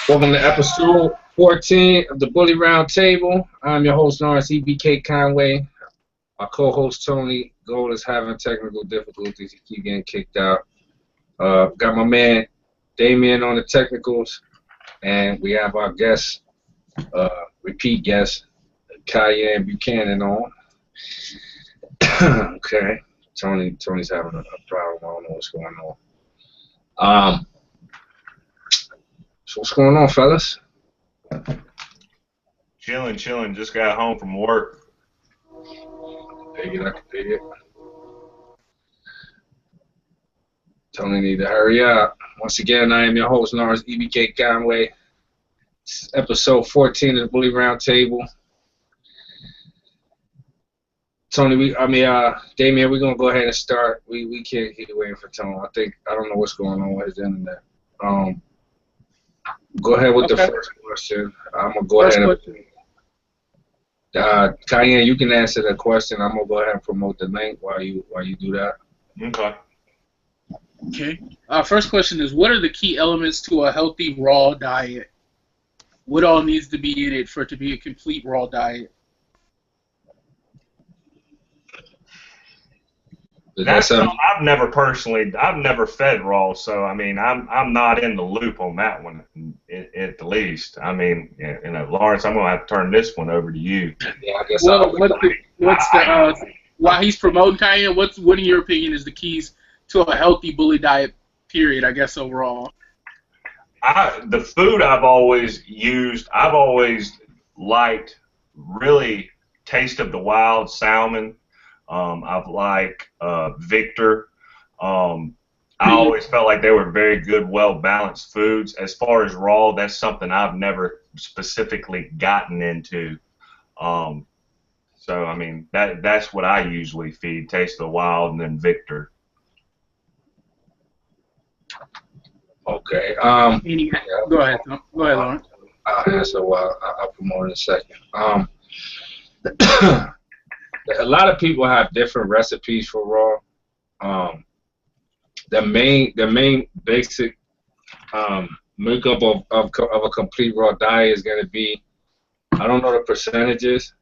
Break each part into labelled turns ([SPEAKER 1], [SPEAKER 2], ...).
[SPEAKER 1] Welcome to episode 14 of the Bully Round Table. I'm your host, known as EBK Conway. Our co-host, Tony Gold, is having technical difficulties. He keeps getting kicked out. Got my man, Damien, on the technicals. And we have our guest, repeat guest, Cayenne Buchanan on. Okay. Tony's having a problem. I don't know what's going on. So what's going on, fellas?
[SPEAKER 2] Chilling. Just got home from work.
[SPEAKER 1] I can dig it. Tony need to hurry up. Once again, I am your host, known as EBK Conway. It's episode 14 of the Bully Round Table. Tony, Damien, we're gonna go ahead and start. We can't keep waiting for Tony. I don't know what's going on with his internet. Go ahead with the first question. I'm gonna go ahead and Cayenne, you can answer that question. I'm gonna go ahead and promote the link while you do that.
[SPEAKER 3] Okay. First question is, what are the key elements to a healthy raw diet? What all needs to be in it for it to be a complete raw diet?
[SPEAKER 2] That's something I've never fed raw, so I mean I'm not in the loop on that one at the least. I mean, Lawrence, I'm gonna have to turn this one over to you.
[SPEAKER 1] Yeah, I guess.
[SPEAKER 3] Well, while he's promoting Cayenne, what in your opinion is the keys to a healthy bully diet? Period. I guess overall.
[SPEAKER 2] The food I've always liked really Taste of the Wild salmon. I've liked Victor. I always felt like they were very good, well-balanced foods. As far as raw, that's something I've never specifically gotten into. So, I mean, that's what I usually feed, Taste of the Wild and then Victor.
[SPEAKER 1] Okay.
[SPEAKER 3] Go ahead, Lauren.
[SPEAKER 1] I'll answer I'll promote in a second. A lot of people have different recipes for raw. The main basic makeup of a complete raw diet is going to be, I don't know the percentages.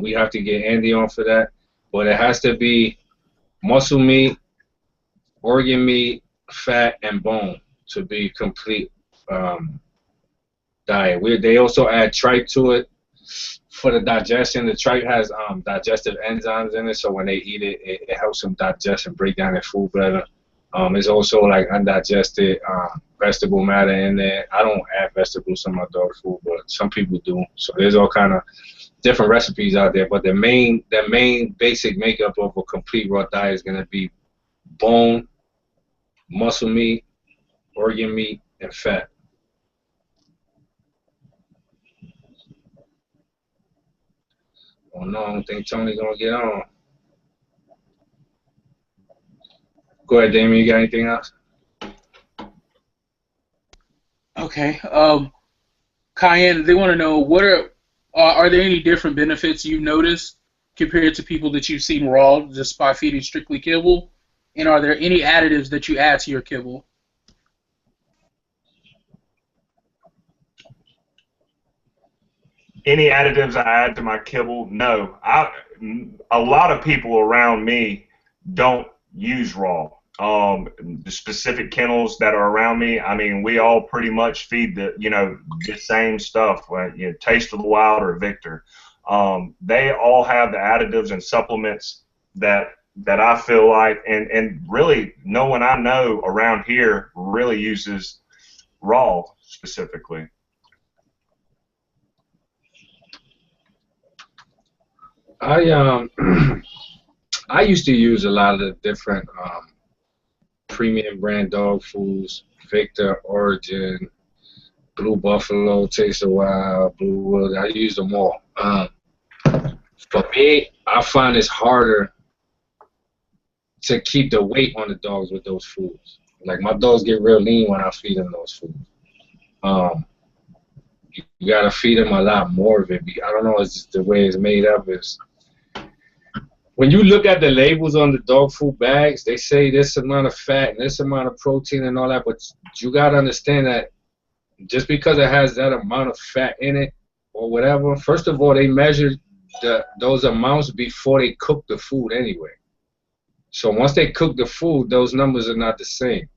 [SPEAKER 1] We have to get Andy on for that, but it has to be muscle meat, organ meat, fat, and bone to be complete diet. They also add tripe to it. For the digestion, the tripe has digestive enzymes in it, so when they eat it, it helps them digest and break down their food better. There's also like undigested vegetable matter in there. I don't add vegetables to my dog food, but some people do. So there's all kind of different recipes out there. But the main basic makeup of a complete raw diet is going to be bone, muscle meat, organ meat, and fat. Oh no, I don't think Tony's gonna get on. Go ahead, Damien. You got anything else?
[SPEAKER 3] Okay. Cayenne, they want to know are there any different benefits you've noticed compared to people that you've seen raw just by feeding strictly kibble? And are there any additives that you add to your kibble?
[SPEAKER 2] Any additives I add to my kibble? No. A lot of people around me don't use raw. The specific kennels that are around me, I mean, we all pretty much feed the same stuff, Taste of the Wild or Victor. They all have the additives and supplements that I feel like, and really no one I know around here really uses raw specifically.
[SPEAKER 1] I used to use a lot of the different premium brand dog foods, Victor, Origin, Blue Buffalo, Taste of Wild, Blue Wood. I use them all. For me, I find it's harder to keep the weight on the dogs with those foods. Like my dogs get real lean when I feed them those foods. You gotta feed them a lot more of it. I don't know, it's just the way it's made up. When you look at the labels on the dog food bags, they say this amount of fat and this amount of protein and all that, but you gotta understand that just because it has that amount of fat in it or whatever, first of all, they measure those amounts before they cook the food anyway. So once they cook the food, those numbers are not the same.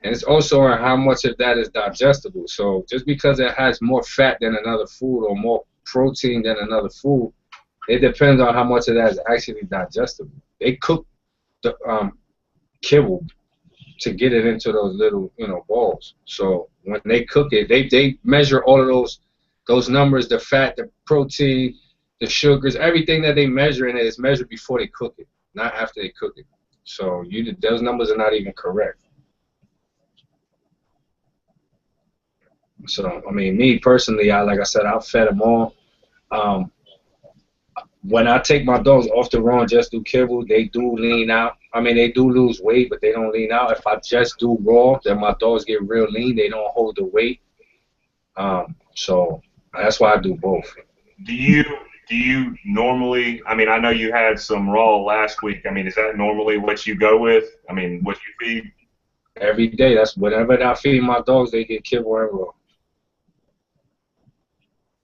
[SPEAKER 1] And it's also on how much of that is digestible. So just because it has more fat than another food or more protein than another food, it depends on how much of that is actually digestible. They cook the kibble to get it into those little, balls. So when they cook it, they measure all of those numbers, the fat, the protein, the sugars, everything that they measure in it is measured before they cook it, not after they cook it. So those numbers are not even correct. So I mean, me personally, like I said, I've fed them all. When I take my dogs off the raw and just do kibble, they do lean out. I mean, they do lose weight, but they don't lean out. If I just do raw, then my dogs get real lean. They don't hold the weight. So that's why I do both.
[SPEAKER 2] Do you normally, I mean, I know you had some raw last week. I mean, is that normally what you go with? I mean, what you feed?
[SPEAKER 1] Every day. That's whatever I feed my dogs, they get kibble and raw.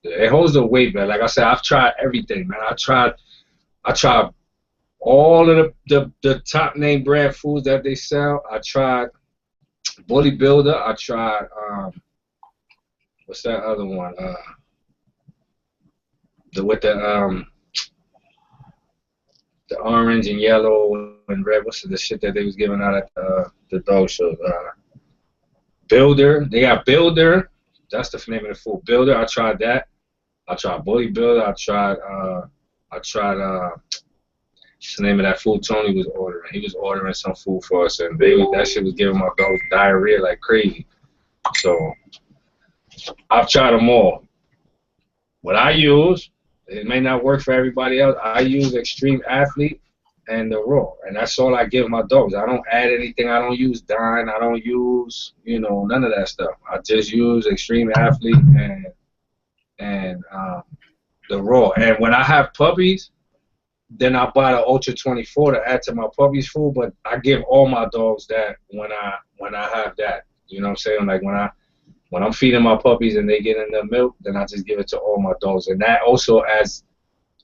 [SPEAKER 1] It holds the weight, man. Like I said, I've tried everything, man. I tried all of the top name brand foods that they sell. I tried Bully Builder. I tried what's that other one? With the orange and yellow and red. What's the shit that they was giving out at the dog show? Builder. They got Builder. That's the name of the food. Builder. I tried that. I tried Bully Builder. I tried what's the name of that food Tony was ordering? He was ordering some food for us, and that shit was giving my dogs diarrhea like crazy. So I've tried them all. What I use, it may not work for everybody else. I use Extreme Athlete and the raw, and that's all I give my dogs. I don't add anything. I don't use Dine. I don't use none of that stuff. I just use Extreme Athlete and the raw. And when I have puppies, then I buy the Ultra 24 to add to my puppies' food. But I give all my dogs that when I have that. You know what I'm saying? Like when I'm feeding my puppies and they get in the milk, then I just give it to all my dogs. And that also adds,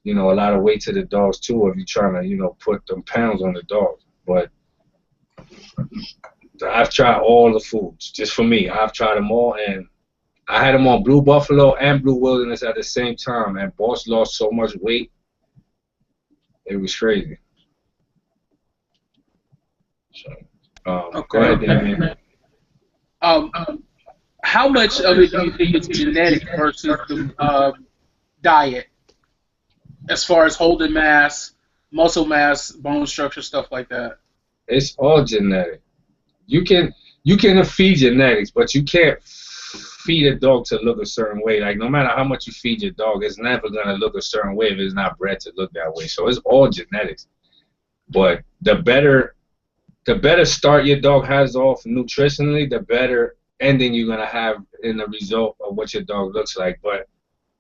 [SPEAKER 1] a lot of weight to the dogs too if you're trying to, put them pounds on the dogs. But I've tried all the foods just for me. I've tried them all, and I had them on Blue Buffalo and Blue Wilderness at the same time, and Boss lost so much weight. It was crazy. So,
[SPEAKER 3] okay.
[SPEAKER 1] Go ahead, Damien.
[SPEAKER 3] How much of it do you think is genetic versus the diet, as far as holding mass, muscle mass, bone structure, stuff like that?
[SPEAKER 1] It's all genetic. You can feed genetics, but you can't feed a dog to look a certain way. Like no matter how much you feed your dog, it's never gonna look a certain way if it's not bred to look that way. So it's all genetics. But the better start your dog has off nutritionally, the better ending you're gonna have in the result of what your dog looks like. But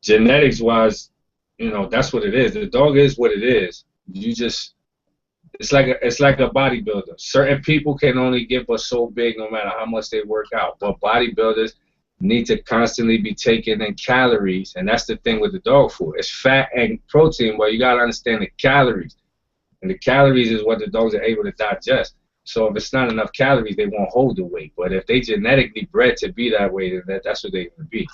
[SPEAKER 1] genetics wise, that's what it is. The dog is what it is. It's like a bodybuilder. Certain people can only get but so big no matter how much they work out. But bodybuilders need to constantly be taking in calories, and that's the thing with the dog food. It's fat and protein, but you gotta understand the calories. And the calories is what the dogs are able to digest. So if it's not enough calories, they won't hold the weight. But if they genetically bred to be that way, then that's what they're gonna be.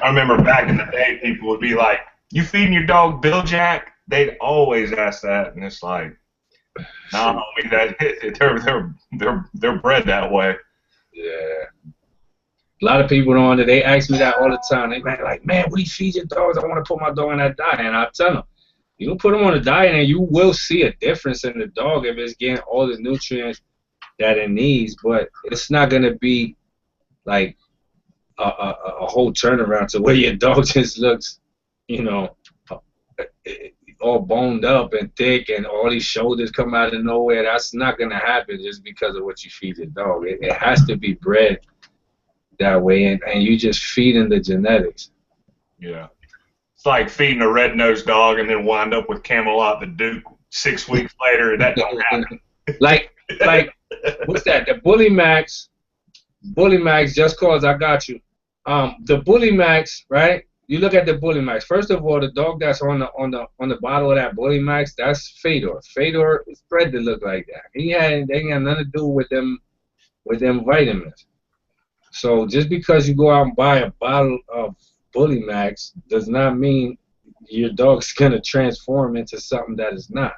[SPEAKER 2] I remember back in the day, people would be like, "You feeding your dog Bill Jack?" They'd always ask that, and it's like, "No, they're bred that way."
[SPEAKER 1] Yeah. A lot of people don't. They ask me that all the time. They like, "Man, what do you feed your dogs? I want to put my dog on that diet." And I tell them, you can put them on a diet, and you will see a difference in the dog if it's getting all the nutrients that it needs. But it's not gonna be like a whole turnaround to where your dog just looks, all boned up and thick, and all these shoulders come out of nowhere. That's not gonna happen just because of what you feed your dog. It has to be bred that way, and you just feeding the genetics.
[SPEAKER 2] Yeah, it's like feeding a red-nosed dog and then wind up with Camelot the Duke 6 weeks later. That don't happen.
[SPEAKER 1] like what's that? The Bully Max. Bully Max, just cause I got you. The Bully Max, right? You look at the Bully Max. First of all, the dog that's on the bottle of that Bully Max, that's Fedor. Fedor is bred to look like that. They ain't got nothing to do with them vitamins. So just because you go out and buy a bottle of Bully Max does not mean your dog's gonna transform into something that is not.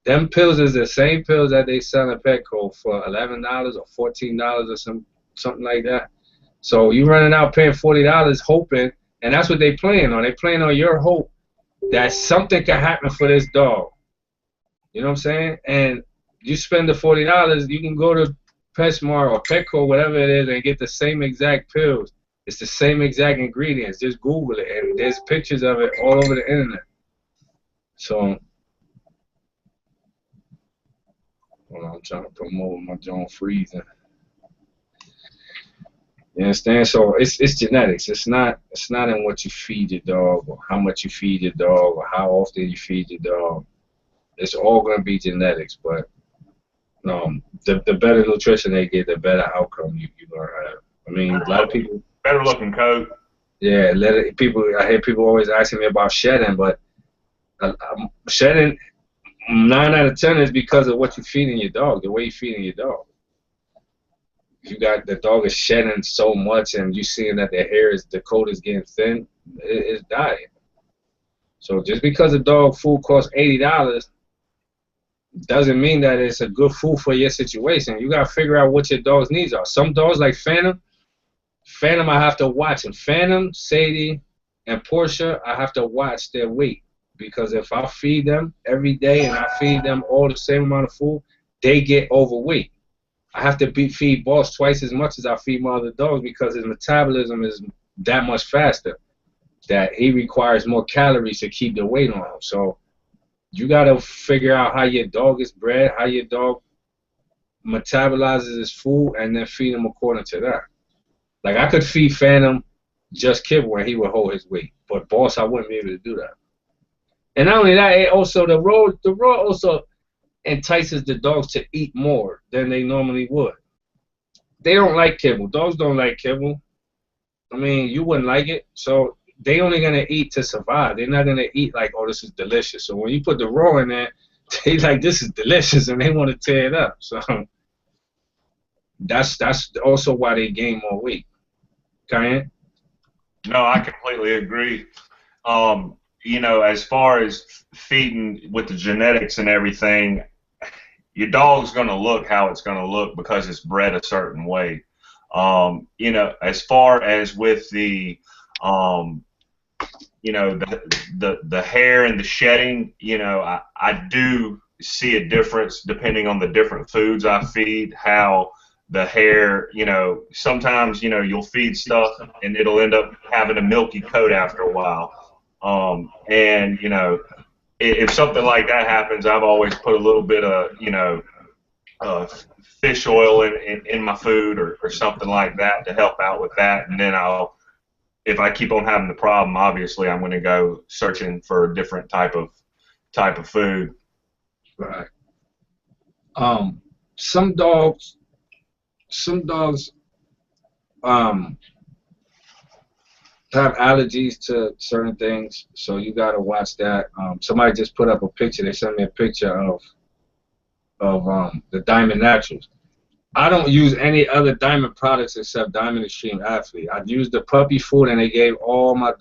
[SPEAKER 1] Them pills is the same pills that they sell in Petco for $11 or $14 or something like that. So you running out paying $40 hoping, and that's what they playing on. They playing on your hope that something can happen for this dog. You know what I'm saying? And you spend the $40, you can go to PetSmart or Petco, whatever it is, and get the same exact pills. It's the same exact ingredients. Just Google it, and there's pictures of it all over the internet. So, hold on, I'm trying to promote my John freezing. You understand? So it's genetics. It's not in what you feed your dog or how much you feed your dog or how often you feed your dog. It's all gonna be genetics, but the better nutrition they get, the better outcome you're gonna have. I mean, a lot of people.
[SPEAKER 2] Better looking coat.
[SPEAKER 1] Yeah, I hear people always asking me about shedding, but shedding 9 out of 10 is because of what you're feeding your dog, the way you're feeding your dog. If you got the dog is shedding so much, and you seeing that the coat is getting thin, it's dying. So just because a dog food costs $80 doesn't mean that it's a good food for your situation. You gotta figure out what your dog's needs are. Some dogs like Phantom I have to watch them. Phantom, Sadie, and Portia, I have to watch their weight, because if I feed them every day and I feed them all the same amount of food, they get overweight. I have to feed Boss twice as much as I feed my other dogs, because his metabolism is that much faster, that he requires more calories to keep the weight on him. So you got to figure out how your dog is bred, how your dog metabolizes his food, and then feed him according to that. Like, I could feed Phantom just kibble and he would hold his weight, but Boss, I wouldn't be able to do that. And not only that, the raw also entices the dogs to eat more than they normally would. They don't like kibble. Dogs don't like kibble. I mean, you wouldn't like it. So they only gonna eat to survive. They're not gonna eat like, oh, this is delicious. So when you put the raw in there, they like, this is delicious, and they want to tear it up. So that's also why they gain more weight. Cayenne?
[SPEAKER 2] No, I completely agree. You know, as far as feeding with the genetics and everything, your dog's going to look how it's going to look because it's bred a certain way. You know, as far as with the, you know, the hair and the shedding, you know, I do see a difference depending on the different foods I feed, how the hair, you know, sometimes, you know, you'll feed stuff and it'll end up having a milky coat after a while. And, you know, if something like that happens, I've always put a little bit of, you know, fish oil in my food or something like that to help out with that. And then if I keep on having the problem, obviously I'm going to go searching for a different type of food.
[SPEAKER 1] Right. Some dogs have allergies to certain things, so you gotta watch that. Somebody just put up a picture. They sent me a picture of the Diamond Naturals. I don't use any other Diamond products except Diamond Extreme Athlete. I use the puppy food, and they gave all my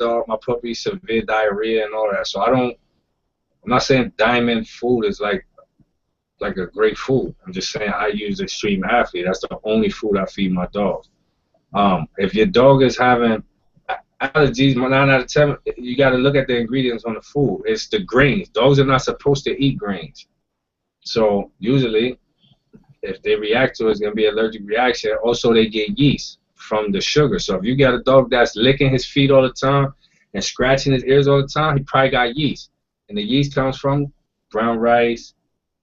[SPEAKER 1] puppies severe diarrhea and all that. So I'm not saying Diamond food is like a great food. I'm just saying I use Extreme Athlete. That's the only food I feed my dogs. If your dog is having allergies, 9 out of 10, you got to look at the ingredients on the food. It's the grains. Dogs are not supposed to eat grains. So usually, if they react to it, it's going to be an allergic reaction. Also, they get yeast from the sugar. So if you got a dog that's licking his feet all the time and scratching his ears all the time, he probably got yeast. And the yeast comes from brown rice,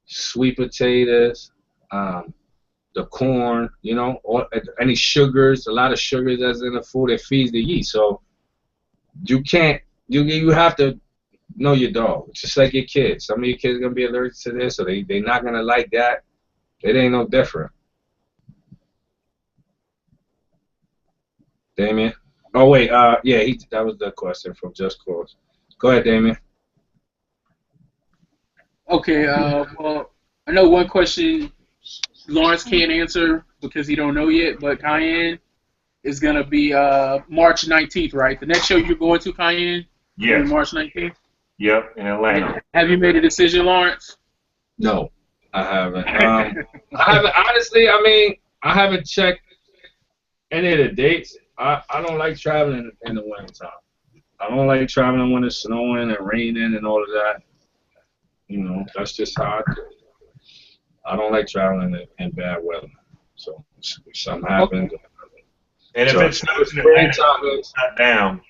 [SPEAKER 1] sweet potatoes, the corn, you know, or any sugars, a lot of sugars that's in the food that feeds the yeast. So you have to know your dog. It's just like your kids. Some of your kids are gonna be allergic to this, so they're not gonna like that. It ain't no different. Damien. Oh wait, yeah, that was the question from Just Cause. Go ahead, Damien.
[SPEAKER 3] Okay, well, I know one question Lawrence can't answer because he don't know yet, but Cayenne is going to be March 19th, right? The next show you're going to, Cayenne, will be
[SPEAKER 2] Yes.
[SPEAKER 3] March 19th?
[SPEAKER 2] Yep, in Atlanta.
[SPEAKER 3] Have you made a decision, Lawrence?
[SPEAKER 1] No, I haven't. I haven't honestly. I mean, I haven't checked any of the dates. I don't like traveling in the wintertime. I don't like traveling when it's snowing and raining and all of that. You know, that's just how I do it. I don't like traveling in bad weather. So if something happens.
[SPEAKER 2] And if
[SPEAKER 1] So
[SPEAKER 2] it snows in Atlanta, it's shut down.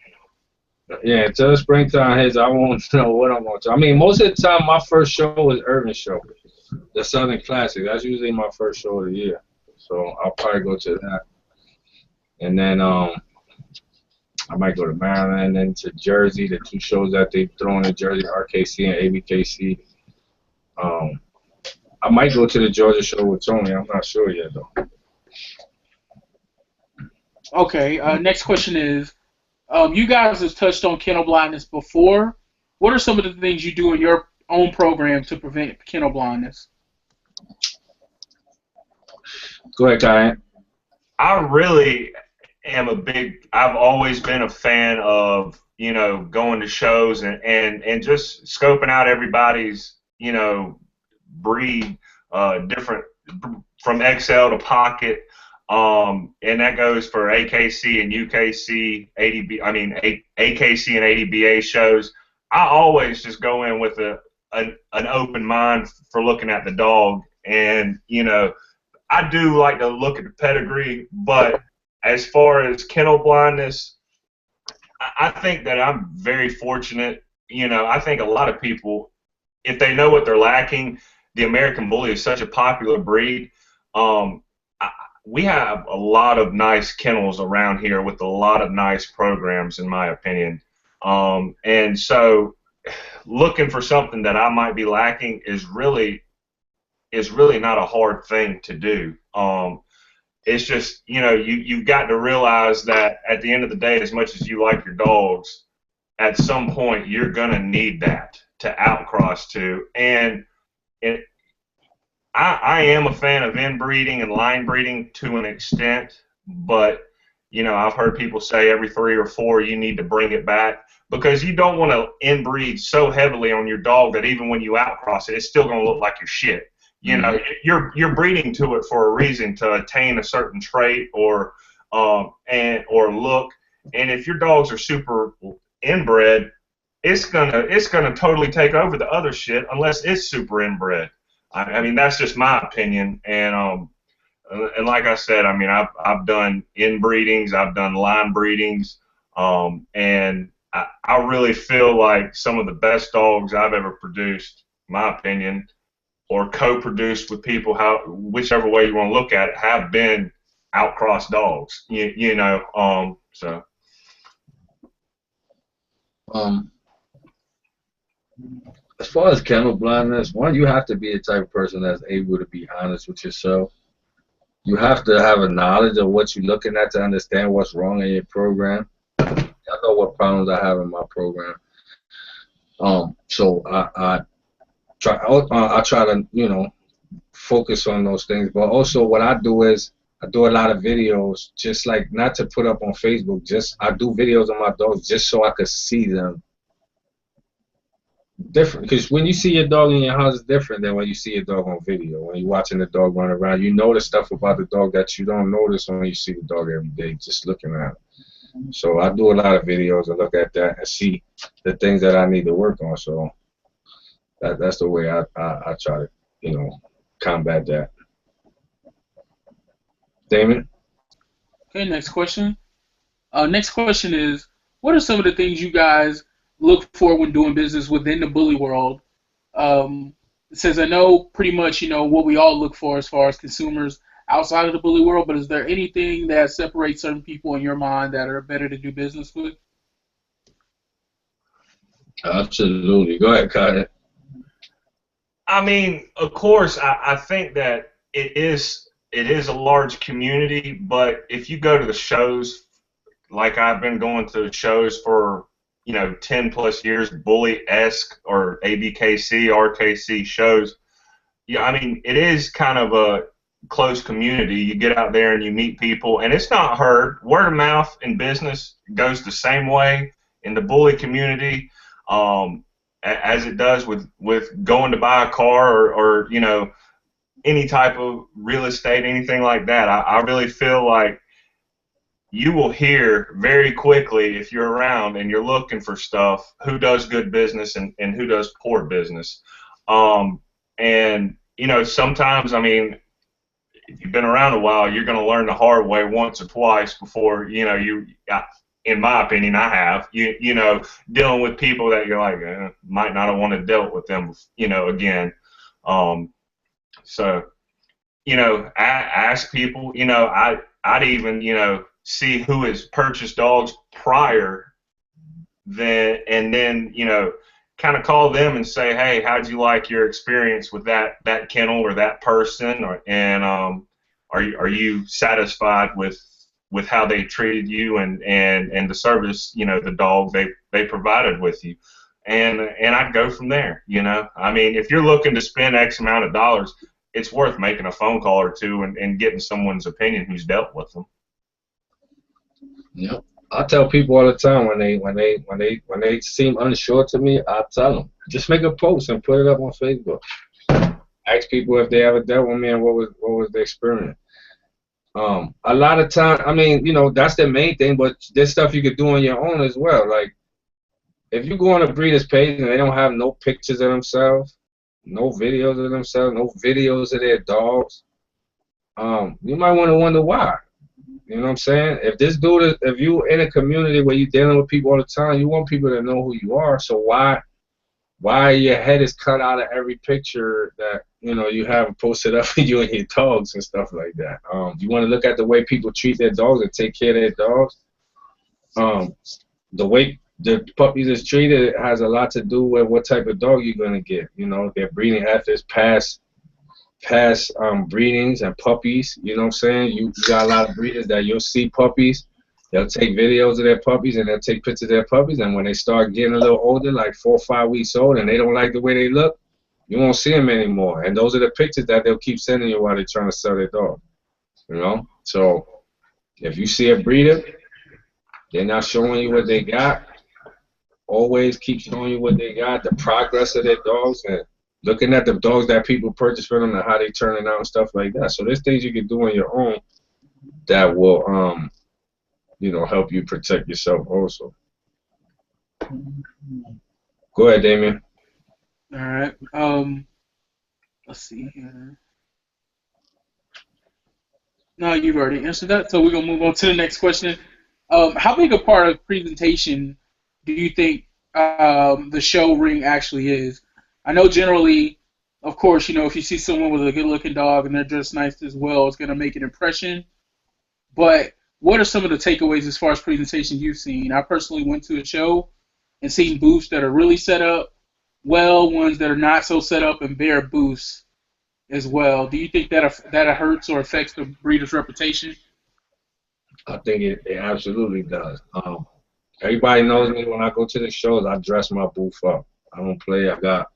[SPEAKER 1] Yeah, until the springtime hits, I won't know what I'm going to. I mean, most of the time, my first show is Irving Show, the Southern Classic. That's usually my first show of the year. So I'll probably go to that. And then I might go to Maryland and to Jersey, the two shows that they throw in Jersey, RKC and ABKC. I might go to the Georgia show with Tony. I'm not sure yet, though.
[SPEAKER 3] Okay, next question is, you guys have touched on kennel blindness before. What are some of the things you do in your own program to prevent kennel blindness?
[SPEAKER 1] Go ahead, Kyan.
[SPEAKER 2] I really am I've always been a fan of, going to shows and just scoping out everybody's, breed, different from XL to pocket. And that goes for AKC and UKC, AKC and ADBA shows. I always just go in with an open mind for looking at the dog, and I do like to look at the pedigree, but as far as kennel blindness, I think that I'm very fortunate. I think a lot of people, if they know what they're lacking, the American Bully is such a popular breed. We have a lot of nice kennels around here with a lot of nice programs, in my opinion. And so looking for something that I might be lacking is really not a hard thing to do. It's just, you've got to realize that at the end of the day, as much as you like your dogs, at some point you're going to need that to outcross to. And I am a fan of inbreeding and line breeding to an extent, but I've heard people say every 3 or 4 you need to bring it back, because you don't want to inbreed so heavily on your dog that even when you outcross it, it's still going to look like your shit. You're breeding to it for a reason, to attain a certain trait or look. And if your dogs are super inbred, it's gonna totally take over the other shit unless it's super inbred. I mean, that's just my opinion. And like I said, I mean, I've done inbreedings, I've done line breedings, and I really feel like some of the best dogs I've ever produced, in my opinion, or co-produced with people, whichever way you want to look at it, have been outcross dogs. So.
[SPEAKER 1] As far as kennel blindness, one, you have to be the type of person that's able to be honest with yourself. You have to have a knowledge of what you're looking at to understand what's wrong in your program. I know what problems I have in my program. So I try to, focus on those things. But also what I do is I do a lot of videos, just like, not to put up on Facebook, I do videos on my dogs just so I could see them different. Because when you see your dog in your house, it's different than when you see your dog on video. When you're watching the dog run around, you notice stuff about the dog that you don't notice when you see the dog every day just looking at it. So I do a lot of videos and look at that and see the things that I need to work on. So that's the way I try to, combat that. Damon?
[SPEAKER 3] Okay, next question. Next question is, what are some of the things you guys look for when doing business within the bully world? It says, I know pretty much, what we all look for as far as consumers outside of the bully world, but is there anything that separates certain people in your mind that are better to do business with?
[SPEAKER 1] Absolutely. Go ahead, Kyle.
[SPEAKER 2] I mean, of course, I think that it is a large community, but if you go to the shows, like I've been going to shows for 10+ years, bully-esque or ABKC, RKC shows. Yeah, I mean, it is kind of a close community. You get out there and you meet people, and it's not heard. Word of mouth in business goes the same way in the bully community as it does with going to buy a car or any type of real estate, anything like that. I really feel like you will hear very quickly if you're around and you're looking for stuff who does good business and who does poor business. And sometimes, I mean, if you've been around a while, you're going to learn the hard way once or twice before in my opinion, I have dealing with people that you're like might not have wanted to deal with them again. So I ask people, I'd even see who has purchased dogs prior and then kind of call them and say, hey, how'd you like your experience with that kennel or that person, and are you satisfied with how they treated you and the service the dog they provided with you, and I'd go from there. I mean, if you're looking to spend X amount of dollars, it's worth making a phone call or two and getting someone's opinion who's dealt with them.
[SPEAKER 1] Yep. I tell people all the time when they seem unsure to me, I tell them, just make a post and put it up on Facebook. Ask people if they ever dealt with me and what was the experience. A lot of time, I mean, that's the main thing, but there's stuff you could do on your own as well. Like, if you go on a breeder's page and they don't have no pictures of themselves, no videos of themselves, no videos of their dogs, you might want to wonder why. You know what I'm saying? If you in a community where you're dealing with people all the time, you want people to know who you are. So why your head is cut out of every picture that you have posted up of you and your dogs and stuff like that? You want to look at the way people treat their dogs and take care of their dogs. The way the puppies is treated has a lot to do with what type of dog you're gonna get. Their breeding efforts, past breedings and puppies. You know what I'm saying? You got a lot of breeders that you'll see puppies. They'll take videos of their puppies and they'll take pictures of their puppies, and when they start getting a little older, like 4 or 5 weeks old, and they don't like the way they look, you won't see them anymore. And those are the pictures that they'll keep sending you while they're trying to sell their dog. So if you see a breeder, they're not showing you what they got. Always keep showing you what they got, the progress of their dogs, and looking at the dogs that people purchase for them and how they turning out and stuff like that. So there's things you can do on your own that will, help you protect yourself also. Go ahead, Damien.
[SPEAKER 3] All right. Let's see here. No, you've already answered that, so we're gonna move on to the next question. How big a part of presentation do you think the show ring actually is? I know generally, of course, if you see someone with a good-looking dog and they're dressed nice as well, it's going to make an impression. But what are some of the takeaways as far as presentation you've seen? I personally went to a show and seen booths that are really set up well, ones that are not so set up, and bare booths as well. Do you think that hurts or affects the breeder's reputation?
[SPEAKER 1] I think it absolutely does. Everybody knows me when I go to the shows. I dress my booth up. I don't play. I got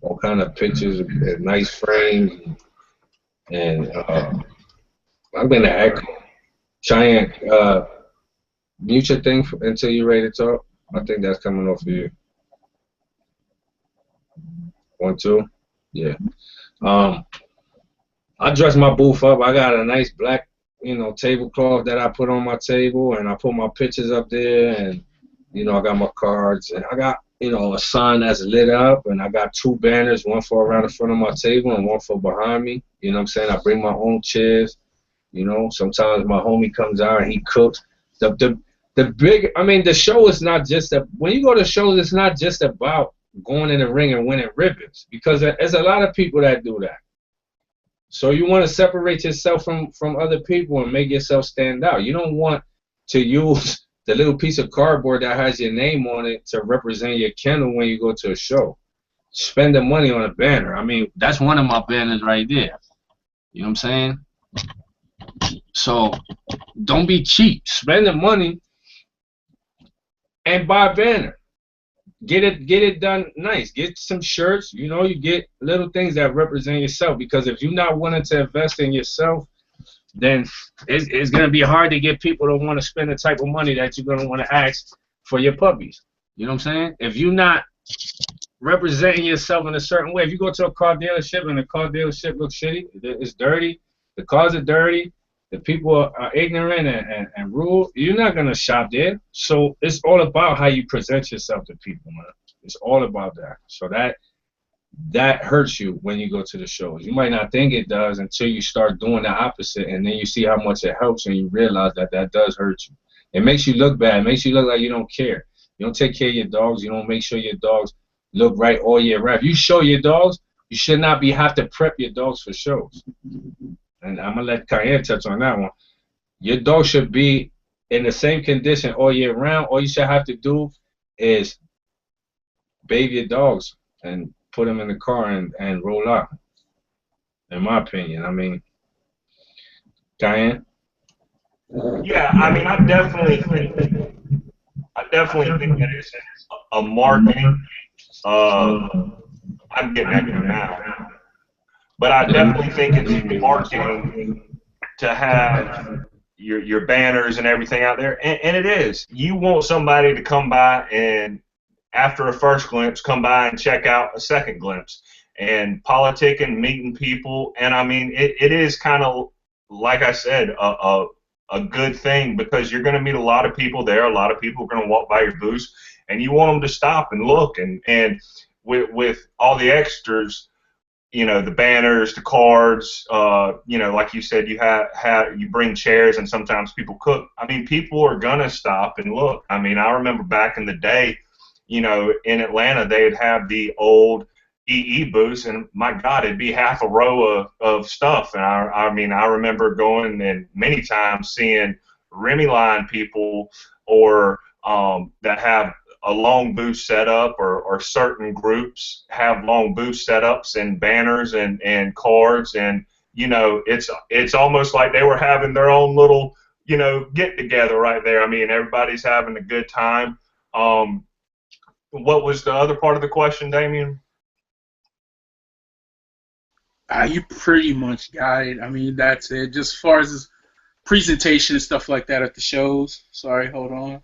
[SPEAKER 1] all kind of pictures, nice frames, and I'm gonna echo. Cheyenne, mute your thing until you're ready to talk. I think that's coming off of you. 1, 2, yeah. I dress my booth up. I got a nice black, tablecloth that I put on my table, and I put my pictures up there, and I got my cards, and I got a sign that's lit up, and I got 2 banners, one for around the front of my table and one for behind me. You know what I'm saying? I bring my own chairs. Sometimes my homie comes out and he cooks. The show is not just when you go to shows, it's not just about going in the ring and winning ribbons, because there's a lot of people that do that. So you want to separate yourself from other people and make yourself stand out. You don't want to use the little piece of cardboard that has your name on it to represent your kennel when you go to a show. Spend the money on a banner. I mean, that's one of my banners right there. You know what I'm saying? So don't be cheap. Spend the money and buy a banner. Get it done nice. Get some shirts. You know, you get little things that represent yourself. Because if you're not willing to invest in yourself, then it's going to be hard to get people to want to spend the type of money that you're going to want to ask for your puppies. You know what I'm saying? If you're not representing yourself in a certain way, if you go to a car dealership and the car dealership looks shitty, it's dirty, the cars are dirty, the people are ignorant and rude, you're not going to shop there. So it's all about how you present yourself to people, man. It's all about that. So that hurts you when you go to the shows. You might not think it does until you start doing the opposite, and then you see how much it helps, and you realize that does hurt you. It makes you look bad. It makes you look like you don't care. You don't take care of your dogs. You don't make sure your dogs look right all year round. If you show your dogs, you should not have to prep your dogs for shows. And I'm going to let Cayenne touch on that one. Your dog should be in the same condition all year round. All you should have to do is bathe your dogs and put them in the car and roll out, in my opinion. I mean, Cayenne?
[SPEAKER 2] Yeah, I mean, I definitely think that it's a marketing. I'm getting at you now. But I definitely think it's marketing to have your banners and everything out there. And it is. You want somebody to come by and, after a first glimpse, come by and check out a second glimpse. And politicking, meeting people. And, I mean, it is kind of, like I said, a good thing, because you're going to meet a lot of people there. A lot of people are going to walk by your booth, and you want them to stop and look. And with all the extras, you know, the banners, the cards, you know, like you said, you bring chairs, and sometimes people cook. I mean, people are gonna stop and look. I mean, I remember back in the day, you know, in Atlanta, they'd have the old EE booths, and my God, it'd be half a row of stuff. And I mean, I remember going and many times seeing Remy line people or that have a long booth setup, or certain groups have long booth setups and banners and cards, and you know, it's almost like they were having their own little, you know, get together right there. I mean, everybody's having a good time. What was the other part of the question, Damien?
[SPEAKER 3] You pretty much got it. I mean, that's it. Just as far as this presentation and stuff like that at the shows. Sorry, hold on.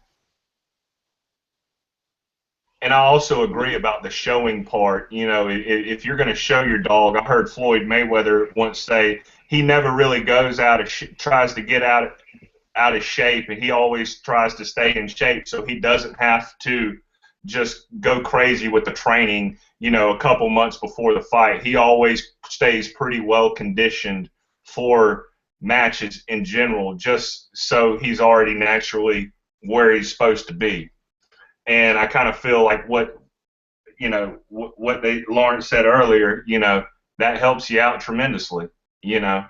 [SPEAKER 2] And I also agree about the showing part. You know, if you're going to show your dog, I heard Floyd Mayweather once say he never really goes tries to get out of shape, and he always tries to stay in shape so he doesn't have to just go crazy with the training, you know, a couple months before the fight. He always stays pretty well conditioned for matches in general, just so he's already naturally where he's supposed to be. And I kind of feel like what Lawrence said earlier, you know, that helps you out tremendously. You know,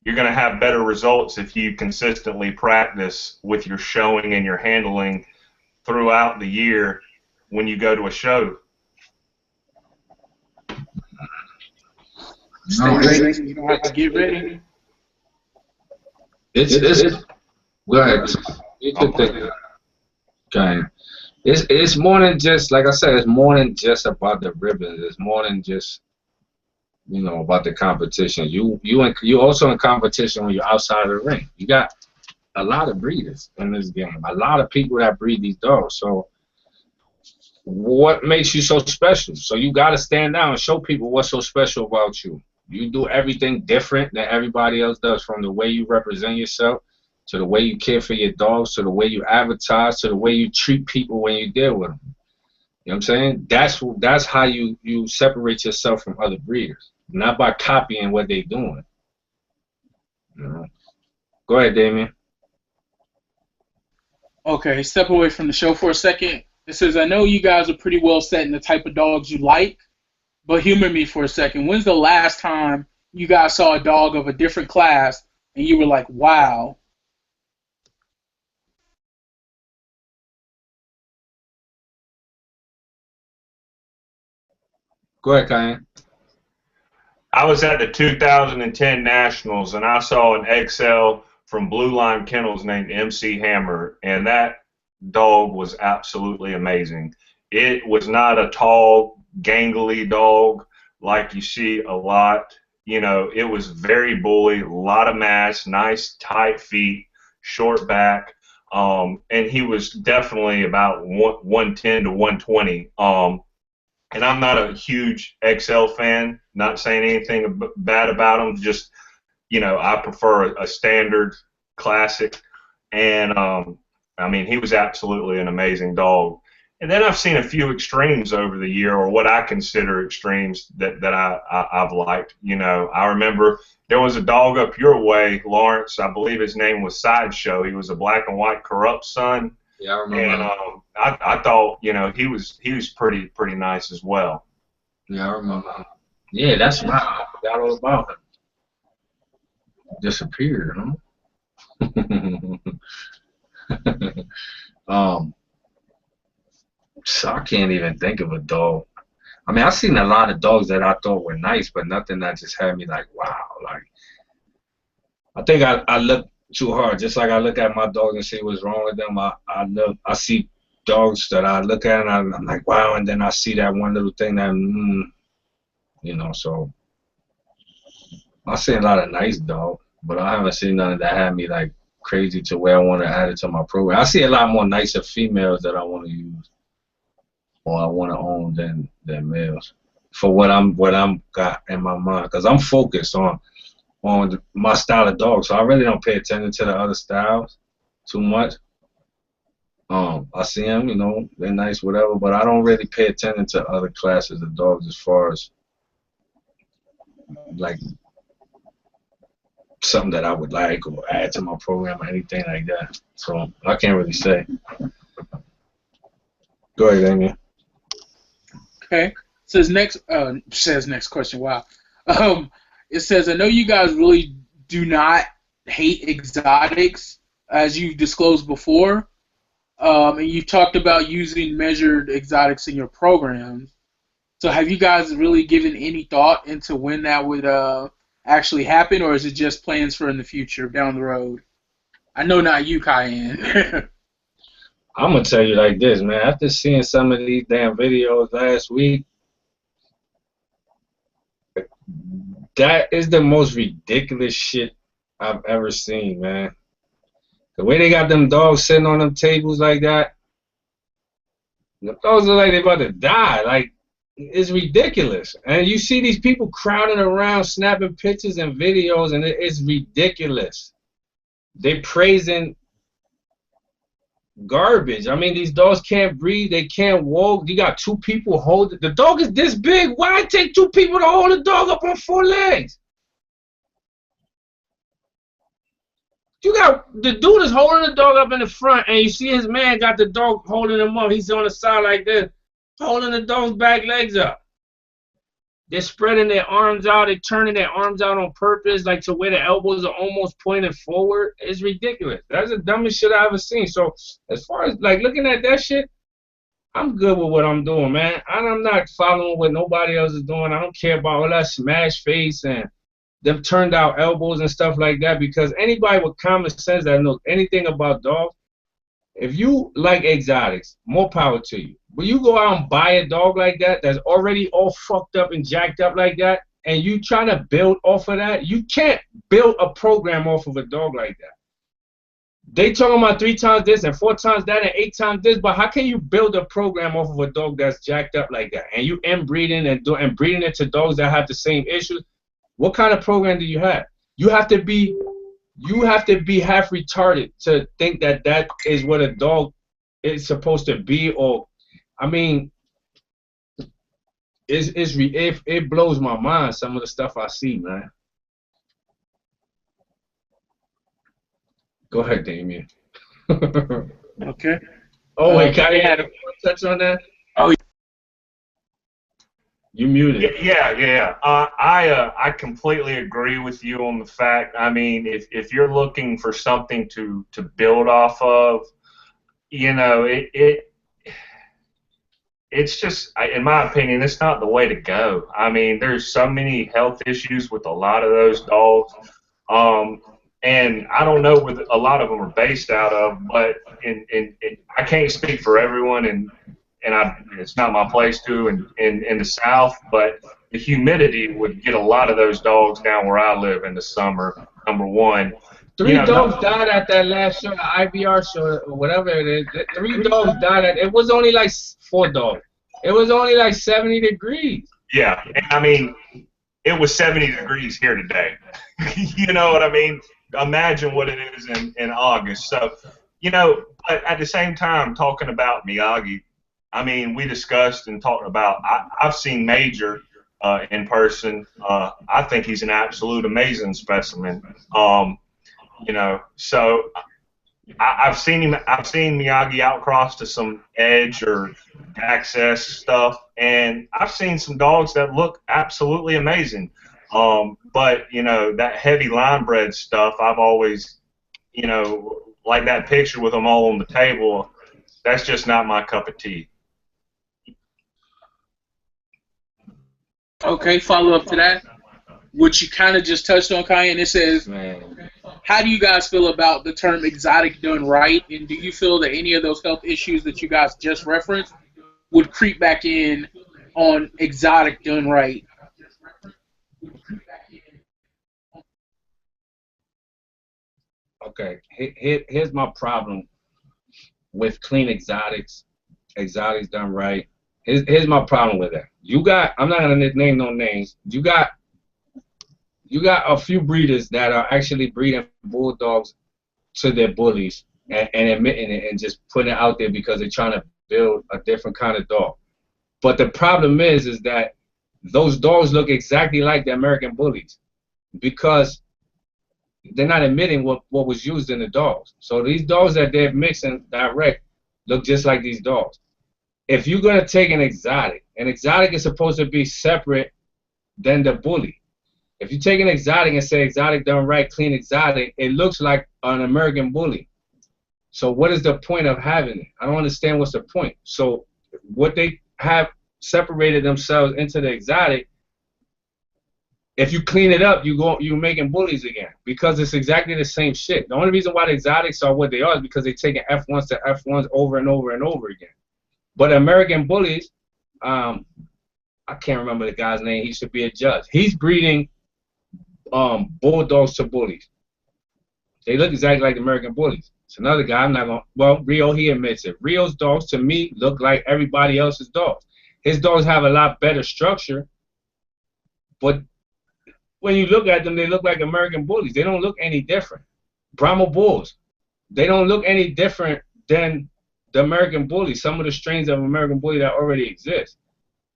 [SPEAKER 2] you're going to have better results if you consistently practice with your showing and your handling throughout the year when you go to a show.
[SPEAKER 3] Stay ready. You don't have to get ready.
[SPEAKER 1] Go ahead. You can take it. Okay. It's more than just, like I said, it's more than just about the ribbons. It's more than just, you know, about the competition. You also in competition when you're outside of the ring. You got a lot of breeders in this game. A lot of people that breed these dogs. So what makes you so special? So you got to stand out and show people what's so special about you. You do everything different than everybody else does, from the way you represent yourself, to the way you care for your dogs, to the way you advertise, to the way you treat people when you deal with them. You know what I'm saying? That's how you separate yourself from other breeders, not by copying what they're doing. You know? Go ahead, Damien.
[SPEAKER 3] Okay, step away from the show for a second. It says, I know you guys are pretty well set in the type of dogs you like, but humor me for a second. When's the last time you guys saw a dog of a different class and you were like, wow?
[SPEAKER 1] Go ahead, Kyan.
[SPEAKER 2] I was at the 2010 Nationals, and I saw an XL from Blue Line Kennels named MC Hammer, and that dog was absolutely amazing. It was not a tall, gangly dog like you see a lot. You know, it was very bully, a lot of mass, nice tight feet, short back, and he was definitely about 110 to 120. And I'm not a huge XL fan, not saying anything bad about him, just, you know, I prefer a standard classic. And, I mean, he was absolutely an amazing dog. And then I've seen a few extremes over the year, or what I consider extremes that I've liked. You know, I remember there was a dog up your way, Lawrence. I believe his name was Sideshow. He was a black and white corrupt son.
[SPEAKER 1] Yeah, I remember.
[SPEAKER 2] And I thought, you know, he was pretty nice as well.
[SPEAKER 1] Yeah, I remember. Yeah, that's right. I forgot all about him. Disappeared, huh? So I can't even think of a dog. I mean, I've seen a lot of dogs that I thought were nice, but nothing that just had me like, wow. Like, I think I look too hard. Just like I look at my dogs and see what's wrong with them, I see dogs that I look at and I'm like, wow, and then I see that one little thing that, you know, so I've seen a lot of nice dogs, but I haven't seen none that had me like crazy to where I want to add it to my program. I see a lot more nicer females that I want to use or I want to own than males for what I'm got in my mind, because I'm focused on my style of dog, so I really don't pay attention to the other styles too much. I see them, you know, they're nice, whatever, but I don't really pay attention to other classes of dogs as far as like something that I would like or add to my program or anything like that. So I can't really say. Go ahead, Damien.
[SPEAKER 3] Okay. Says next question. Wow. It says, I know you guys really do not hate exotics, as you disclosed before, and you've talked about using measured exotics in your programs. So have you guys really given any thought into when that would actually happen, or is it just plans for in the future, down the road? I know not you, Cayenne.
[SPEAKER 1] I'm going to tell you like this, man. After seeing some of these damn videos last week, that is the most ridiculous shit I've ever seen, man. The way they got them dogs sitting on them tables like that, the dogs look like they about to die. Like, it's ridiculous. And you see these people crowding around, snapping pictures and videos, and it's ridiculous. They praising garbage. I mean, these dogs can't breathe. They can't walk. You got two people holding. The dog is this big. Why take two people to hold the dog up on four legs? You got the dude is holding the dog up in the front, and you see his man got the dog holding him up. He's on the side like this, holding the dog's back legs up. They're spreading their arms out. They're turning their arms out on purpose, like to where the elbows are almost pointing forward. It's ridiculous. That's the dumbest shit I ever seen. So as far as like looking at that shit, I'm good with what I'm doing, man. And I'm not following what nobody else is doing. I don't care about all that smash face and them turned out elbows and stuff like that, because anybody with common sense that knows anything about dogs, if you like exotics, more power to you. But you go out and buy a dog like that that's already all fucked up and jacked up like that, and you trying to build off of that, you can't build a program off of a dog like that. They talking about 3 times this and 4 times that and 8 times this, but how can you build a program off of a dog that's jacked up like that? And you inbreeding and breeding it to dogs that have the same issues? What kind of program do you have? You have to be half retarded to think that that is what a dog is supposed to be. Or I mean, it blows my mind, some of the stuff I see, man. Go ahead, Damien.
[SPEAKER 3] Okay.
[SPEAKER 1] Oh wait, can I touch on that?
[SPEAKER 3] Oh,
[SPEAKER 1] you muted.
[SPEAKER 2] Yeah. I completely agree with you on the fact. I mean, if you're looking for something to build off of, you know, it's just, in my opinion, it's not the way to go. I mean, there's so many health issues with a lot of those dogs. and I don't know where a lot of them are based out of, but I can't speak for everyone, and it's not my place to in the South, but the humidity would get a lot of those dogs down where I live in the summer, number one.
[SPEAKER 1] Three dogs died at that last show, the IBR show, or whatever it is. Three dogs died at, it was only like 4 dogs. It was only like 70 degrees.
[SPEAKER 2] Yeah, and I mean, it was 70 degrees here today. You know what I mean? Imagine what it is in August. So, you know, but at the same time, talking about Miyagi, I mean, we discussed and talked about, I've seen Major in person. I think he's an absolute amazing specimen. You know, so I've seen Miyagi outcross to some edge or access stuff, and I've seen some dogs that look absolutely amazing. But you know, that heavy line bred stuff, I've always, you know, like that picture with them all on the table, that's just not my cup of tea.
[SPEAKER 3] Okay, follow up to that, which you kind of just touched on, Cayenne. It says, how do you guys feel about the term exotic done right, and do you feel that any of those health issues that you guys just referenced would creep back in on exotic done right?
[SPEAKER 1] Okay, here's my problem with clean exotics done right. Here's my problem with that. I'm not gonna name no names. You got a few breeders that are actually breeding bulldogs to their bullies and admitting it and just putting it out there because they're trying to build a different kind of dog. But the problem is that those dogs look exactly like the American bullies because they're not admitting what was used in the dogs. So these dogs that they're mixing direct look just like these dogs. If you're going to take an exotic is supposed to be separate than the bully. If you take an exotic and say exotic done right, clean exotic, it looks like an American bully. So what is the point of having it? I don't understand what's the point. So what they have separated themselves into the exotic, if you clean it up, you're making bullies again because it's exactly the same shit. The only reason why the exotics are what they are is because they're taking F1s to F1s over and over and over again. But American bullies, I can't remember the guy's name. He should be a judge. He's breeding bulldogs to bullies. They look exactly like the American bullies. It's another guy. I'm not going. Well, Rio, he admits it. Rio's dogs to me look like everybody else's dogs. His dogs have a lot better structure, but when you look at them, they look like American bullies. They don't look any different. Brahma bulls, they don't look any different than the American bully, some of the strains of American bully that already exist.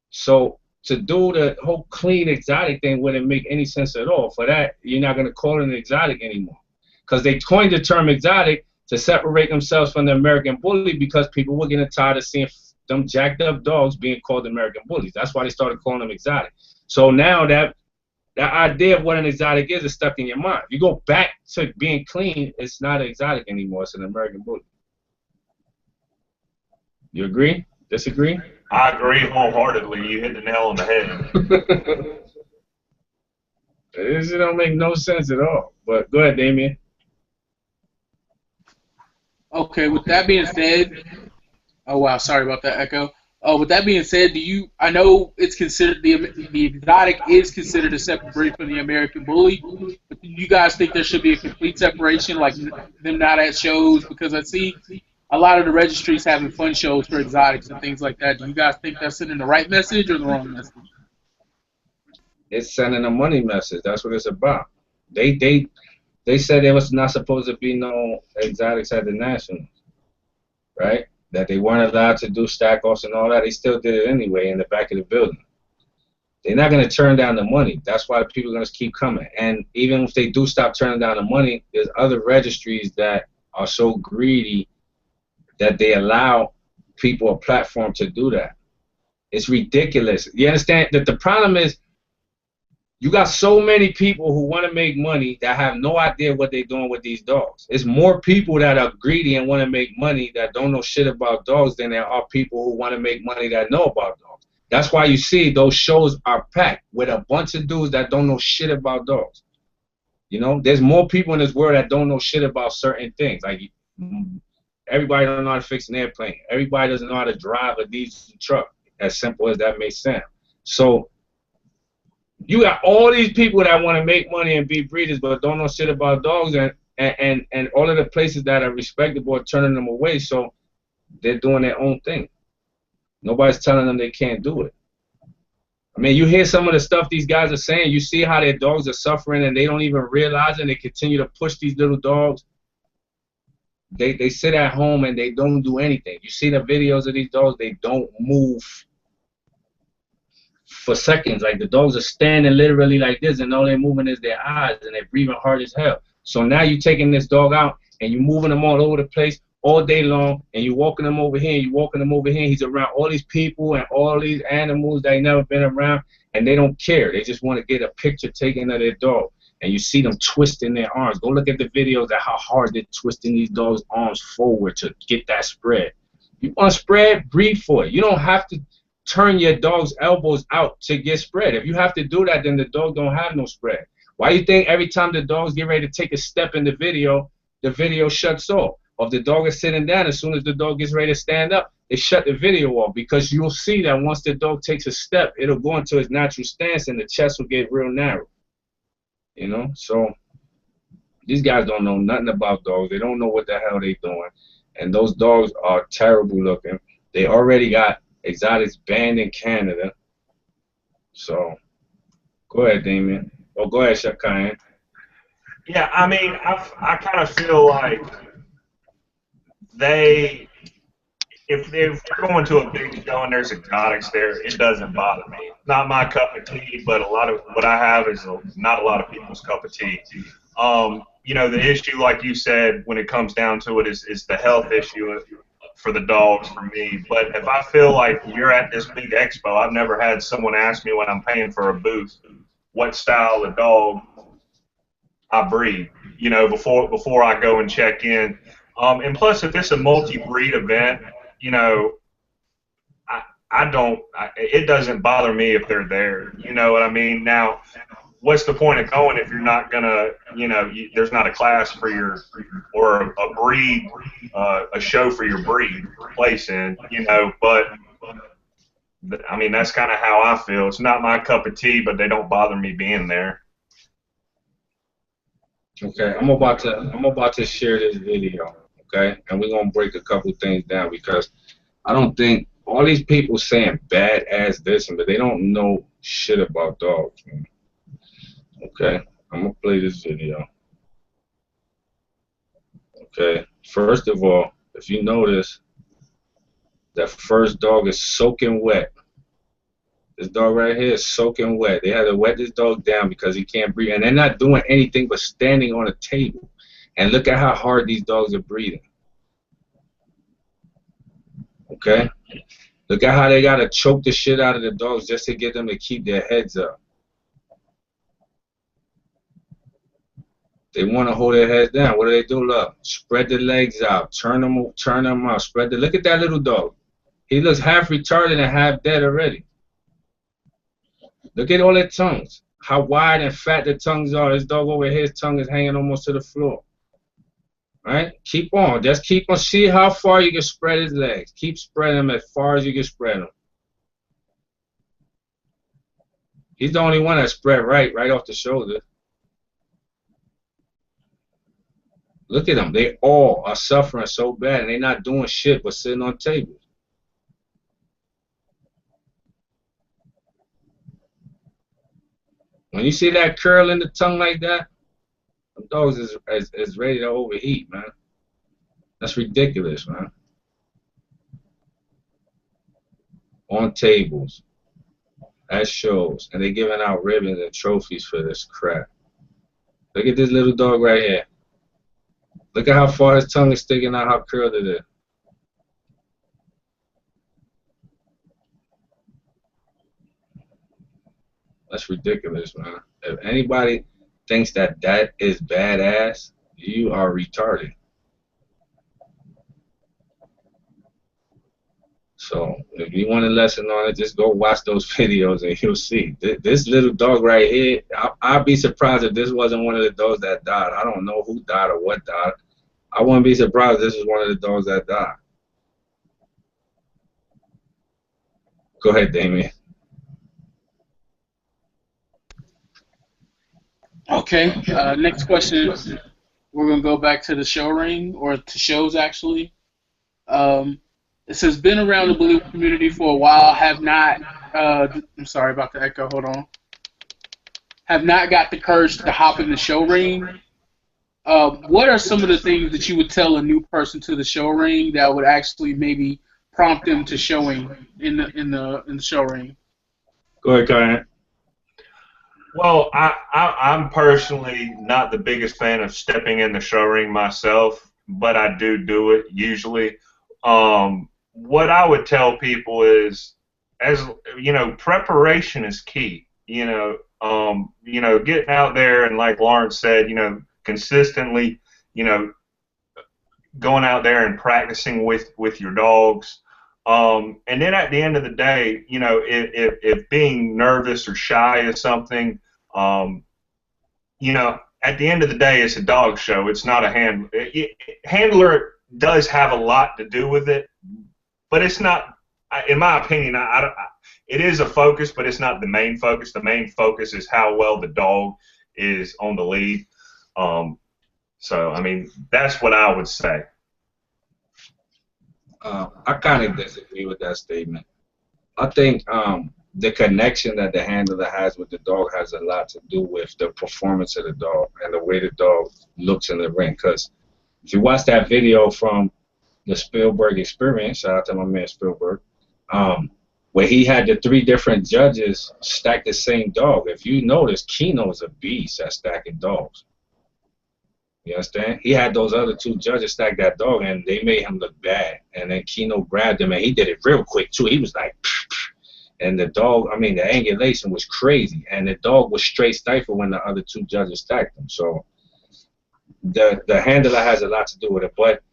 [SPEAKER 1] So to do the whole clean exotic thing wouldn't make any sense at all. For that, you're not going to call it an exotic anymore. Because they coined the term exotic to separate themselves from the American bully because people were getting tired of seeing them jacked up dogs being called American bullies. That's why they started calling them exotic. So now that idea of what an exotic is stuck in your mind. If you go back to being clean, it's not an exotic anymore. It's an American bully. You agree? Disagree?
[SPEAKER 2] I agree wholeheartedly. You hit the nail on the head.
[SPEAKER 1] This don't make no sense at all. But go ahead, Damien.
[SPEAKER 3] Okay, with that being said, oh wow, sorry about that echo. With that being said, I know it's considered the exotic is considered a separate breed from the American bully, but do you guys think there should be a complete separation, like them not at shows? Because I see a lot of the registries having fun shows for exotics and things like that. Do you guys think that's sending the right message or the wrong message?
[SPEAKER 1] It's sending a money message. That's what it's about. They said there was not supposed to be no exotics at the Nationals, right? That they weren't allowed to do stack-offs and all that. They still did it anyway in the back of the building. They're not going to turn down the money. That's why people are going to keep coming. And even if they do stop turning down the money, there's other registries that are so greedy that they allow people a platform to do that. It's ridiculous. You understand that the problem is you got so many people who want to make money that have no idea what they're doing with these dogs. It's more people that are greedy and want to make money that don't know shit about dogs than there are people who want to make money that know about dogs. That's why you see those shows are packed with a bunch of dudes that don't know shit about dogs. You know, there's more people in this world that don't know shit about certain things. Like, everybody don't know how to fix an airplane. Everybody doesn't know how to drive a diesel truck. As simple as that may sound. So you got all these people that want to make money and be breeders, but don't know shit about dogs, and all of the places that are respectable are turning them away. So they're doing their own thing. Nobody's telling them they can't do it. I mean, you hear some of the stuff these guys are saying. You see how their dogs are suffering, and they don't even realize it. And they continue to push these little dogs. They sit at home and they don't do anything. You see the videos of these dogs, they don't move for seconds. Like, the dogs are standing literally like this, and all they're moving is their eyes, and they're breathing hard as hell. So now you're taking this dog out, and you're moving them all over the place all day long, and you're walking them over here, and you're walking them over here. He's around all these people and all these animals that he never been around, and they don't care. They just want to get a picture taken of their dog. And you see them twisting their arms. Go look at the videos of how hard they're twisting these dogs' arms forward to get that spread. You want spread, breathe for it. You don't have to turn your dog's elbows out to get spread. If you have to do that, then the dog don't have no spread. Why do you think every time the dogs get ready to take a step in the video shuts off? Or if the dog is sitting down, as soon as the dog gets ready to stand up, they shut the video off, because you'll see that once the dog takes a step, it'll go into its natural stance and the chest will get real narrow. You know, so these guys don't know nothing about dogs. They don't know what the hell they're doing. And those dogs are terrible looking. They already got exotics banned in Canada. So go ahead, Damien. Oh, go ahead, Shakayan.
[SPEAKER 2] Yeah, I mean, I kind of feel like if they're going to a big show and there's exotics there, it doesn't bother me. Not my cup of tea, but a lot of what I have is not a lot of people's cup of tea. You know, the issue, like you said, when it comes down to it, is the health issue for the dogs for me. But if I feel like you're at this big expo, I've never had someone ask me when I'm paying for a booth what style of dog I breed, you know, before I go and check in. And plus, if it's a multi-breed event, you know, it doesn't bother me if they're there. You know what I mean? Now, what's the point of going if you're not gonna, you know, there's not a class for your, or a breed, a show for your breed to place in, you know, but I mean, that's kind of how I feel. It's not my cup of tea, but they don't bother me being there.
[SPEAKER 1] Okay, I'm about to share this video, okay? And we're gonna break a couple things down, because I don't think all these people saying badass this, but they don't know shit about dogs, man. Okay, I'm gonna play this video. Okay, first of all, if you notice, that first dog is soaking wet. This dog right here is soaking wet. They had to wet this dog down because he can't breathe. And they're not doing anything but standing on a table. And look at how hard these dogs are breathing. Okay? Look at how they got to choke the shit out of the dogs just to get them to keep their heads up. They want to hold their heads down. What do? Look, spread the legs out. Turn them out. Look at that little dog. He looks half retarded and half dead already. Look at all their tongues. How wide and fat the tongues are. This dog over here, his tongue is hanging almost to the floor. Right? Keep on. Just keep on. See how far you can spread his legs. Keep spreading them as far as you can spread them. He's the only one that spread right off the shoulder. Look at them. They all are suffering so bad, and they're not doing shit but sitting on tables. When you see that curl in the tongue like that, them dogs is ready to overheat, man. That's ridiculous, man. On tables, at shows, and they're giving out ribbons and trophies for this crap. Look at this little dog right here. Look at how far his tongue is sticking out, how curled it is. That's ridiculous, man. If anybody thinks that that is badass, you are retarded. So if you want a lesson on it, just go watch those videos and you'll see. This little dog right here, I'd be surprised if this wasn't one of the dogs that died. I don't know who died or what died. I wouldn't be surprised if this is one of the dogs that died. Go ahead, Damien.
[SPEAKER 3] Okay, next question. We're going to go back to the show ring, or to shows, actually. It says, been around the bully community for a while, have not, I'm sorry about the echo, hold on. Have not got the courage to hop in the show ring. What are some of the things that you would tell a new person to the show ring that would actually maybe prompt them to showing in the show ring?
[SPEAKER 1] Go ahead, Karen.
[SPEAKER 2] Well, I'm personally not the biggest fan of stepping in the show ring myself, but I do it usually. What I would tell people is, as you know, preparation is key. Getting out there and, like Lawrence said, consistently, going out there and practicing with your dogs. And then at the end of the day, if being nervous or shy is something, at the end of the day, it's a dog show. It's not a handler does have a lot to do with it, but it's not, in my opinion, it is a focus, but it's not the main focus. The main focus is how well the dog is on the lead. So, I mean, that's what I would say.
[SPEAKER 1] I kind of disagree with that statement. I think the connection that the handler has with the dog has a lot to do with the performance of the dog and the way the dog looks in the ring. Because if you watch that video from the Spielberg experience, shout out to my man Spielberg, where he had the 3 different judges stack the same dog. If you notice, Keno's a beast at stacking dogs. You understand? He had those other 2 judges stack that dog, and they made him look bad. And then Keno grabbed him, and he did it real quick, too. He was like, and the dog, I mean, the angulation was crazy. And the dog was straight stifled when the other 2 judges stacked him. So the handler has a lot to do with it. But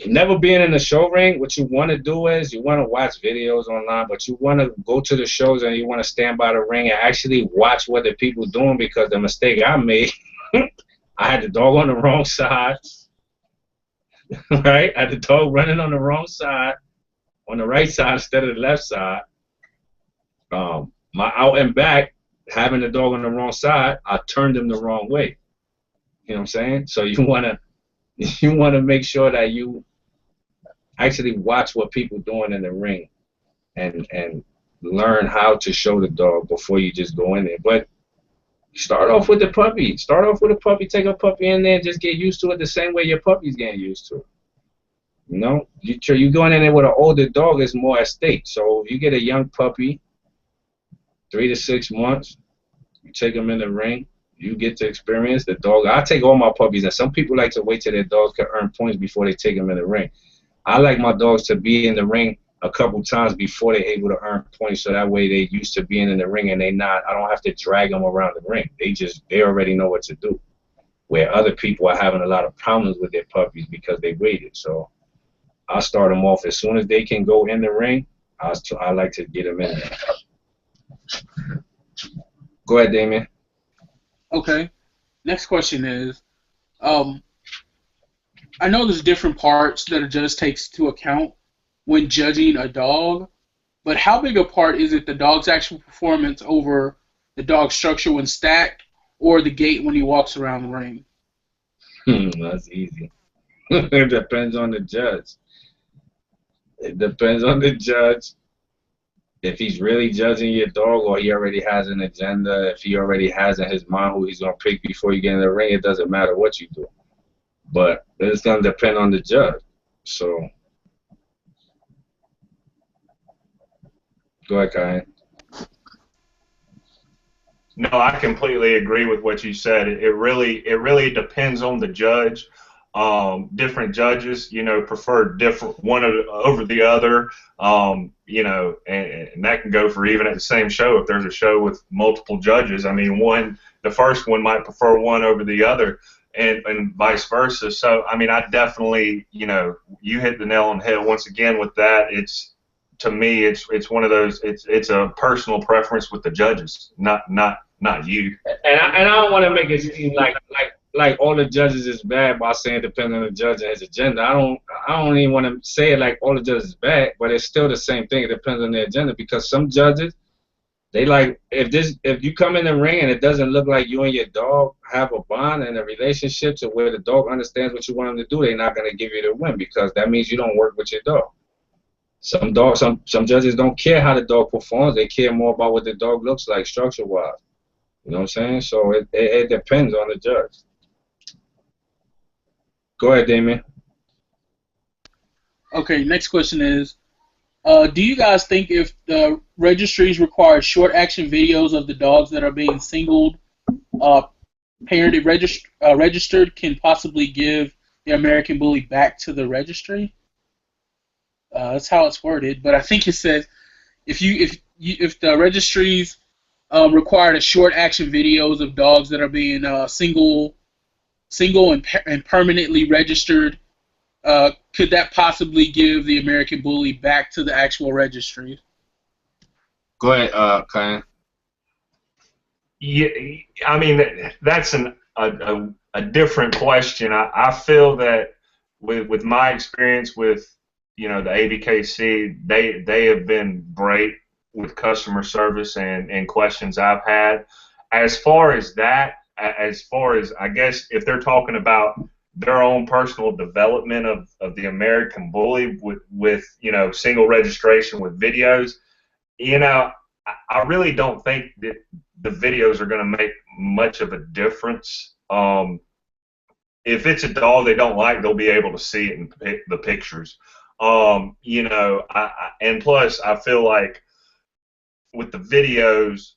[SPEAKER 1] never being in the show ring, what you want to do is you want to watch videos online, but you want to go to the shows and you want to stand by the ring and actually watch what the people doing, because the mistake I made, I had the dog on the wrong side, right? I had the dog running on the wrong side, on the right side instead of the left side. My out and back, having the dog on the wrong side, I turned him the wrong way. You know what I'm saying? So you want to make sure that you actually watch what people doing in the ring and learn how to show the dog before you just go in there. But start off with the puppy. Start off with a puppy. Take a puppy in there and just get used to it the same way your puppy's getting used to it. You going in there with an older dog is more at stake. So if you get a young puppy, 3 to 6 months, you take them in the ring, you get to experience the dog. I take all my puppies, and some people like to wait till their dogs can earn points before they take them in the ring. I like my dogs to be in the ring a couple times before they're able to earn points, so that way they're used to being in the ring and I don't have to drag them around the ring. They already know what to do. Where other people are having a lot of problems with their puppies because they waited. So I start them off as soon as they can go in the ring. I like to get them in there. Go ahead, Damien.
[SPEAKER 3] Okay. Next question is, I know there's different parts that a judge takes into account when judging a dog, but how big a part is it the dog's actual performance over the dog's structure when stacked, or the gait when he walks around the ring?
[SPEAKER 1] That's easy. It depends on the judge. It depends on the judge. If he's really judging your dog, or he already has an agenda, if he already has in his mind who he's going to pick before you get in the ring, it doesn't matter what you do. But it's going to depend on the judge. So, go ahead, Kyan.
[SPEAKER 2] No, I completely agree with what you said. It really depends on the judge. Different judges, prefer different one over the other. And that can go for even at the same show. If there's a show with multiple judges, I mean, the first one might prefer one over the other, and vice versa. So, I mean, I definitely, you hit the nail on the head once again with that. It's to me, it's one of those. It's a personal preference with the judges, not you.
[SPEAKER 1] And I don't want to make it seem like all the judges is bad by saying depending on the judge and his agenda. I don't even want to say it like all the judges is bad, but it's still the same thing. It depends on their agenda, because some judges, they like, if you come in the ring and it doesn't look like you and your dog have a bond and a relationship to where the dog understands what you want him to do, they're not gonna give you the win, because that means you don't work with your dog. Some judges don't care how the dog performs. They care more about what the dog looks like structure-wise. You know what I'm saying? So it depends on the judge. Go ahead, Damien.
[SPEAKER 3] Okay, next question is, do you guys think if the registries require short action videos of the dogs that are being singled, parented, registered, can possibly give the American Bully back to the registry? That's how it's worded, but I think it says if the registries required a short action videos of dogs that are being single and permanently registered, could that possibly give the American Bully back to the actual registry?
[SPEAKER 1] Go ahead, Kyan.
[SPEAKER 2] Yeah, I mean, that's a different question. I feel that with my experience with the ABKC, they have been great with customer service and questions I've had. As far as I guess if they're talking about their own personal development of the American Bully with single registration with videos, I really don't think that the videos are going to make much of a difference. If it's a dog they don't like, they'll be able to see it in the pictures. And plus I feel like with the videos,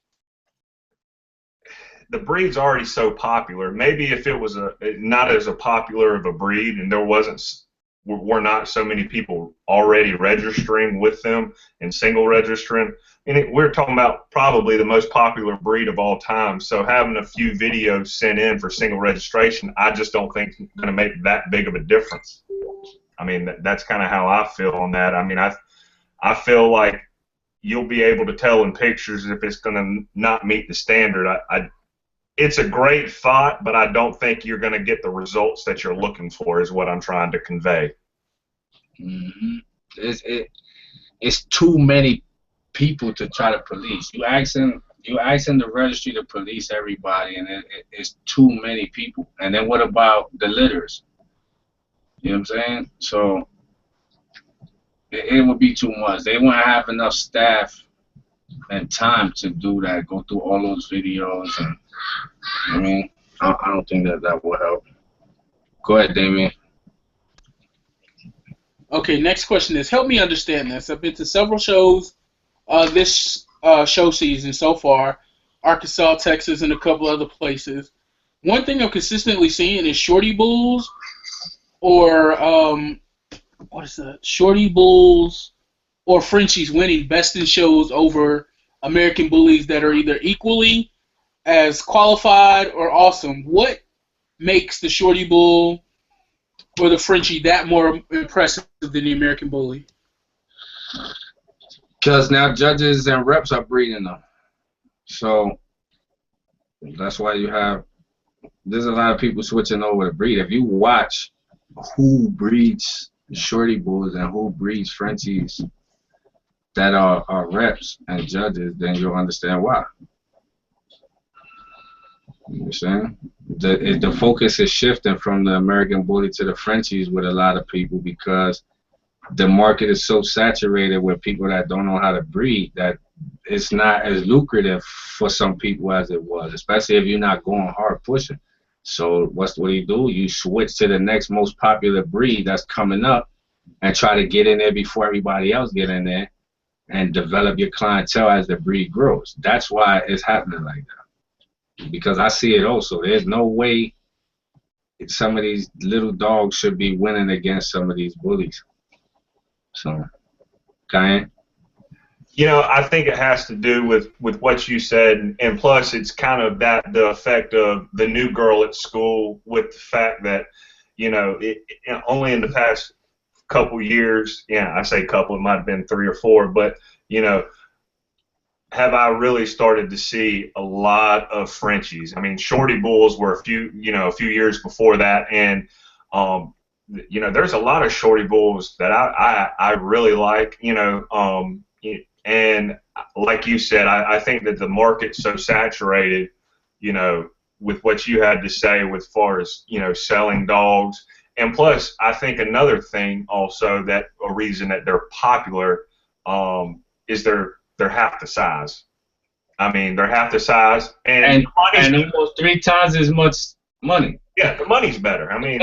[SPEAKER 2] the breed's already so popular. Maybe if it was not as a popular of a breed and were not so many people already registering with them and single registering, and we're talking about probably the most popular breed of all time. So having a few videos sent in for single registration, I just don't think it's going to make that big of a difference. I mean, that's kind of how I feel on that. I mean, I feel like you'll be able to tell in pictures if it's going to not meet the standard. It's a great thought, but I don't think you're going to get the results that you're looking for, is what I'm trying to convey.
[SPEAKER 1] Mm-hmm. It's too many people to try to police. You asking the registry to police everybody, and it's too many people. And then what about the litters? You know what I'm saying? So it would be too much. They wouldn't have enough staff and time to do that, go through all those videos, and I mean, I don't think that will help. Go ahead, Damien.
[SPEAKER 3] Okay, next question is, help me understand this. I've been to several shows this show season so far, Arkansas, Texas, and a couple other places. One thing I'm consistently seeing is shorty bulls, or shorty bulls or Frenchies winning best in shows over American Bullies that are either equally as qualified or awesome. What makes the shorty bull or the Frenchie that more impressive than the American Bully?
[SPEAKER 1] Because now judges and reps are breeding them. So that's why there's a lot of people switching over to breed. If you watch who breeds shorty bulls and who breeds Frenchies that are reps and judges, then you'll understand why. You understand? The focus is shifting from the American Bully to the Frenchies with a lot of people, because the market is so saturated with people that don't know how to breed that it's not as lucrative for some people as it was, especially if you're not going hard pushing. So what do? You switch to the next most popular breed that's coming up and try to get in there before everybody else get in there and develop your clientele as the breed grows. That's why it's happening like that. Because I see it also. There's no way some of these little dogs should be winning against some of these bullies. So, Kyan?
[SPEAKER 2] I think it has to do with what you said, and plus it's kind of the effect of the new girl at school, with the fact that, only in the past couple years, yeah, I say couple, it might have been 3 or 4, but you know, have I really started to see a lot of Frenchies. I mean, Shorty Bulls were a few years before that, and you know, there's a lot of Shorty Bulls that I really like, you know, and like you said, I think that the market's so saturated, you know, with what you had to say with far as, you know, selling dogs. And plus, I think another thing also, that a reason that they're popular is they're half the size. I mean, they're half the size, and
[SPEAKER 1] almost 3 times as much money.
[SPEAKER 2] Yeah, the money's better. I mean,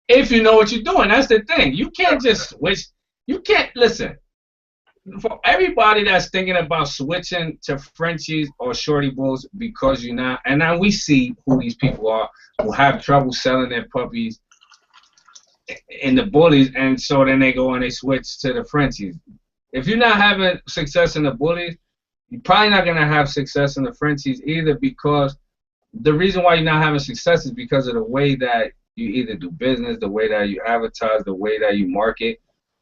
[SPEAKER 1] if you know what you're doing, that's the thing. You can't just switch. You can't, listen. For everybody that's thinking about switching to Frenchies or Shorty Bulls because you're not, and now we see who these people are who have trouble selling their puppies in the bullies, and so then they go and they switch to the Frenchies. If you're not having success in the bullies, you're probably not going to have success in the Frenchies either, because the reason why you're not having success is because of the way that you either do business, the way that you advertise, the way that you market,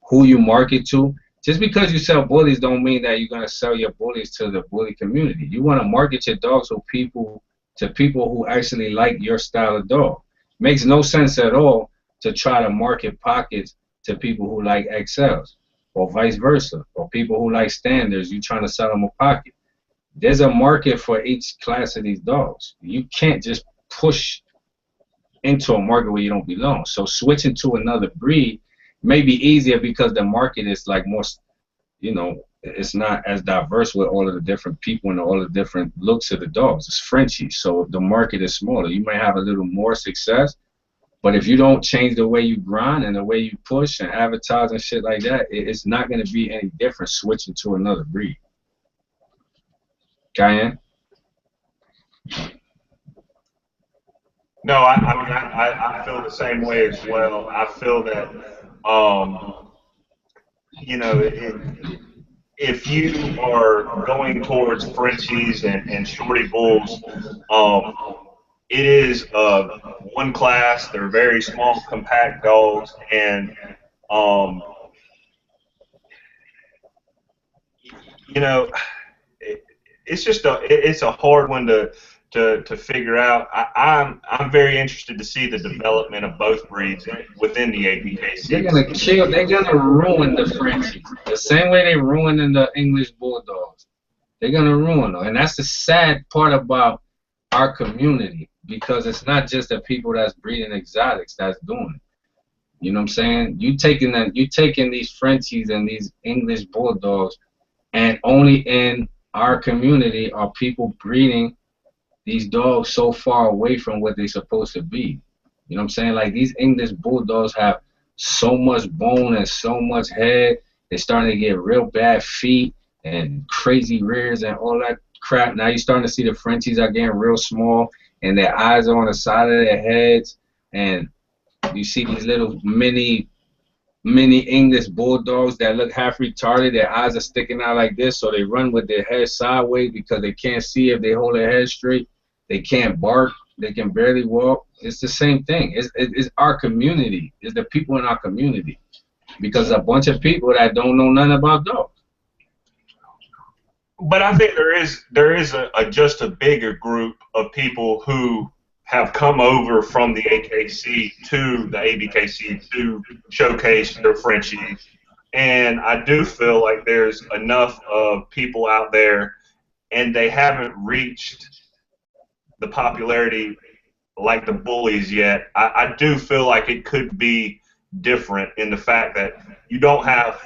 [SPEAKER 1] who you market to. Just because you sell bullies don't mean that you're going to sell your bullies to the bully community. You want to market your dogs to people who actually like your style of dog. Makes no sense at all to try to market pockets to people who like XLs, or vice versa, or people who like standards. You're trying to sell them a pocket. There's a market for each class of these dogs. You can't just push into a market where you don't belong. So switching to another breed may be easier because the market is like more, you know, it's not as diverse with all of the different people and all the different looks of the dogs. It's Frenchie, so the market is smaller. You may have a little more success, but if you don't change the way you grind and the way you push and advertise and shit like that, it's not going to be any different switching to another breed. Cayenne?
[SPEAKER 2] no, I mean, I feel the same way as well. I feel that, you know, if you are going towards Frenchies and Shorty Bulls, it is one class. They're very small, compact dogs, and you know, it's a hard one to figure out. I'm very interested to see the development of both breeds within the ABKC.
[SPEAKER 1] They're gonna kill. They're gonna ruin the Frenchies the same way they ruining the English Bulldogs. They're gonna ruin them, and that's the sad part about our community, because it's not just the people that's breeding exotics that's doing it. You know what I'm saying? You taking these Frenchies and these English Bulldogs, and only in our community are people breeding these dogs so far away from what they're supposed to be. You know what I'm saying? Like, these English Bulldogs have so much bone and so much head. They're starting to get real bad feet and crazy rears and all that crap. Now you're starting to see the Frenchies are getting real small, and their eyes are on the side of their heads, and you see these little mini English Bulldogs that look half retarded. Their eyes are sticking out like this, so they run with their head sideways because they can't see if they hold their head straight. They can't bark. They can barely walk. It's the same thing. It's our community. It's the people in our community, because a bunch of people that don't know nothing about dogs.
[SPEAKER 2] But I think there is just a bigger group of people who have come over from the AKC to the ABKC to showcase their Frenchies, and I do feel like there's enough of people out there, and they haven't reached the popularity like the bullies yet. I do feel like it could be different in the fact that you don't have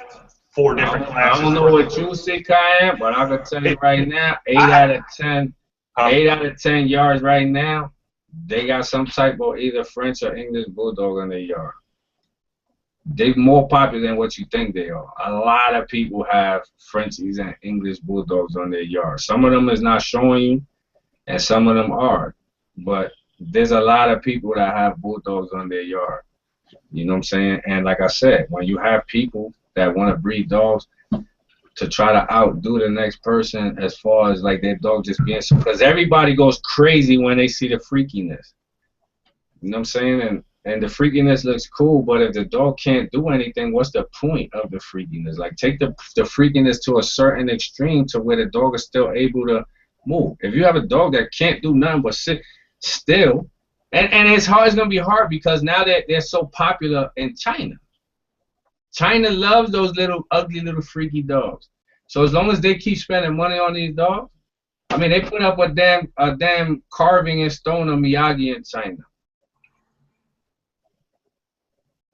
[SPEAKER 2] 4 different classes.
[SPEAKER 1] I don't know what you see, Cayenne, but I can tell you right now, 8 out of 10 yards right now, they got some type of either French or English Bulldog in their yard. They're more popular than what you think they are. A lot of people have Frenchies and English Bulldogs on their yard. Some of them is not showing you, and some of them are. But there's a lot of people that have Bulldogs on their yard. You know what I'm saying? And like I said, when you have people that want to breed dogs to try to outdo the next person as far as like their dog just being, because everybody goes crazy when they see the freakiness. You know what I'm saying? And And the freakiness looks cool, but if the dog can't do anything, what's the point of the freakiness? Like, take the freakiness to a certain extreme to where the dog is still able to move. If you have a dog that can't do nothing but sit still, and it's hard, it's gonna be hard because now that they're so popular in China. China loves those little ugly little freaky dogs. So as long as they keep spending money on these dogs, I mean, they put up a damn carving in stone of Miyagi in China.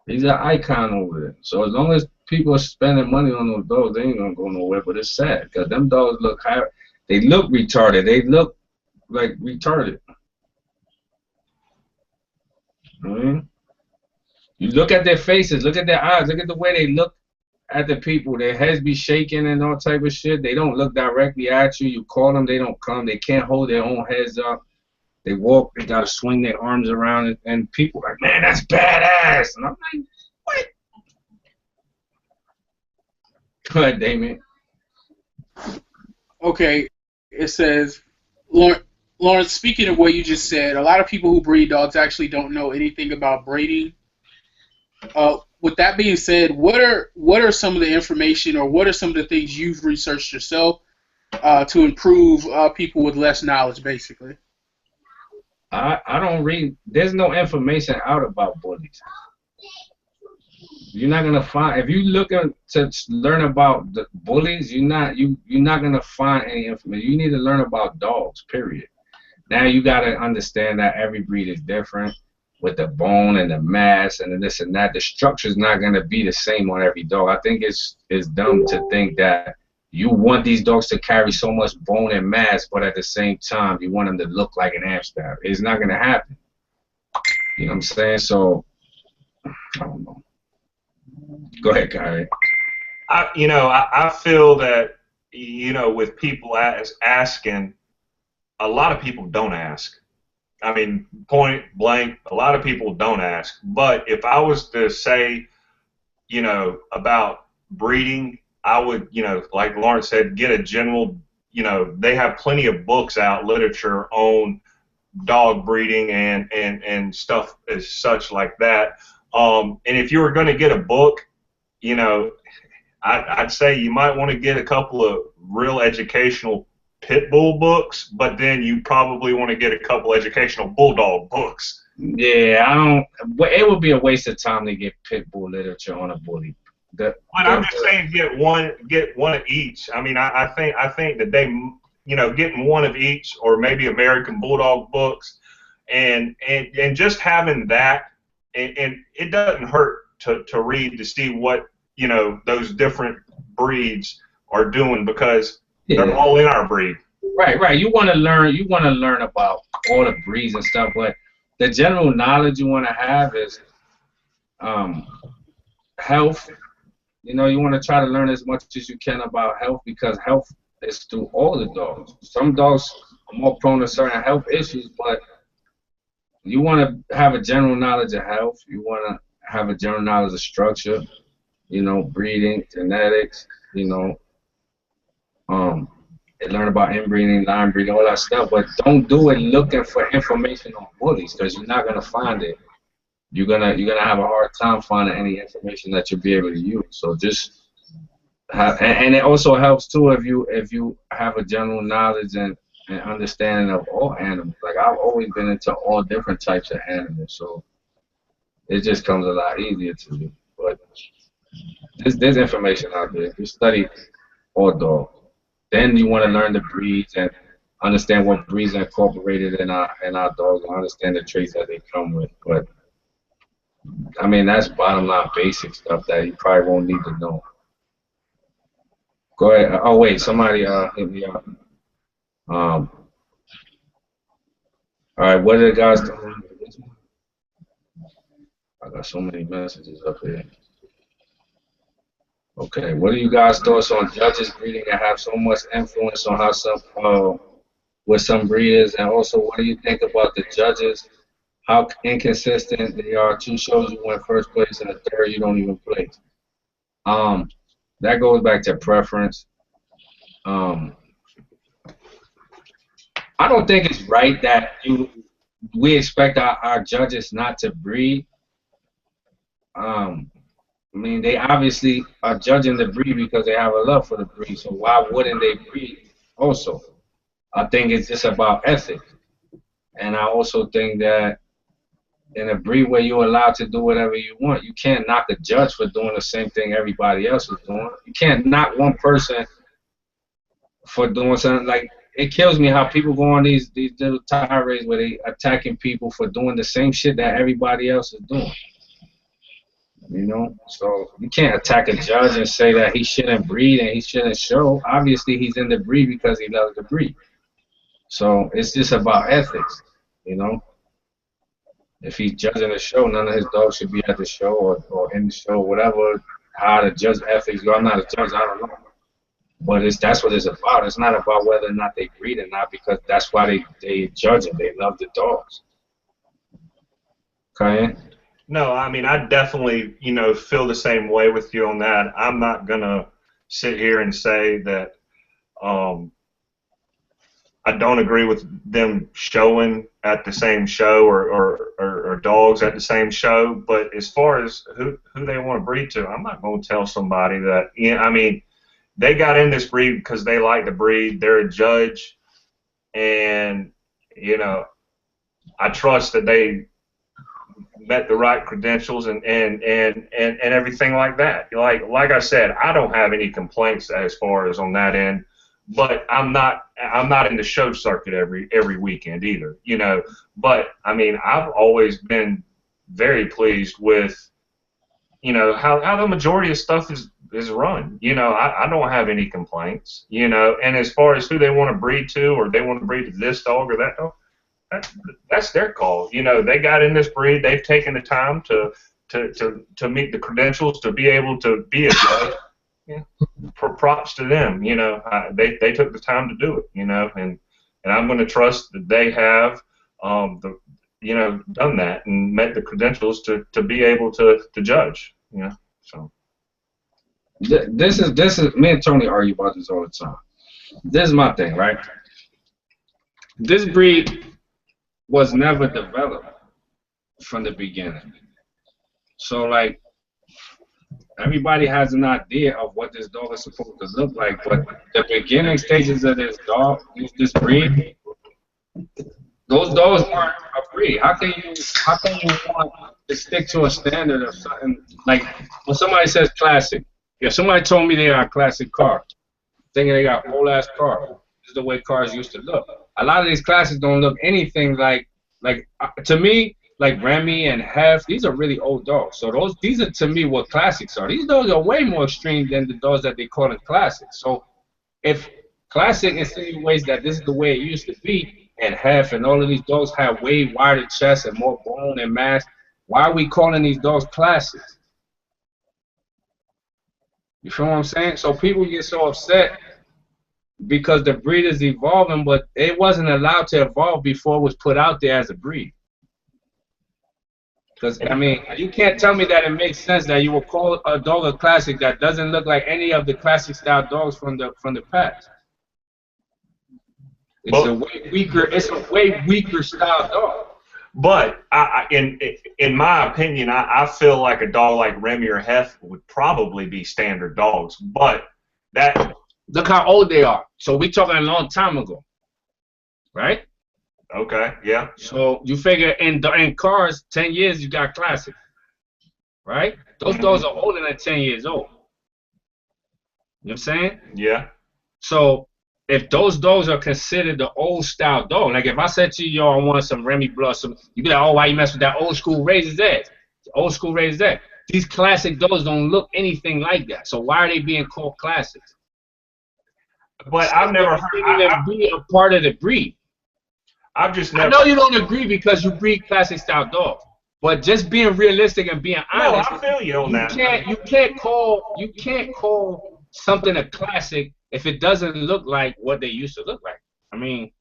[SPEAKER 1] He's an icon over there. So as long as people are spending money on those dogs, they ain't gonna go nowhere. But it's sad because them dogs look they look retarded. They look like retarded. I mean, you look at their faces, look at their eyes, look at the way they look at the people. Their heads be shaking and all type of shit. They don't look directly at you. You call them, they don't come. They can't hold their own heads up. They walk, they gotta swing their arms around, and people are like, man, that's badass. And I'm like, what? Go ahead, Damien.
[SPEAKER 3] Okay, it says, Lawrence, speaking of what you just said, a lot of people who breed dogs actually don't know anything about breeding. With that being said, what are some of the information, or what are some of the things you've researched yourself to improve people with less knowledge, basically?
[SPEAKER 1] I don't read. There's no information out about bullies. You're not gonna find, if you looking to learn about the bullies, you're not gonna find any information. You need to learn about dogs. Period. Now you gotta understand that every breed is different with the bone and the mass and this and that. The structure's not gonna be the same on every dog. I think it's dumb to think that you want these dogs to carry so much bone and mass, but at the same time, you want them to look like an Amstaff. It's not going to happen. You know what I'm saying? So, I don't know. Go ahead, Kyrie.
[SPEAKER 2] I feel that, with people asking, a lot of people don't ask. I mean, point blank, a lot of people don't ask. But if I was to say, about breeding, I would, like Lawrence said, get a general, they have plenty of books out, literature on dog breeding and stuff as such like that. And if you were going to get a book, I'd say you might want to get a couple of real educational pit bull books, but then you probably want to get a couple educational bulldog books.
[SPEAKER 1] Yeah, it would be a waste of time to get pit bull literature on a bully. But
[SPEAKER 2] I'm just saying, get one of each. I mean, I think that they, getting one of each, or maybe American Bulldog books, and just having that, and it doesn't hurt to read to see what those different breeds are doing, because they're all in our breed.
[SPEAKER 1] Right. You want to learn about all the breeds and stuff, but the general knowledge you want to have is health. You want to try to learn as much as you can about health, because health is through all the dogs. Some dogs are more prone to certain health issues, but you want to have a general knowledge of health. You want to have a general knowledge of structure, breeding, genetics, and learn about inbreeding, line breeding, all that stuff. But don't do it looking for information on bullies, because you're not gonna find it. You're gonna have a hard time finding any information that you'll be able to use. So just have, and it also helps too if you have a general knowledge and understanding of all animals. Like, I've always been into all different types of animals, so it just comes a lot easier to me. But there's information out there. You study all dogs. Then you want to learn the breeds and understand what breeds are incorporated in our dogs, and understand the traits that they come with. But I mean, that's bottom line basic stuff that you probably won't need to know. Go ahead. Oh wait, somebody hit me up. All right, what are the guys doing? I got so many messages up here. Okay, what are you guys' thoughts on judges breeding and have so much influence on how with some breeders, and also what do you think about the judges? How inconsistent they are. 2 shows you win first place, and the 3rd you don't even place. That goes back to preference. I don't think it's right that we expect our judges not to breed. I mean, they obviously are judging the breed because they have a love for the breed. So why wouldn't they breed also? I think it's just about ethics. And I also think that in a breed where you're allowed to do whatever you want, you can't knock a judge for doing the same thing everybody else is doing. You can't knock one person for doing something. Like, it kills me how people go on these little tirades where they attacking people for doing the same shit that everybody else is doing. You know, so you can't attack a judge and say that he shouldn't breed and he shouldn't show. Obviously, he's in the breed because he loves the breed. So it's just about ethics, you know. If he's judging a show, none of his dogs should be at the show or in the show, whatever. How the judge ethics go, I'm not a judge, I don't know. But that's what it's about. It's not about whether or not they breed or not, because that's why they judge it. They love the dogs. Okay.
[SPEAKER 2] No, I mean, I definitely, you know, feel the same way with you on that. I'm not going to sit here and say that I don't agree with them showing at the same show or dogs at the same show. But as far as who they want to breed to, I'm not going to tell somebody that, you know, I mean, they got in this breed because they like the breed. They're a judge. And, you know, I trust that they met the right credentials and everything like that. Like I said, I don't have any complaints as far as on that end, but I'm not in the show circuit every weekend either, you know. But I mean, I've always been very pleased with, you know, how the majority of stuff is run. You know, I don't have any complaints, you know. And as far as who they want to breed to, or they want to breed to this dog or that dog, that's their call. You know, they got in this breed. They've taken the time to meet the credentials to be able to be a judge. Yeah. Props to them. You know, they took the time to do it. You know, and I'm going to trust that they have you know, done that and met the credentials to be able to judge. You know, so
[SPEAKER 1] this is me and Tony argue about this all the time. This is my thing, right? This breed was never developed from the beginning. So, like, everybody has an idea of what this dog is supposed to look like, but the beginning stages of this dog, this breed, those dogs weren't a breed. How can you want to stick to a standard of something? Like, when somebody says classic, if somebody told me they got a classic car, thinking they got a whole ass car, this is the way cars used to look. A lot of these classics don't look anything like to me, like Remy and Hef. These are really old dogs. So these are, to me, what classics are. These dogs are way more extreme than the dogs that they call it classics. So if classic insinuates that this is the way it used to be, and Hef and all of these dogs have way wider chests and more bone and mass, why are we calling these dogs classics? You feel what I'm saying? So people get so upset because the breed is evolving, but it wasn't allowed to evolve before it was put out there as a breed. Because, I mean, you can't tell me that it makes sense that you will call a dog a classic that doesn't look like any of the classic style dogs from the past. It's a way weaker style dog.
[SPEAKER 2] But in my opinion, I feel like a dog like Remy or Hef would probably be standard dogs. But that,
[SPEAKER 1] look how old they are. So we talking a long time ago, right?
[SPEAKER 2] Okay, yeah.
[SPEAKER 1] So you figure in cars, 10 years you got classic, right? Those dogs are older than 10 years old. You know what I'm saying?
[SPEAKER 2] Yeah. So
[SPEAKER 1] if those dogs are considered the old style dog, like if I said to you, I want some Remy blood, you'd be like, oh, why you mess with that old school Razor's Edge? Old school Razor's Edge. These classic dogs don't look anything like that. So why are they being called classics?
[SPEAKER 2] But I've never heard
[SPEAKER 1] them be a part of the breed.
[SPEAKER 2] I've just never.
[SPEAKER 1] I know you don't agree because you breed classic style dogs, but just being realistic and being honest.
[SPEAKER 2] No, I feel you on that.
[SPEAKER 1] You can't call something a classic if it doesn't look like what they used to look like. I mean,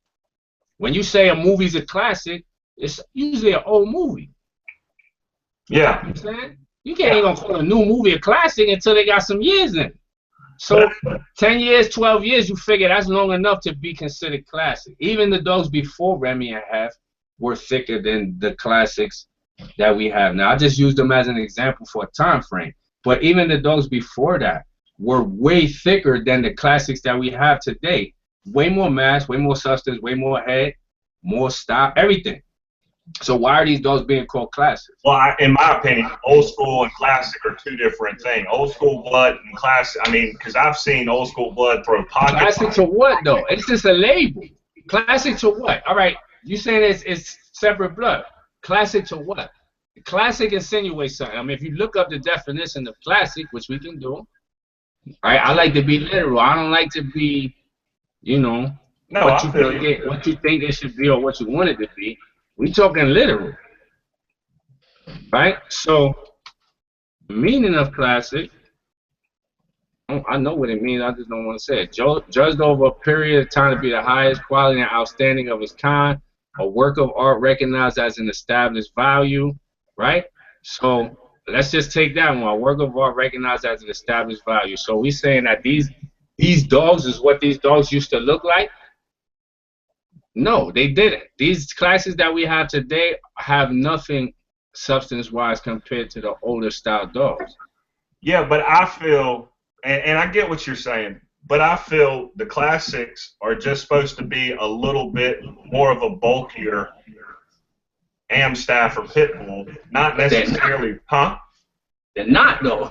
[SPEAKER 1] when you say a movie's a classic, it's usually an old movie.
[SPEAKER 2] Yeah.
[SPEAKER 1] You know what I'm saying? You can't even call a new movie a classic until they got some years in it. So 10 years, 12 years, you figure that's long enough to be considered classic. Even the dogs before Remy and Hef were thicker than the classics that we have now. I just used them as an example for a time frame. But even the dogs before that were way thicker than the classics that we have today. Way more mass, way more substance, way more head, more stop, everything. So why are these dogs being called classics?
[SPEAKER 2] Well, in my opinion, old school and classic are two different things. Old school blood and classic, I mean, because I've seen old school blood throw pocket.
[SPEAKER 1] Classic to what, though? It's just a label. Classic to what? All right, you saying it's separate blood. Classic to what? Classic insinuates something. I mean, if you look up the definition of classic, which we can do, right? I like to be literal. I don't like to be, you know,
[SPEAKER 2] no,
[SPEAKER 1] what you think it should be or what you want it to be. We talking literal, right? So, meaning of classic, I know what it means. I just don't want to say it. Judged over a period of time to be the highest quality and outstanding of its kind, a work of art recognized as an established value, right? So let's just take that one. A work of art recognized as an established value. So we saying that these dogs is what these dogs used to look like? No, they didn't. These classes that we have today have nothing substance-wise compared to the older style dogs.
[SPEAKER 2] Yeah, but I feel, and I get what you're saying, but I feel the classics are just supposed to be a little bit more of a bulkier Amstaff or pit bull, not necessarily, huh?
[SPEAKER 1] They're not, though.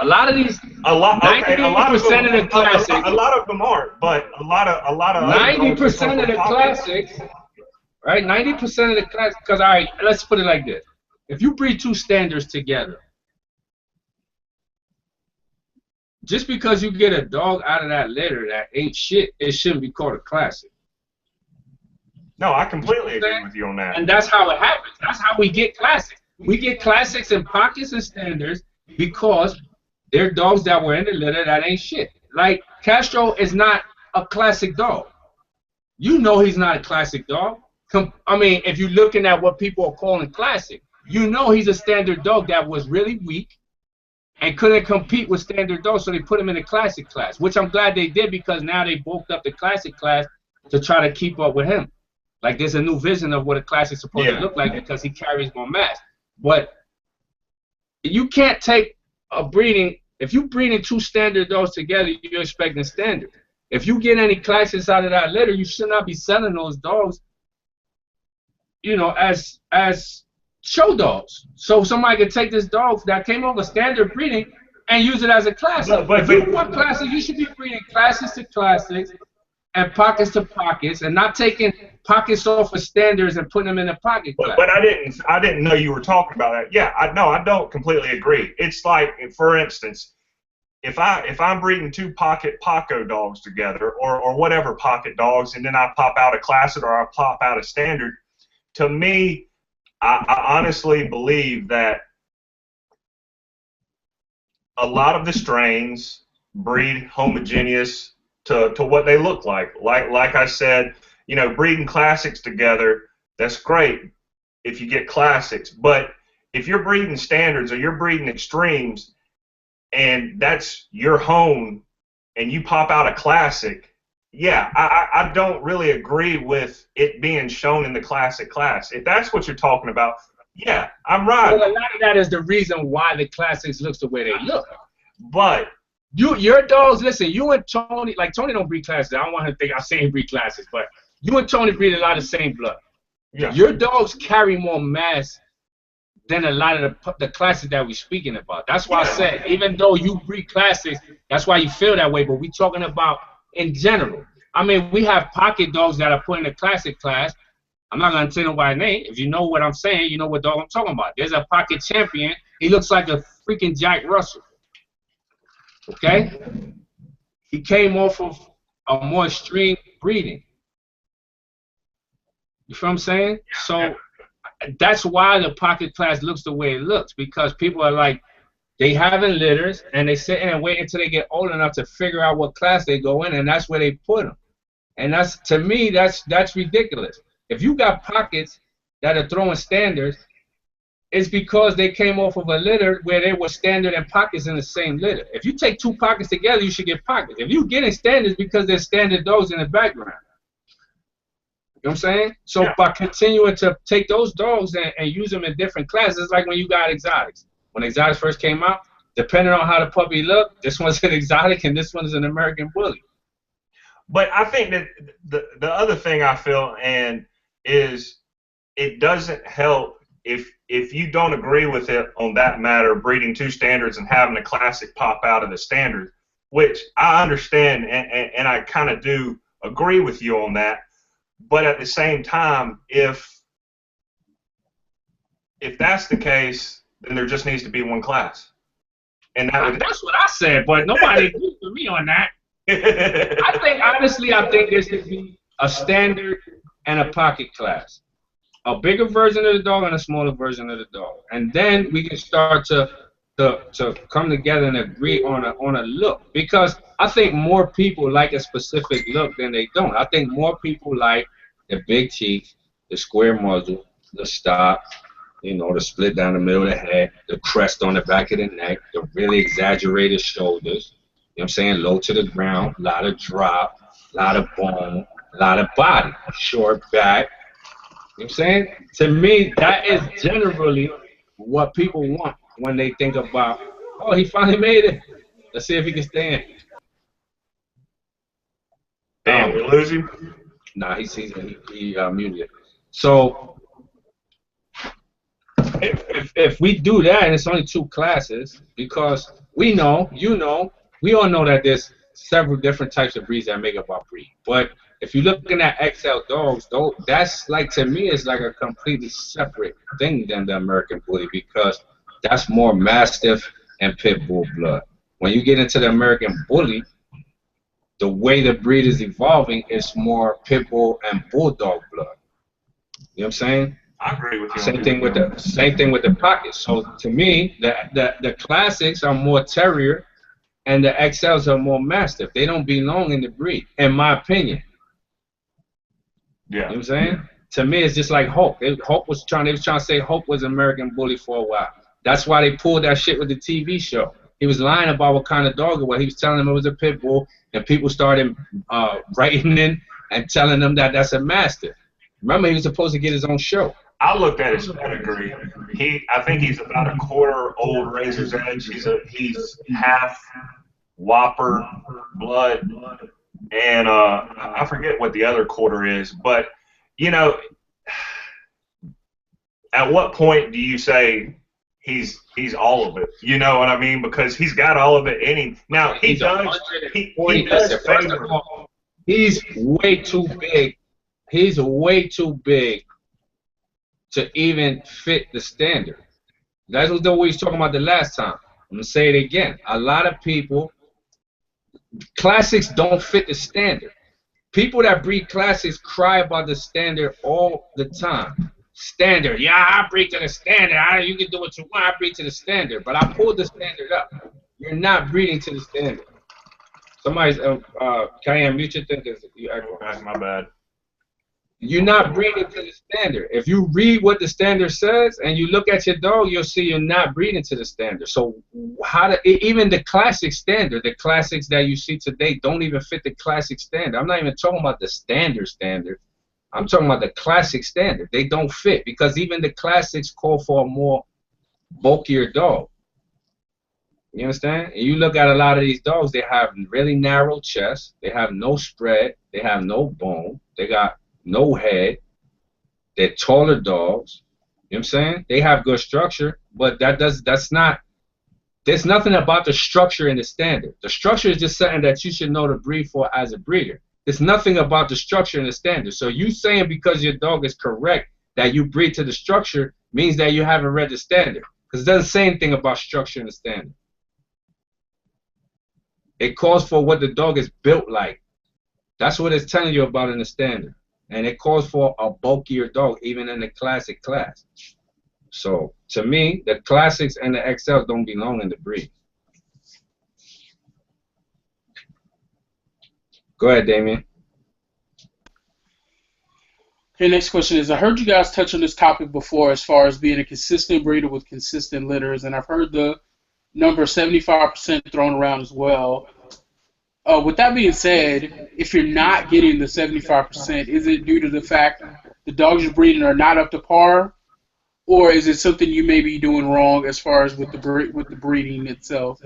[SPEAKER 1] A lot of these,
[SPEAKER 2] 90%
[SPEAKER 1] of the classics,
[SPEAKER 2] a lot of them aren't, but a lot of
[SPEAKER 1] 90% of the classics, right? 90% of the classics, because all right, let's put it like this: if you breed two standards together, just because you get a dog out of that litter that ain't shit, it shouldn't be called a classic.
[SPEAKER 2] No, I completely agree with you on that.
[SPEAKER 1] And that's how it happens. That's how we get classics. We get classics in pockets and standards because they're dogs that were in the litter that ain't shit. Like, Castro is not a classic dog. You know he's not a classic dog. I mean, if you're looking at what people are calling classic, you know he's a standard dog that was really weak and couldn't compete with standard dogs, so they put him in the classic class, which I'm glad they did because now they bulked up the classic class to try to keep up with him. Like, there's a new vision of what a classic's supposed to look like because he carries more mass. But you can't take a breeding, if you breeding two standard dogs together, you're expecting standard. If you get any classics out of that litter, you should not be selling those dogs, you know, as show dogs. So somebody could take this dog that came over standard breeding and use it as a classic. But if you want classics, you should be breeding classics to classics and pockets to pockets, and not taking pockets off of standards and putting them in a pocket class.
[SPEAKER 2] But I didn't know you were talking about that. Yeah, I don't completely agree. It's like, for instance, if I'm breeding two pocket Paco dogs together, or whatever pocket dogs, and then I pop out a classic or I pop out a standard, to me, I honestly believe that a lot of the strains breed homogeneous to what they look like. Like I said, you know, breeding classics together, that's great if you get classics. But if you're breeding standards or you're breeding extremes and that's your home and you pop out a classic, yeah, I don't really agree with it being shown in the classic class. If that's what you're talking about, yeah, I'm right.
[SPEAKER 1] Well, a lot of that is the reason why the classics looks the way they look.
[SPEAKER 2] But
[SPEAKER 1] your dogs, listen, you and Tony, like Tony don't breed classes. I don't want to think I'm saying breed classes, but you and Tony breed a lot of the same blood.
[SPEAKER 2] Yeah.
[SPEAKER 1] Your dogs carry more mass than a lot of the classes that we're speaking about. That's why I said, even though you breed classics, that's why you feel that way, but we're talking about in general. I mean, we have pocket dogs that are put in the classic class. I'm not going to say nobody's name. If you know what I'm saying, you know what dog I'm talking about. There's a pocket champion. He looks like a freaking Jack Russell. Okay? He came off of a more extreme breeding. You feel what I'm saying? So that's why the pocket class looks the way it looks, because people are like, they having litters and they sit in and wait until they get old enough to figure out what class they go in, and that's where they put them. And that's, to me, that's ridiculous. If you got pockets that are throwing standards, it's because they came off of a litter where they were standard and pockets in the same litter. If you take two pockets together, you should get pockets. If you're getting standards because there's standard dogs in the background. You know what I'm saying? So
[SPEAKER 2] Yeah.
[SPEAKER 1] by continuing to take those dogs and use them in different classes, it's like when you got exotics. When exotics first came out, depending on how the puppy looked, this one's an exotic and this one is an American Bully.
[SPEAKER 2] But I think that the other thing I feel is it doesn't help if you don't agree with it on that matter, breeding two standards and having a classic pop out of the standard, which I understand and I kind of do agree with you on that. But at the same time, if that's the case, then there just needs to be one class. And
[SPEAKER 1] that's what I said, but nobody agrees with me on that. I think there should be a standard and a pocket class. A bigger version of the dog and a smaller version of the dog. And then we can start to come together and agree on a look. Because I think more people like a specific look than they don't. I think more people like the big teeth, the square muzzle, the stop, you know, the split down the middle of the head, the crest on the back of the neck, the really exaggerated shoulders. You know what I'm saying? Low to the ground, a lot of drop, a lot of bone, a lot of body, short back. You know what I'm saying? To me, that is generally what people want when they think about, oh, he finally made it. Let's see if he can stay in.
[SPEAKER 2] Damn, we lose him?
[SPEAKER 1] Nah, he muted it. So if we do that, and it's only two classes, because we know, we all know that there's several different types of breeds that make up our breed. But if you're looking at XL dogs, though, that's like, to me, it's like a completely separate thing than the American Bully, because that's more Mastiff and Pit Bull blood. When you get into the American Bully, the way the breed is evolving is more Pit Bull and Bulldog blood. You know what I'm saying?
[SPEAKER 2] I agree with you.
[SPEAKER 1] Same thing with the pocket. So to me, the classics are more Terrier, and the XLs are more Mastiff. They don't belong in the breed, in my opinion.
[SPEAKER 2] Yeah.
[SPEAKER 1] You know what I'm saying? To me, it's just like Hulk. They was trying to say Hulk was American Bully for a while. That's why they pulled that shit with the TV show. He was lying about what kind of dog it was. He was telling them it was a Pit Bull, and people started writing in and telling them that that's a Mastiff. Remember, he was supposed to get his own show.
[SPEAKER 2] I looked at his pedigree. I think he's about a quarter old Razor's Edge. He's half Whopper blood, and I forget what the other quarter is. But you know, at what point do you say he's all of it? You know what I mean? Because he's got all of it in him. Now he does favor.
[SPEAKER 1] He's way too big. He's way too big to even fit the standard. That's what we was talking about the last time. I'm gonna say it again. A lot of people, classics don't fit the standard. People that breed classics cry about the standard all the time. Standard, yeah, I breed to the standard. You can do what you want. I breed to the standard, but I pulled the standard up. You're not breeding to the standard. Somebody's Cayenne, mute your thing.
[SPEAKER 2] That's my bad.
[SPEAKER 1] You're not breeding to the standard. If you read what the standard says and you look at your dog, you'll see you're not breeding to the standard. So even the classic standard, the classics that you see today don't even fit the classic standard. I'm not even talking about the standard. I'm talking about the classic standard. They don't fit, because even the classics call for a more bulkier dog. You understand? And you look at a lot of these dogs, they have really narrow chests. They have no spread. They have no bone. They got no head. They're taller dogs. You know what I'm saying? They have good structure, but that's not, there's nothing about the structure in the standard. The structure is just something that you should know to breed for as a breeder. There's nothing about the structure in the standard. So you saying because your dog is correct that you breed to the structure means that you haven't read the standard, because it doesn't say anything about structure in the standard. It calls for what the dog is built like. That's what it's telling you about in the standard. And it calls for a bulkier dog, even in the classic class. So, to me, the classics and the XLs don't belong in the breed. Go ahead, Damien.
[SPEAKER 3] Okay, next question is, I heard you guys touch on this topic before as far as being a consistent breeder with consistent litters, and I've heard the number 75% thrown around as well. With that being said, if you're not getting the 75%, is it due to the fact the dogs you're breeding are not up to par, or is it something you may be doing wrong as far as with the breeding itself?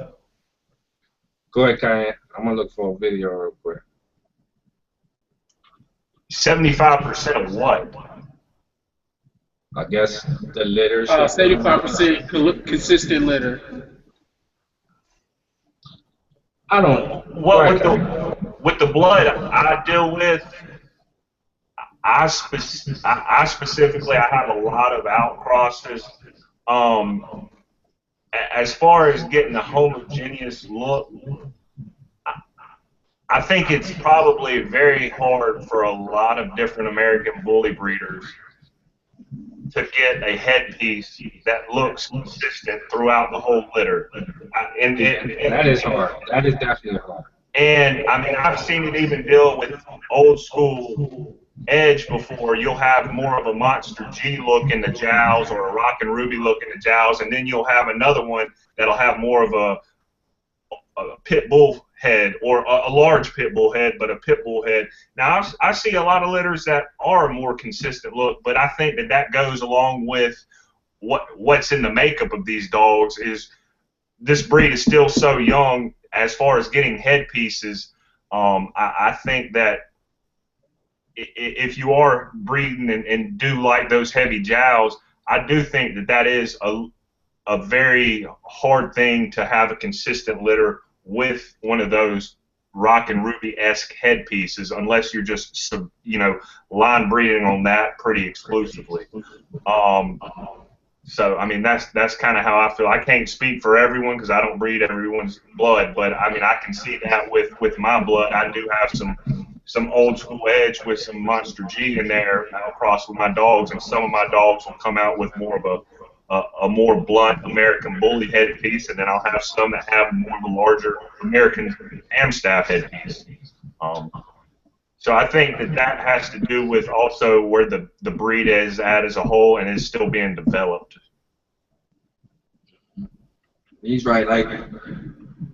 [SPEAKER 1] Go ahead, Kyan. I'm gonna look for a video real quick.
[SPEAKER 2] 75% of what?
[SPEAKER 1] I guess the litter.
[SPEAKER 3] 75% consistent litter.
[SPEAKER 1] I don't.
[SPEAKER 2] Well, with the blood I deal with, I specifically I have a lot of outcrosses. As far as getting a homogeneous look, I think it's probably very hard for a lot of different American bully breeders to get a headpiece that looks consistent throughout the whole litter.
[SPEAKER 1] That is hard. That is definitely hard.
[SPEAKER 2] And I mean, I've seen it even deal with old school edge before. You'll have more of a Monster G look in the jowls or a Rock and Ruby look in the jowls, and then you'll have another one that'll have more of a pit bull head, or a large pit bull head, but a pit bull head. Now, I see a lot of litters that are a more consistent look, but I think that goes along with what's in the makeup of these dogs. Is this breed is still so young as far as getting headpieces. I think that if you are breeding and do like those heavy jowls, I do think that is a very hard thing to have a consistent litter with one of those Rock and Ruby-esque headpieces, unless you're just, line breeding on that pretty exclusively. So, I mean, that's kind of how I feel. I can't speak for everyone because I don't breed everyone's blood, but, I mean, I can see that with my blood. I do have some old school edge with some Monster G in there across with my dogs, and some of my dogs will come out with more of a more blunt American Bully headpiece, and then I'll have some that have more of a larger American Amstaff headpiece. So I think that has to do with also where the breed is at as a whole and is still being developed.
[SPEAKER 1] He's right. Like,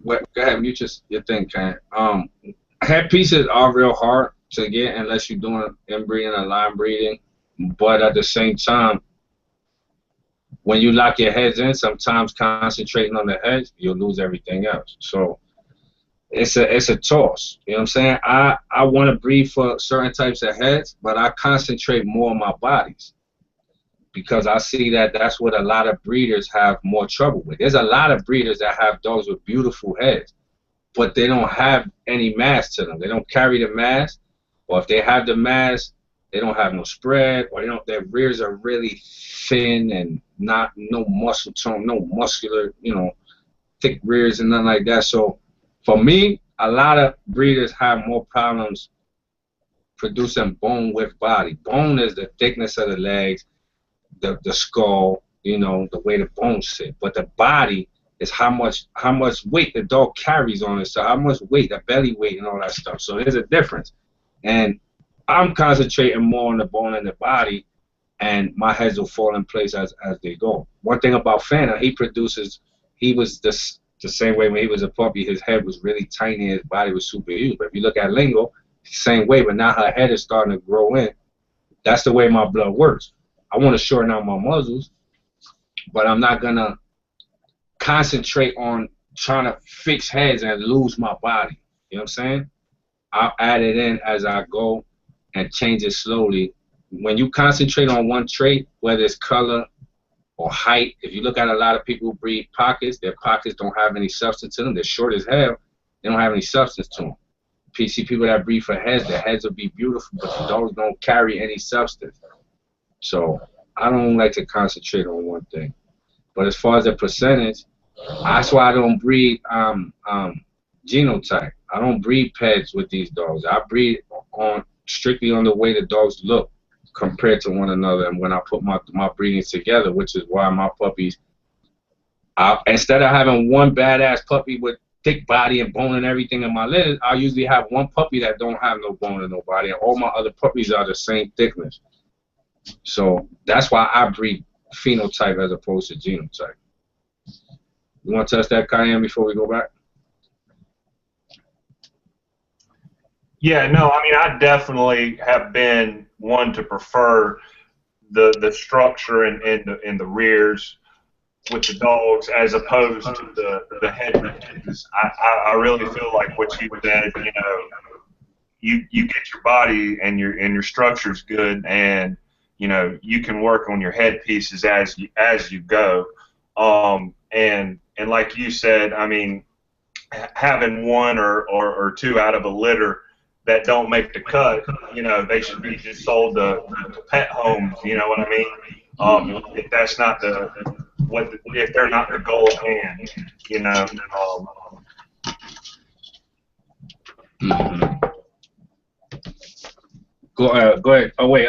[SPEAKER 1] go ahead, mute your thing, Ken. Headpieces are real hard to get unless you're doing inbreeding or line breeding, but at the same time, when you lock your heads in, sometimes concentrating on the heads, you'll lose everything else. So it's a toss. You know what I'm saying? I want to breed for certain types of heads, but I concentrate more on my bodies because I see that that's what a lot of breeders have more trouble with. There's a lot of breeders that have dogs with beautiful heads, but they don't have any mass to them. They don't carry the mass, or if they have the mass, they don't have no spread, or their rears are really thin and no muscle tone, no muscular, thick rears and nothing like that. So for me, a lot of breeders have more problems producing bone with body. Bone is the thickness of the legs, the skull, the way the bones sit. But the body is how much weight the dog carries on it. So how much weight, the belly weight and all that stuff. So there's a difference. And I'm concentrating more on the bone and the body, and my heads will fall in place as they go. One thing about Fanta, he was the same way when he was a puppy. His head was really tiny, his body was super huge. But if you look at Lingo, same way, but now her head is starting to grow in. That's the way my blood works. I want to shorten out my muzzles, but I'm not going to concentrate on trying to fix heads and lose my body. You know what I'm saying? I'll add it in as I go and change it slowly. When you concentrate on one trait, whether it's color or height, if you look at a lot of people who breed pockets, their pockets don't have any substance to them. They're short as hell. They don't have any substance to them. You see people that breed for heads, their heads will be beautiful, but the dogs don't carry any substance. So I don't like to concentrate on one thing. But as far as the percentage, that's why I don't breed genotype. I don't breed pets with these dogs. I breed strictly on the way the dogs look compared to one another, and when I put my breedings together, which is why my puppies, instead of having one badass puppy with thick body and bone and everything in my litter, I usually have one puppy that don't have no bone and no body, and all my other puppies are the same thickness. So that's why I breed phenotype as opposed to genotype. You want to touch that, Cayenne, before we go back?
[SPEAKER 2] Yeah, no, I mean, I definitely have been one to prefer the structure in the rears with the dogs as opposed to the head pieces. I really feel like what you said, you know, you get your body and your structure's good, and you know you can work on your head pieces as you go. And like you said, I mean, having one or two out of a litter that don't make the cut, you know, they should be just sold to pet homes. You know what I mean? If that's not if they're not the goal at hand, you know.
[SPEAKER 1] Go ahead. Oh wait,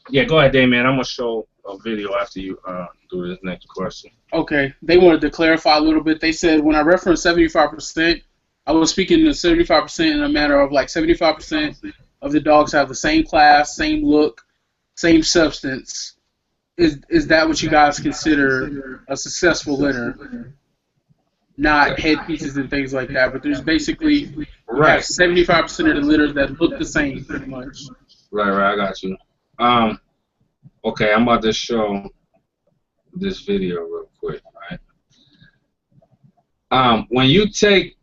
[SPEAKER 1] yeah, go ahead, Damien. I'm gonna show a video after you do this next question.
[SPEAKER 3] Okay, they wanted to clarify a little bit. They said when I referenced 75%, I was speaking to 75% in a matter of like 75% of the dogs have the same class, same look, same substance. Is that what you guys consider a successful litter? Not head pieces and things like that, but there's basically 75% of the litters that look the same, pretty much.
[SPEAKER 1] Right, I got you. Okay, I'm about to show this video real quick, right? When you take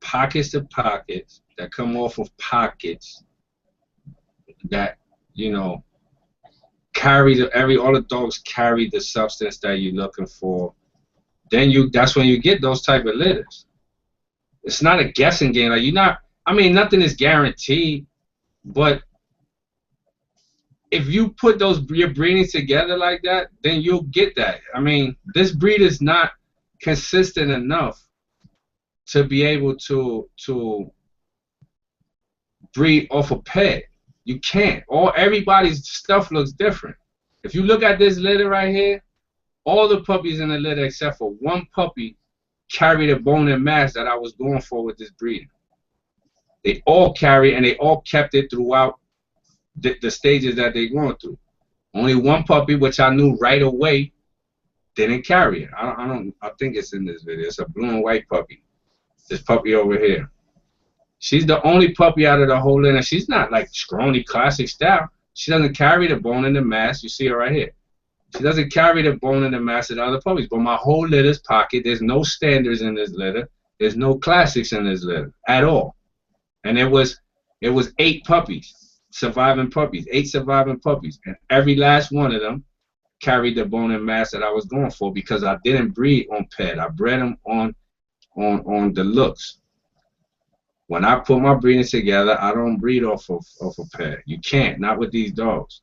[SPEAKER 1] pockets to pockets that come off of pockets that, you know, carry all the dogs carry the substance that you're looking for, then that's when you get those type of litters. It's not a guessing game. Like I mean, nothing is guaranteed, but if you put your breedings together like that, then you'll get that. I mean, this breed is not consistent enough to be able to breed off a pet. You can't. Everybody's stuff looks different. If you look at this litter right here, all the puppies in the litter except for one puppy carry the bone and mass that I was going for with this breeding. They all carry, and they all kept it throughout the stages that they're going through. Only one puppy, which I knew right away, didn't carry it. I think it's in this video. It's a blue and white puppy. This puppy over here. She's the only puppy out of the whole litter. She's not like scrawny classic style. She doesn't carry the bone and the mass. You see her right here. She doesn't carry the bone and the mass of the other puppies. But my whole litter's pocket, there's no standards in this litter. There's no classics in this litter at all. And it was 8 puppies. Surviving puppies, 8 surviving puppies, and every last one of them carried the bone and mass that I was going for because I didn't breed on pet. I bred them on the looks. When I put my breedings together, I don't breed off of a pet. You can't, not with these dogs.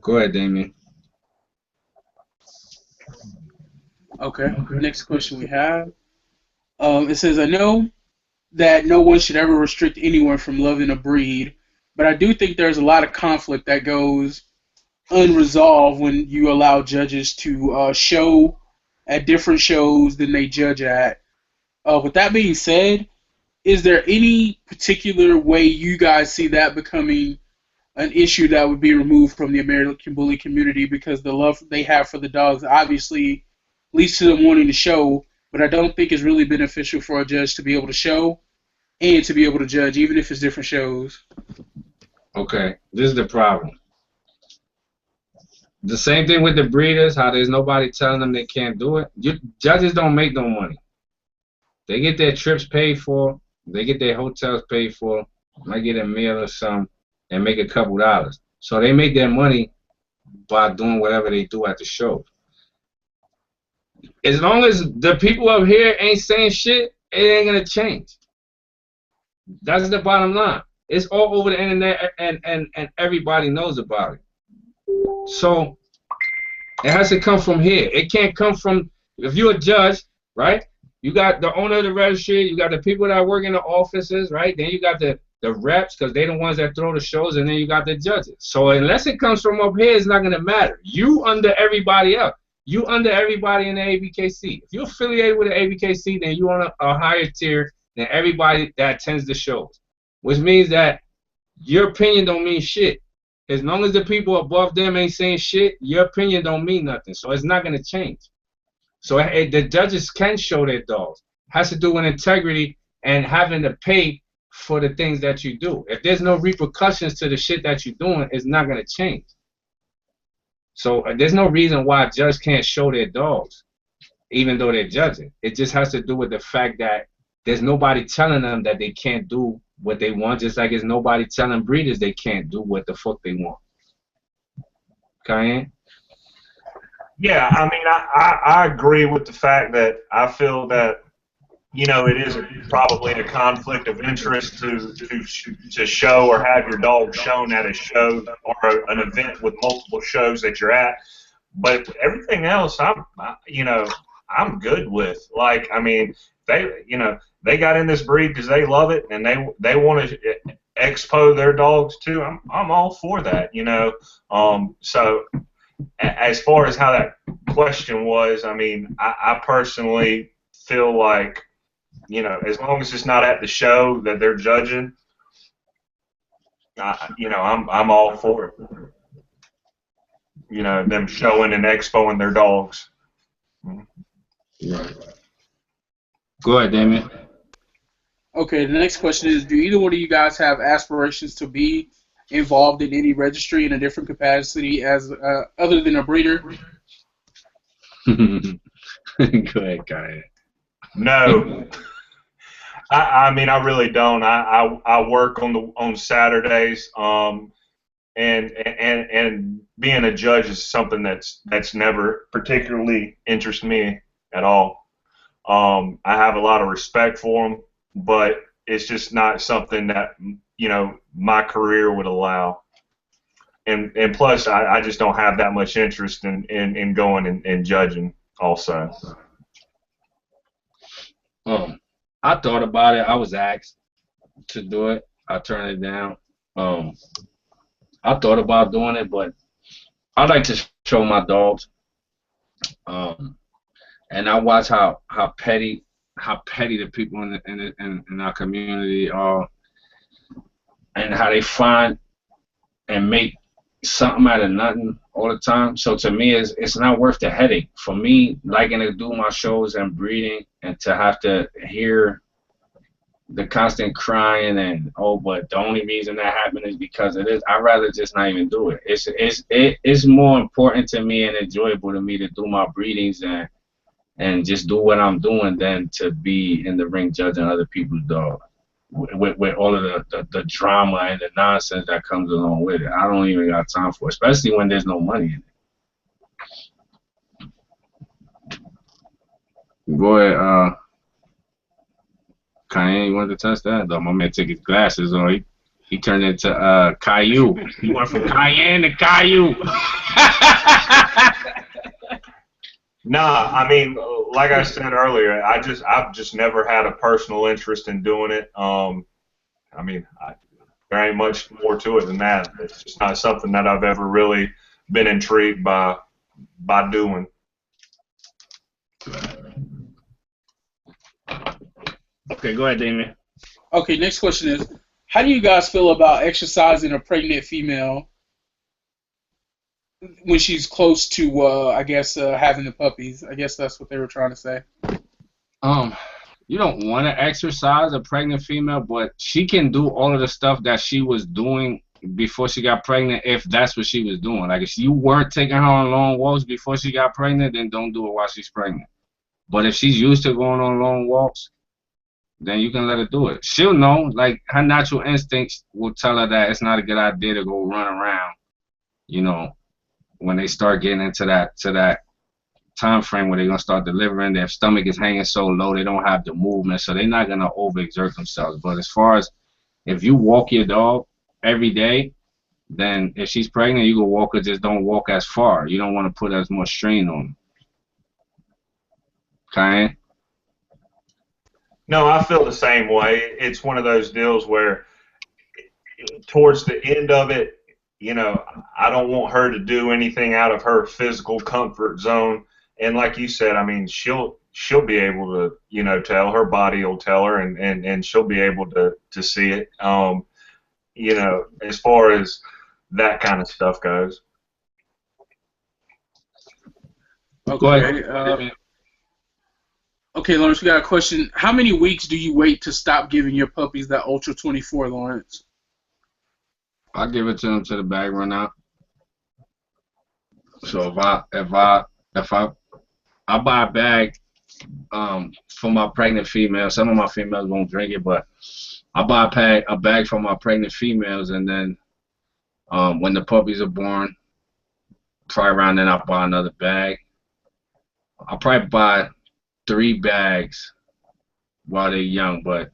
[SPEAKER 1] Go ahead, Damien.
[SPEAKER 3] Okay. Next question we have. It says, I know that no one should ever restrict anyone from loving a breed, but I do think there's a lot of conflict that goes unresolved when you allow judges to show at different shows than they judge at. With that being said, is there any particular way you guys see that becoming an issue that would be removed from the American Bully community because the love they have for the dogs obviously leads to them wanting to show, but I don't think it's really beneficial for a judge to be able to show and to be able to judge, even if it's different shows.
[SPEAKER 1] Okay, this is the problem. The same thing with the breeders, how there's nobody telling them they can't do it. Judges don't make no money. They get their trips paid for, they get their hotels paid for, might get a meal or something, and make a couple dollars. So they make their money by doing whatever they do at the show. As long as the people up here ain't saying shit, it ain't gonna change. That's the bottom line. It's all over the internet, and everybody knows about it. So it has to come from here. It can't come from, if you're a judge, right? You got the owner of the registry, you got the people that work in the offices, right? Then you got the reps, because they're the ones that throw the shows, and then you got the judges. So unless it comes from up here, it's not gonna matter. You under everybody else. You under everybody in the ABKC. If you're affiliated with the ABKC, then you're on a higher tier than everybody that attends the shows, which means that your opinion don't mean shit. As long as the people above them ain't saying shit, your opinion don't mean nothing. So it's not going to change. So the judges can show their dogs. has to do with integrity and having to pay for the things that you do. If there's no repercussions to the shit that you're doing, it's not gonna change. So there's no reason why a judge can't show their dogs, even though they're judging. It just has to do with the fact that there's nobody telling them that they can't do what they want, just like there's nobody telling breeders they can't do what the fuck they want. Cayenne?
[SPEAKER 2] Yeah, I mean, I agree with the fact that I feel that, you know, it is probably a conflict of interest to show or have your dog shown at a show or an event with multiple shows that you're at. But everything else, I'm good with. Like, I mean, they got in this breed because they love it and they want to expo their dogs too. I'm all for that, you know. So as far as how that question was, I mean, I personally feel like, you know, as long as it's not at the show that they're judging, I'm all for it. You know, them showing and expoing their dogs.
[SPEAKER 1] Right. Go ahead, Damien.
[SPEAKER 3] Okay, the next question is, do either one of you guys have aspirations to be involved in any registry in a different capacity as other than a breeder?
[SPEAKER 1] Go ahead, Kyle.
[SPEAKER 2] No. I mean, I really don't. I work on Saturdays, and being a judge is something that's never particularly interested me at all. I have a lot of respect for them, but it's just not something that, you know, my career would allow. And plus, I just don't have that much interest in going and judging also.
[SPEAKER 1] I thought about it. I was asked to do it. I turned it down. I thought about doing it, but I like to show my dogs. And I watch how petty the people in our community are, and how they find and make something out of nothing all the time. So to me, it's not worth the headache. For me, liking to do my shows and breeding, and to have to hear the constant crying and, oh, but the only reason that happened is because it is, I'd rather just not even do it. It's more important to me and enjoyable to me to do my breedings and just do what I'm doing than to be in the ring judging other people's dogs with all of the drama and the nonsense that comes along with it. I don't even got time for it, especially when there's no money in it. Go ahead, Cayenne, you wanted to touch that? Though my man took his glasses on. He turned into Caillou. He went from Cayenne to Caillou.
[SPEAKER 2] Nah, I mean, like I said earlier, I've just never had a personal interest in doing it. I mean, there ain't much more to it than that. It's just not something that I've ever really been intrigued by doing.
[SPEAKER 1] Okay, go ahead, Damien.
[SPEAKER 3] Okay, next question is, how do you guys feel about exercising a pregnant female when she's close to, I guess, having the puppies? I guess that's what they were trying to say.
[SPEAKER 1] You don't want to exercise a pregnant female, but she can do all of the stuff that she was doing before she got pregnant if that's what she was doing. Like, if you weren't taking her on long walks before she got pregnant, then don't do it while she's pregnant. But if she's used to going on long walks, then you can let her do it. She'll know, like, her natural instincts will tell her that it's not a good idea to go run around, you know, when they start getting into that time frame where they're going to start delivering. Their stomach is hanging so low, they don't have the movement, so they're not going to overexert themselves. But as far as if you walk your dog every day, then if she's pregnant, you can walk her, just don't walk as far. You don't want to put as much strain on her. Cayenne?
[SPEAKER 2] No, I feel the same way. It's one of those deals where towards the end of it, you know, I don't want her to do anything out of her physical comfort zone. And like you said, I mean, she'll be able to, you know, tell, her body will tell her, and she'll be able to see it. You know, as far as that kind of stuff goes.
[SPEAKER 3] Okay. Okay, Lawrence, we got a question. How many weeks do you wait to stop giving your puppies that Ultra 24, Lawrence?
[SPEAKER 1] I give it to them till the bag run out. So if I buy a bag for my pregnant females, some of my females won't drink it, but I buy a bag for my pregnant females, and then when the puppies are born, probably around then I'll buy another bag. I'll probably buy 3 bags while they're young, but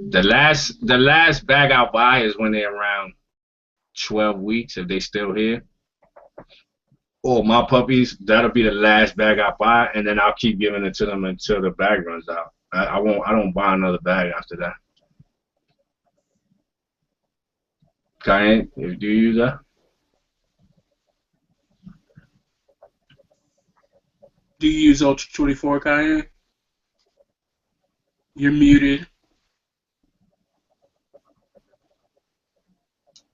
[SPEAKER 1] the last bag I'll buy is when they're around 12 weeks, if they still here. Or my puppies, that'll be the last bag I buy, and then I'll keep giving it to them until the bag runs out. I don't buy another bag after that. Cayenne, do you use that?
[SPEAKER 3] Do you use Ultra 24, Cayenne? You're muted.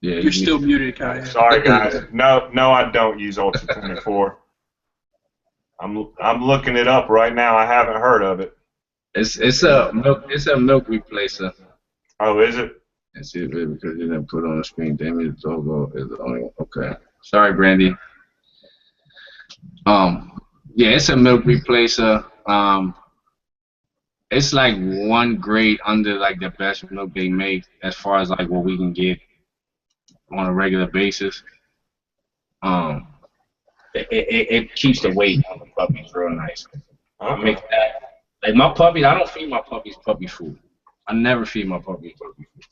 [SPEAKER 1] Yeah,
[SPEAKER 3] You're still muted, Cayenne.
[SPEAKER 2] Sorry, guys. No, I don't use Ultra 24. I'm looking it up right now. I haven't heard of it.
[SPEAKER 1] It's a milk replacer.
[SPEAKER 2] Oh, is it?
[SPEAKER 1] Let's see, because you didn't put it on the screen. Damn it, the logo is the only one. Okay. Sorry, Brandy. Yeah, it's a milk replacer. It's like 1 grade under like the best milk they make as far as like what we can get on a regular basis. It keeps the weight on the puppies real nice. I make that. Like my puppies, I don't feed my puppies puppy food. I never feed my puppies puppy food.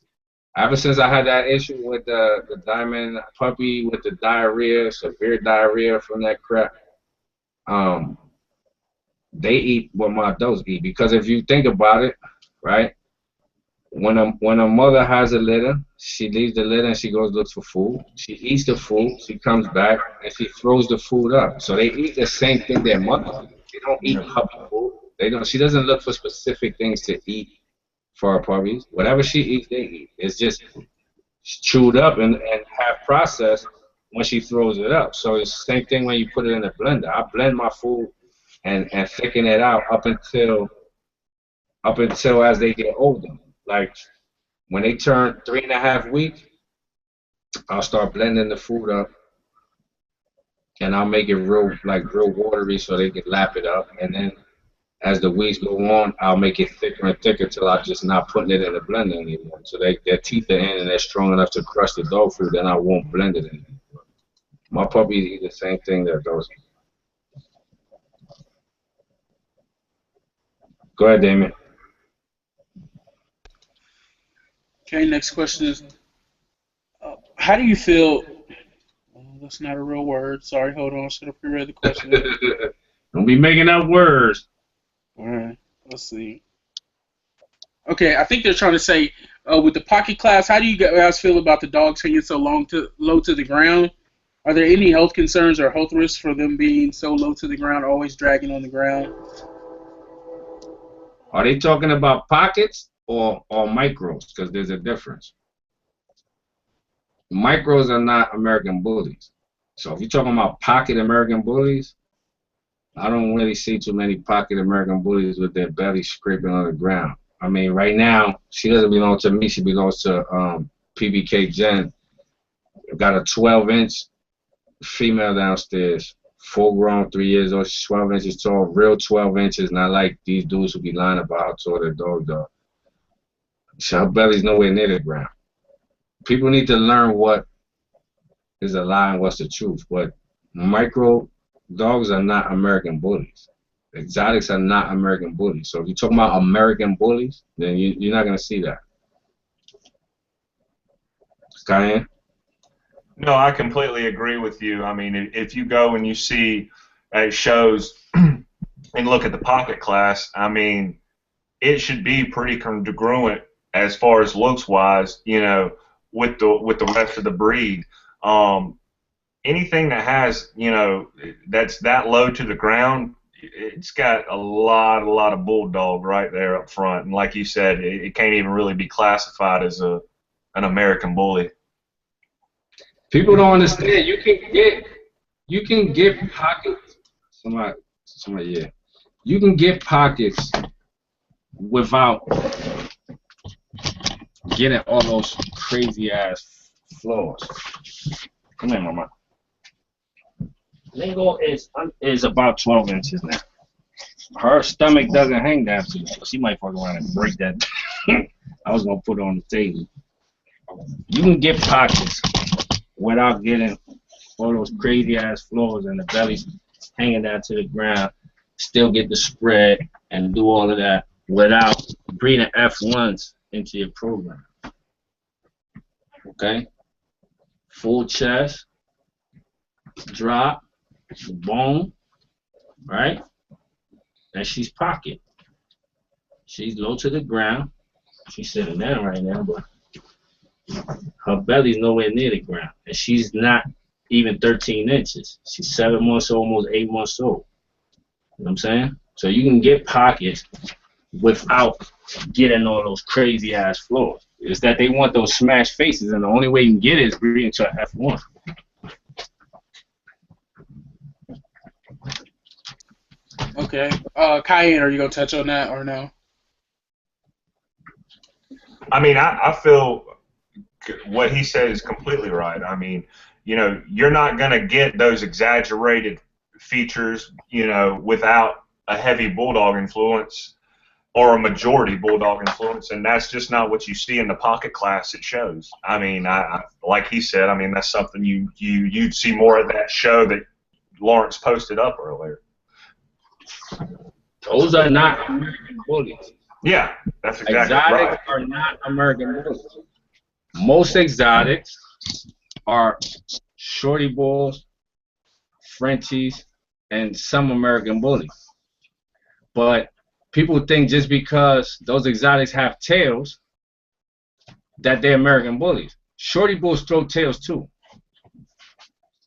[SPEAKER 1] Ever since I had that issue with the diamond puppy with the diarrhea, severe diarrhea from that crap, they eat what my dogs eat. Because if you think about it, right, when a mother has a litter, she leaves the litter and she goes look for food. She eats the food, she comes back, and she throws the food up. So they eat the same thing their mother eats. They don't eat puppy food. They don't. She doesn't look for specific things to eat for her puppies. Whatever she eats, they eat. It's just chewed up and half processed when she throws it up. So it's the same thing when you put it in a blender. I blend my food and thicken it out up until as they get older. Like when they turn 3.5 weeks, I'll start blending the food up, and I'll make it real watery so they can lap it up. And then as the weeks go on, I'll make it thicker and thicker till I'm just not putting it in the blender anymore. So their teeth are in and they're strong enough to crush the dog food, then I won't blend it anymore. My puppies eat the same thing that those eat. Go ahead, Damien.
[SPEAKER 3] Okay, next question is, how do you feel? That's not a real word. Sorry, hold on. I should have pre-read the question.
[SPEAKER 1] Don't be making up words.
[SPEAKER 3] All right, let's see. Okay, I think they're trying to say, with the pocket class, how do you guys feel about the dogs hanging so low to the ground? Are there any health concerns or health risks for them being so low to the ground, always dragging on the ground?
[SPEAKER 1] Are they talking about pockets or micros? Because there's a difference. Micros are not American bullies. So if you're talking about pocket American bullies, I don't really see too many pocket American bullies with their belly scraping on the ground. I mean, right now, she doesn't belong to me. She belongs to PBK Jen. Got a 12-inch female downstairs, full grown, 3 years old. She's 12 inches tall, real 12 inches, not like these dudes who be lying about how tall their dogs are. So her belly's nowhere near the ground. People need to learn what is a lie and what's the truth. But micro dogs are not American bullies. Exotics are not American bullies. So if you're talking about American bullies, then you're not going to see that. Cayenne?
[SPEAKER 2] No, I completely agree with you. I mean, if you go and you see at shows and look at the pocket class, I mean, it should be pretty congruent as far as looks-wise, you know, with the rest of the breed. Anything that has, you know, that's that low to the ground, it's got a lot of bulldog right there up front. And like you said, it can't even really be classified as an American bully.
[SPEAKER 1] People don't understand. You can get pockets. Somebody, yeah. You can get pockets without getting all those crazy ass flaws. Come here, mama. Lingo is about 12 inches now. Her stomach doesn't hang that too, so she might fuck around and break that. I was gonna put it on the table. You can get pockets without getting all those crazy ass flaws and the belly's hanging down to the ground. Still get the spread and do all of that without breeding F1s into your program. Okay? Full chest, drop, bone, right? And she's pocket. She's low to the ground. She's sitting down right now, but her belly's nowhere near the ground. And she's not even 13 inches. She's 7 months old, almost 8 months old. You know what I'm saying? So you can get pockets without getting all those crazy ass flaws. It's that they want those smashed faces, and the only way you can get it is breeding to an F1.
[SPEAKER 3] Okay. Cayenne, are you gonna touch on that or no?
[SPEAKER 2] I mean, I feel what he said is completely right. I mean, you know, you're not gonna get those exaggerated features, you know, without a heavy bulldog influence or a majority bulldog influence, and that's just not what you see in the pocket class. It shows. I mean, I like he said. I mean, that's something you'd see more of that show that Lawrence posted up earlier.
[SPEAKER 1] Those are not American bullies.
[SPEAKER 2] Yeah, that's exactly
[SPEAKER 1] Exotics
[SPEAKER 2] right.
[SPEAKER 1] are not American bullies. Most exotics are shorty bulls, Frenchies, and some American bullies. But people think just because those exotics have tails that they're American bullies. Shorty bulls throw tails too.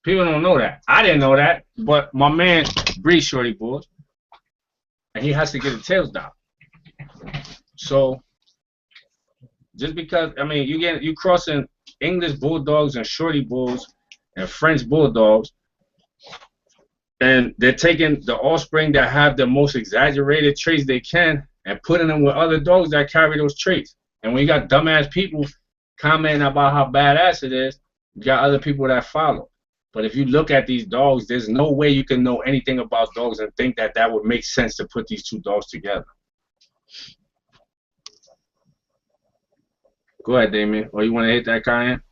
[SPEAKER 1] People don't know that. I didn't know that, but my man breeds shorty bulls, and he has to get the tails down. So just because, I mean, you crossing English bulldogs and shorty bulls and French bulldogs, and they're taking the offspring that have the most exaggerated traits they can and putting them with other dogs that carry those traits. And when you got dumbass people commenting about how badass it is, you got other people that follow. But if you look at these dogs, there's no way you can know anything about dogs and think that that would make sense to put these two dogs together. Go ahead, Damien. Or you want to hit that, Cayenne?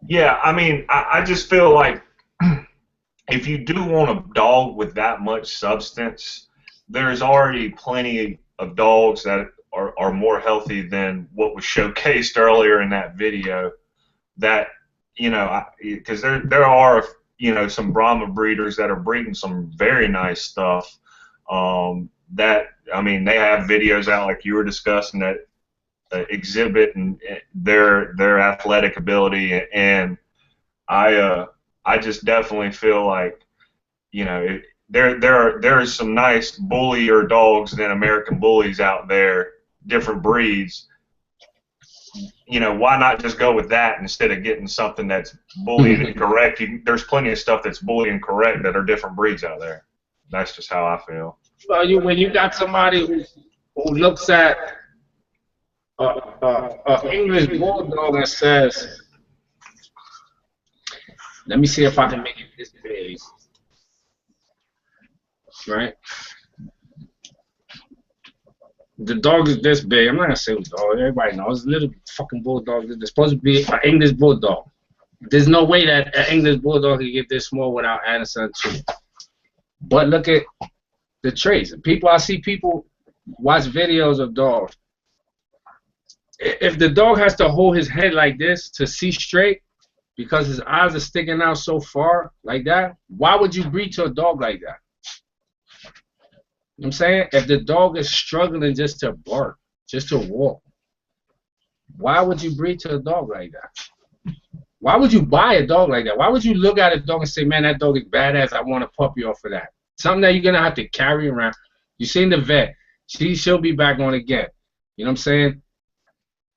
[SPEAKER 2] Yeah, I mean, I just feel like if you do want a dog with that much substance, there's already plenty of dogs that are more healthy than what was showcased earlier in that video. That, you know, because there are, you know, some Brahma breeders that are breeding some very nice stuff. That, I mean, they have videos out like you were discussing that exhibit and their athletic ability, and I just definitely feel like, you know, there is some nice bullier dogs than American bullies out there, different breeds. You know, why not just go with that instead of getting something that's bullying and correct? There's plenty of stuff that's bullying and correct that are different breeds out there. That's just how I feel.
[SPEAKER 1] Well, when you got somebody who looks at English bulldog and says, let me see if I can make it this big, right? The dog is this big. I'm not gonna say the dog. Everybody knows it's a little fucking bulldog. It's supposed to be an English bulldog. There's no way that an English bulldog can get this small without adding something to it. But look at the traits. I see people watch videos of dogs. If the dog has to hold his head like this to see straight because his eyes are sticking out so far like that, why would you breed to a dog like that? You know what I'm saying? If the dog is struggling just to bark, just to walk, why would you breed to a dog like that? Why would you buy a dog like that? Why would you look at a dog and say, man, that dog is badass, I want a puppy off of that? Something that you're going to have to carry around. You seen the vet. She'll be back on again. You know what I'm saying?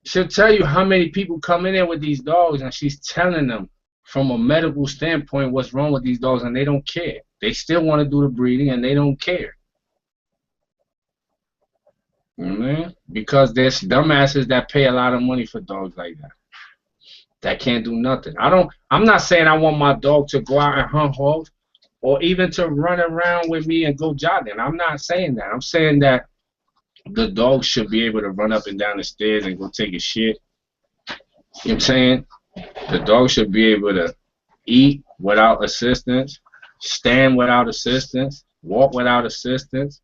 [SPEAKER 1] She'll tell you how many people come in there with these dogs, and she's telling them from a medical standpoint what's wrong with these dogs, and they don't care. They still want to do the breeding, and they don't care. You know what I mean? Because there's dumbasses that pay a lot of money for dogs like that. That can't do nothing. I'm not saying I want my dog to go out and hunt hogs or even to run around with me and go jogging. I'm not saying that. I'm saying that the dog should be able to run up and down the stairs and go take a shit. You know what I'm saying? The dog should be able to eat without assistance, stand without assistance, walk without assistance,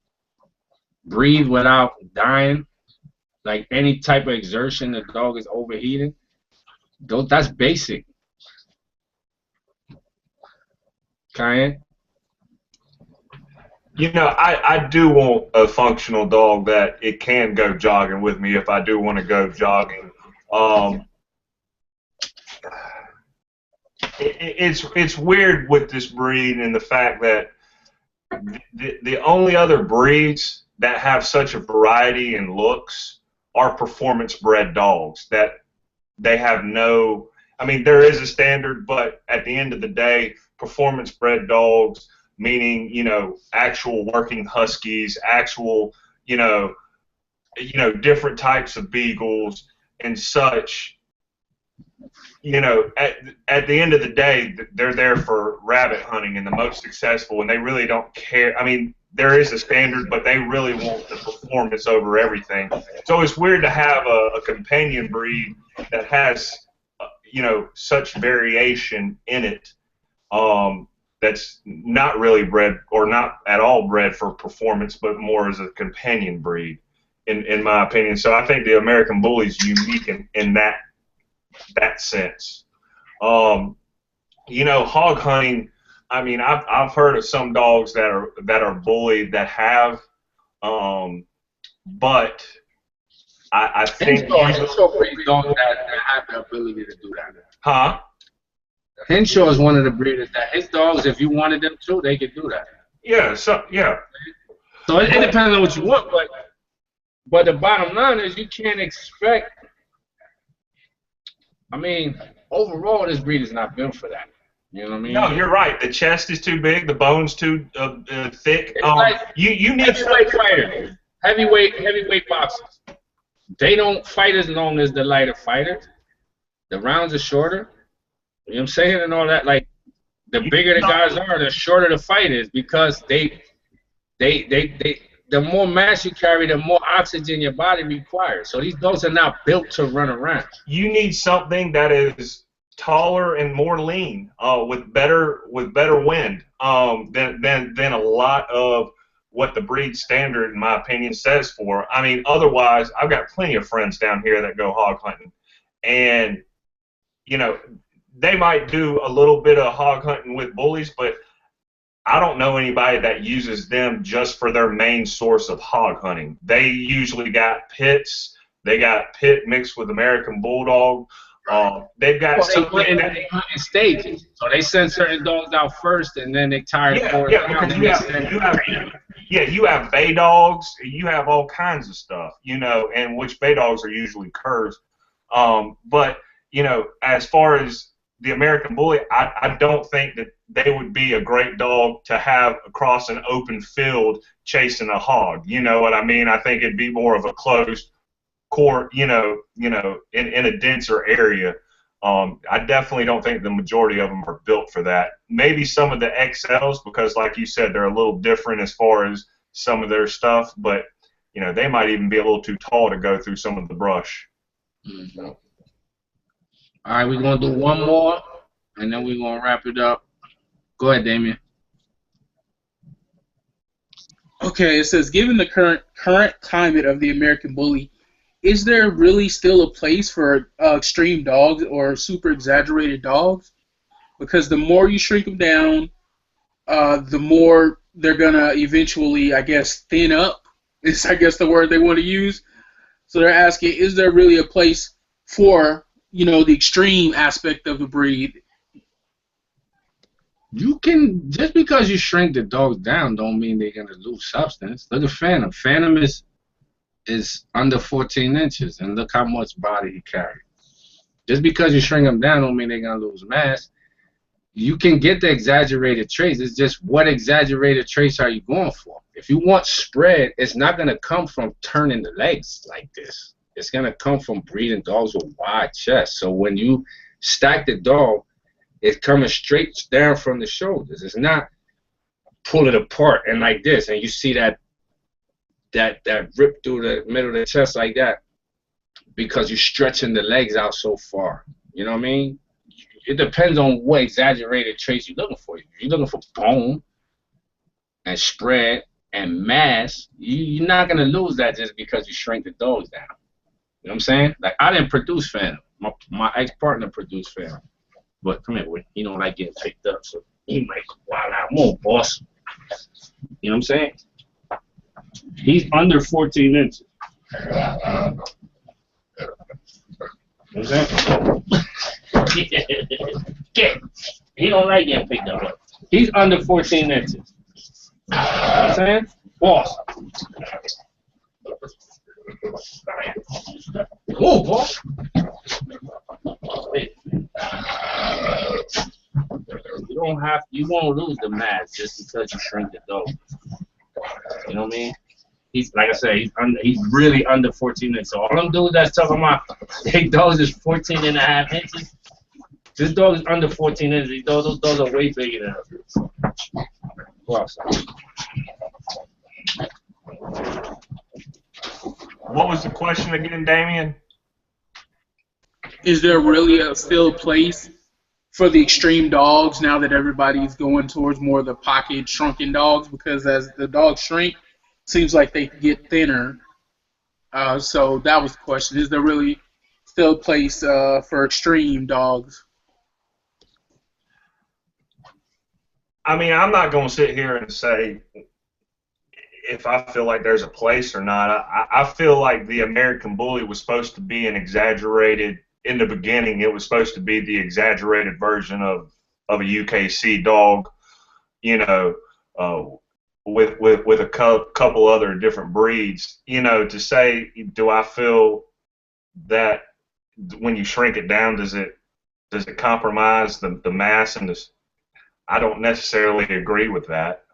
[SPEAKER 1] breathe without dying. Like any type of exertion, the dog is overheating. That's basic. Cayenne?
[SPEAKER 2] You know, I do want a functional dog that it can go jogging with me if I do want to go jogging. It's weird with this breed and the fact that the only other breeds that have such a variety in looks are performance bred dogs that they have no, I mean, there is a standard, but at the end of the day, performance bred dogs, meaning, you know, actual working huskies, actual, you know, different types of beagles and such, you know, at the end of the day, they're there for rabbit hunting and the most successful, and they really don't care. I mean, there is a standard, but they really want the performance over everything. So it's weird to have a companion breed that has, you know, such variation in it, that's not really bred or not at all bred for performance, but more as a companion breed, in my opinion. So I think the American Bully is unique in that sense. You know, hog hunting. I mean, I've heard of some dogs that are bullied that have, but I think
[SPEAKER 1] Henshaw breeds dogs that have the ability to do that.
[SPEAKER 2] Huh?
[SPEAKER 1] Henshaw is one of the breeders that his dogs, if you wanted them to, they could do that.
[SPEAKER 2] Yeah. So yeah.
[SPEAKER 1] So it depends on what you want, but the bottom line is you can't expect. I mean, overall, this breed is not built for that. You know what I mean?
[SPEAKER 2] No, you're right. The chest is too big. The bone's too thick.
[SPEAKER 1] Like
[SPEAKER 2] you need
[SPEAKER 1] heavyweight fighters, heavyweight boxers. They don't fight as long as the lighter fighters. The rounds are shorter. You know what I'm saying, and all that. Like the bigger the guys are, the shorter the fight is, because they the more mass you carry, the more oxygen your body requires. So these dogs are not built to run around.
[SPEAKER 2] You need something that is taller and more lean, with better wind, than a lot of what the breed standard, in my opinion, says for. I mean, otherwise, I've got plenty of friends down here that go hog hunting, and you know, they might do a little bit of hog hunting with bullies, but I don't know anybody that uses them just for their main source of hog hunting. They usually got pits. They got pit mixed with American Bulldog. They've got something that
[SPEAKER 1] they hunt in stages. So they send certain dogs out first, and then they tire the forest out.
[SPEAKER 2] You have bay dogs. You have all kinds of stuff, you know, and which bay dogs are usually curs. But you know, as far as the American Bully, I don't think that they would be a great dog to have across an open field chasing a hog. You know what I mean? I think it'd be more of a closed court, you know, in a denser area. I definitely don't think the majority of them are built for that. Maybe some of the XLs, because like you said, they're a little different as far as some of their stuff, but you know, they might even be a little too tall to go through some of the brush.
[SPEAKER 1] Mm-hmm. All right, we're going to do one more, and then we're going to wrap it up. Go ahead, Damien.
[SPEAKER 3] Okay, it says, given the current climate of the American Bully, is there really still a place for extreme dogs or super exaggerated dogs? Because the more you shrink them down, the more they're going to eventually, I guess, thin up is, I guess, the word they want to use. So they're asking, is there really a place for, you know, the extreme aspect of the breed?
[SPEAKER 1] You can, just because you shrink the dogs down don't mean they're going to lose substance. Look at Phantom. Phantom is under 14 inches, and look how much body he carries. Just because you shrink them down don't mean they're going to lose mass. you can get the exaggerated traits. It's just what exaggerated traits are you going for? If you want spread, it's not going to come from turning the legs like this. It's going to come from breeding dogs with wide chests. So when you stack the dog, it's coming straight down from the shoulders. It's not pull it apart and like this, and you see that rip through the middle of the chest like that because you're stretching the legs out so far. You know what I mean? It depends on what exaggerated traits you're looking for. If you're looking for bone and spread and mass, you're not going to lose that just because you shrink the dogs down. You know what I'm saying? Like, I didn't produce Phantom. My ex-partner produced Phantom. But come here, boy. He don't like getting picked up, so he might go wild out. Come on, boss. You know what I'm saying? He's under 14 inches. You know what I'm saying? He don't like getting picked up. He's under 14 inches. You know what I'm saying? Boss. Move, boss. You won't lose the mass just because you shrink the dog. You know what I mean? He's, like I said, he's really under 14 inches. So all them dudes that's talking about their dogs is 14 and a half inches. This dog is under 14 inches. Those dogs are way bigger than us. What
[SPEAKER 2] was the question again, Damien?
[SPEAKER 3] Is there really still a place for the extreme dogs now that everybody's going towards more of the pocket shrunken dogs? Because as the dogs shrink, seems like they get thinner. So that was the question. Is there really still a place for extreme dogs?
[SPEAKER 2] I mean, I'm not going to sit here and say if I feel like there's a place or not. I feel like the American Bully was supposed to be an exaggerated, in the beginning, it was supposed to be the exaggerated version of a UKC dog, you know, with a couple other different breeds. You know, to say, do I feel that when you shrink it down, does it compromise the mass and the? I don't necessarily agree with that.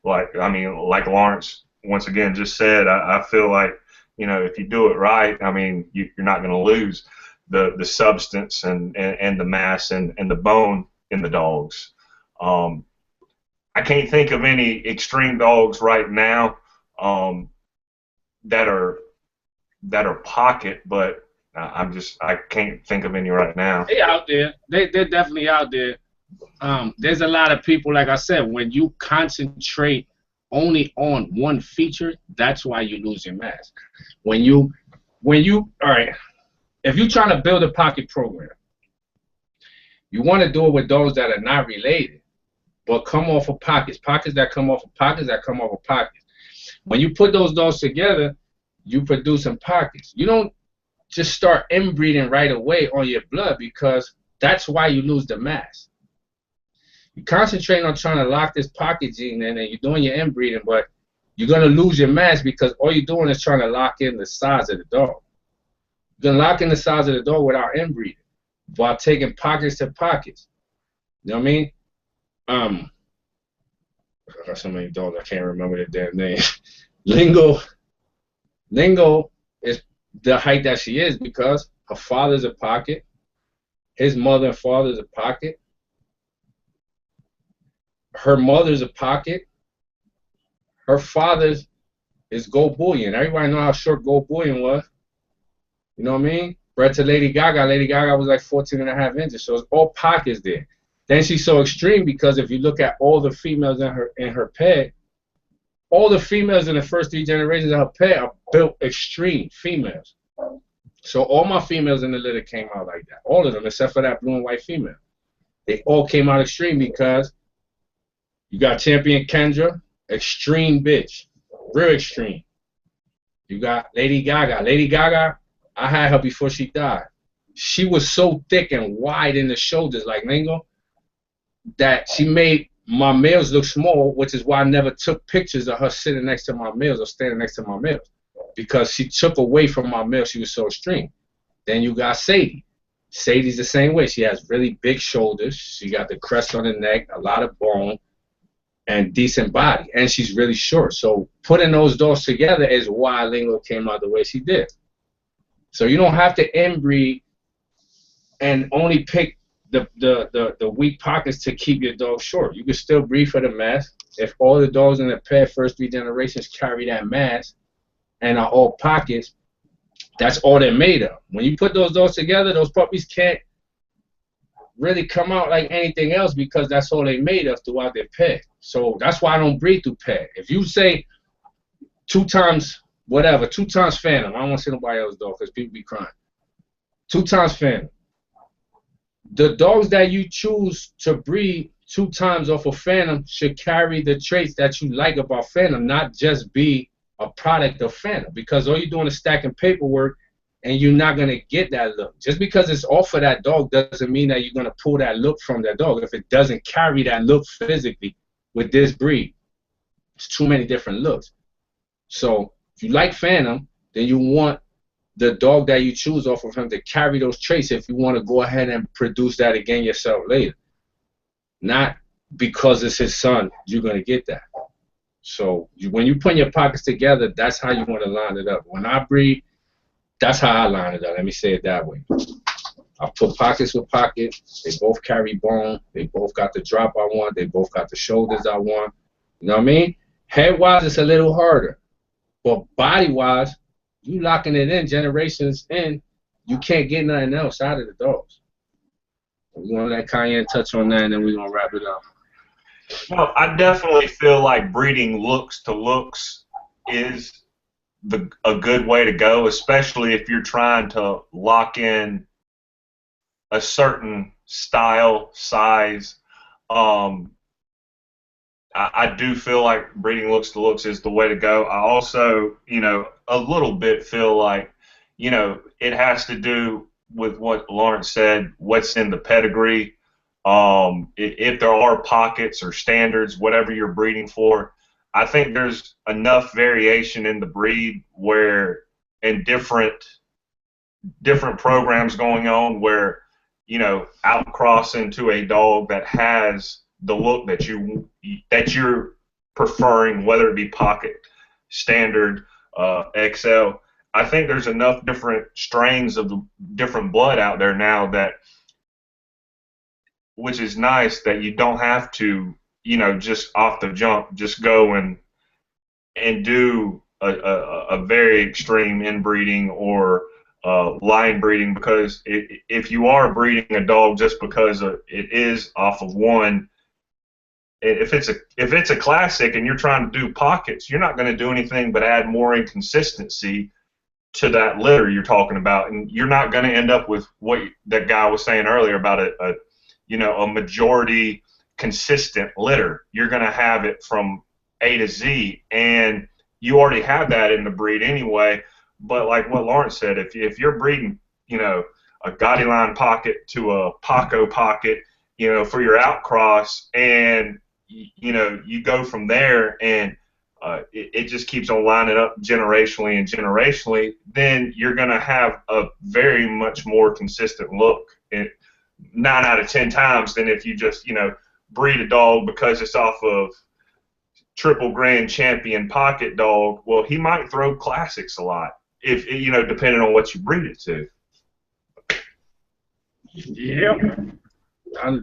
[SPEAKER 2] Like Lawrence once again just said, I feel like, you know, if you do it right, I mean, you're not going to lose the substance and the mass and the bone in the dogs. I can't think of any extreme dogs right now that are pocket, but I can't think of any right now.
[SPEAKER 1] They're out there. They're definitely out there. There's a lot of people, like I said, when you concentrate only on one feature, that's why you lose your mass. When you all right, if you're trying to build a pocket program, you want to do it with those that are not related, but come off of pockets that come off of pockets that come off of pockets. When you put those dogs together, you produce in pockets. You don't just start inbreeding right away on your blood, because that's why you lose the mass. You concentrate on trying to lock this pocket gene in, and you're doing your inbreeding, but you're going to lose your mass because all you're doing is trying to lock in the size of the dog. You're going to lock in the size of the dog without inbreeding, while taking pockets to pockets. You know what I mean? I got so many dogs I can't remember their damn name. Lingo is the height that she is because her father's a pocket, his mother and father's a pocket, her mother's a pocket, her father's is Gold Bullion. Everybody know how short Gold Bullion was. You know what I mean? Bred to Lady Gaga. Lady Gaga was like 14 and a half inches, so it's all pockets there. Then she's so extreme because if you look at all the females in her pet, all the females in the first 3 generations of her pet are built extreme females. So all my females in the litter came out like that. All of them, except for that blue and white female. They all came out extreme because you got Champion Kendra, extreme bitch, real extreme. You got Lady Gaga. Lady Gaga, I had her before she died. She was so thick and wide in the shoulders, like Lingo, that she made my males look small, which is why I never took pictures of her sitting next to my males or standing next to my males, because she took away from my males. She was so extreme. Then you got Sadie. Sadie's the same way. She has really big shoulders. She got the crest on the neck, a lot of bone, and decent body. And she's really short. So putting those dogs together is why Lingo came out the way she did. So you don't have to inbreed and only pick the weak pockets to keep your dog short. You can still breed for the mass. If all the dogs in the pair first 3 generations carry that mass and are all pockets, that's all they're made of. When you put those dogs together, those puppies can't really come out like anything else because that's all they made of throughout their pair. So that's why I don't breed through pair. If you say 2 times whatever, 2 times Phantom, I don't want to see nobody else's dog because people be crying. 2 times Phantom. The dogs that you choose to breed 2 times off of Phantom should carry the traits that you like about Phantom, not just be a product of Phantom, because all you're doing is stacking paperwork and you're not going to get that look. Just because it's off of that dog doesn't mean that you're going to pull that look from that dog if it doesn't carry that look physically with this breed. It's too many different looks. So if you like Phantom, then you want the dog that you choose off of him to carry those traits if you want to go ahead and produce that again yourself later. Not because it's his son, you're going to get that. So when you put your pockets together, that's how you want to line it up. When I breed, that's how I line it up. Let me say it that way. I put pockets with pockets. They both carry bone. They both got the drop I want. They both got the shoulders I want. You know what I mean? Head-wise, it's a little harder. But body-wise, you locking it in generations in, you can't get nothing else out of the dogs. We're going to let Cayenne touch on that, and then we're going to wrap it up.
[SPEAKER 2] Well, I definitely feel like breeding looks to looks is a good way to go, especially if you're trying to lock in a certain style, size. I do feel like breeding looks to looks is the way to go. I also, a little bit feel like, it has to do with what Lawrence said, what's in the pedigree. If there are pockets or standards, whatever you're breeding for, I think there's enough variation in the breed where, and different programs going on where, outcross into a dog that has the look that you're preferring, whether it be pocket, standard, XL. I think there's enough different strains of the different blood out there now which is nice that you don't have to, just off the jump, just go and do a very extreme inbreeding or line breeding, because if you are breeding a dog just because it is off of one, if it's a classic and you're trying to do pockets, you're not going to do anything but add more inconsistency to that litter you're talking about, and you're not going to end up with what that guy was saying earlier about a majority consistent litter. You're going to have it from A to Z, and you already have that in the breed anyway. But like what Lawrence said, if you're breeding, a Gotti line pocket to a Paco pocket, for your outcross, and you go from there, and it just keeps on lining up generationally, then you're going to have a very much more consistent look, 9 out of 10 times, than if you just, breed a dog because it's off of Triple Grand Champion pocket dog. Well, he might throw classics a lot, if depending on what you breed it to.
[SPEAKER 1] Yeah.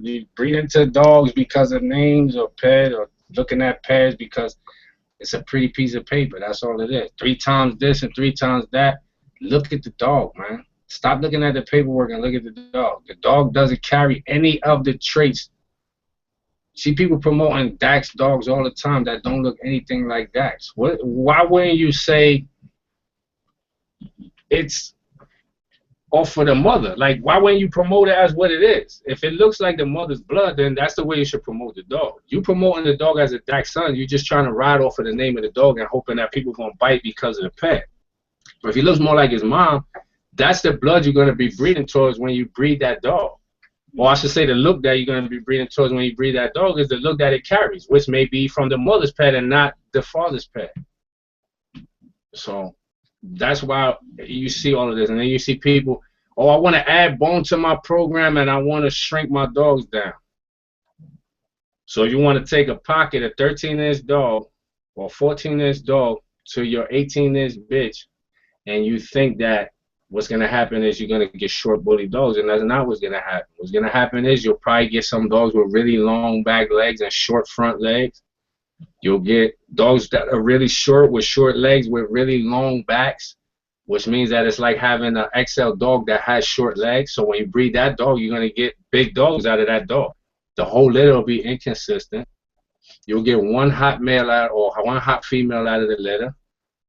[SPEAKER 1] You breed into dogs because of names or pet, or looking at pairs because it's a pretty piece of paper. That's all it is. 3 times this and 3 times that. Look at the dog, man. Stop looking at the paperwork and look at the dog. The dog doesn't carry any of the traits. See people promoting Dax dogs all the time that don't look anything like Dax. Why wouldn't you say it's off for the mother? Like, why wouldn't you promote it as what it is? If it looks like the mother's blood, then that's the way you should promote the dog. You promoting the dog as a Dax son, you're just trying to ride off of the name of the dog and hoping that people are going to bite because of the pet. But if he looks more like his mom, that's the blood you're going to be breeding towards when you breed that dog. Or I should say the look that you're going to be breeding towards when you breed that dog is the look that it carries, which may be from the mother's pet and not the father's pet. So that's why you see all of this. And then you see people, Oh, I want to add bone to my program and I want to shrink my dogs down. So you want to take a pocket, a 13-inch dog or 14-inch dog to your 18-inch bitch, and you think that what's going to happen is you're going to get short bully dogs, and that's not what's going to happen. What's going to happen is you'll probably get some dogs with really long back legs and short front legs. You'll get dogs that are really short with short legs with really long backs, which means that it's like having an XL dog that has short legs. So when you breed that dog, you're going to get big dogs out of that dog. The whole litter will be inconsistent. You'll get one hot male out or one hot female out of the litter.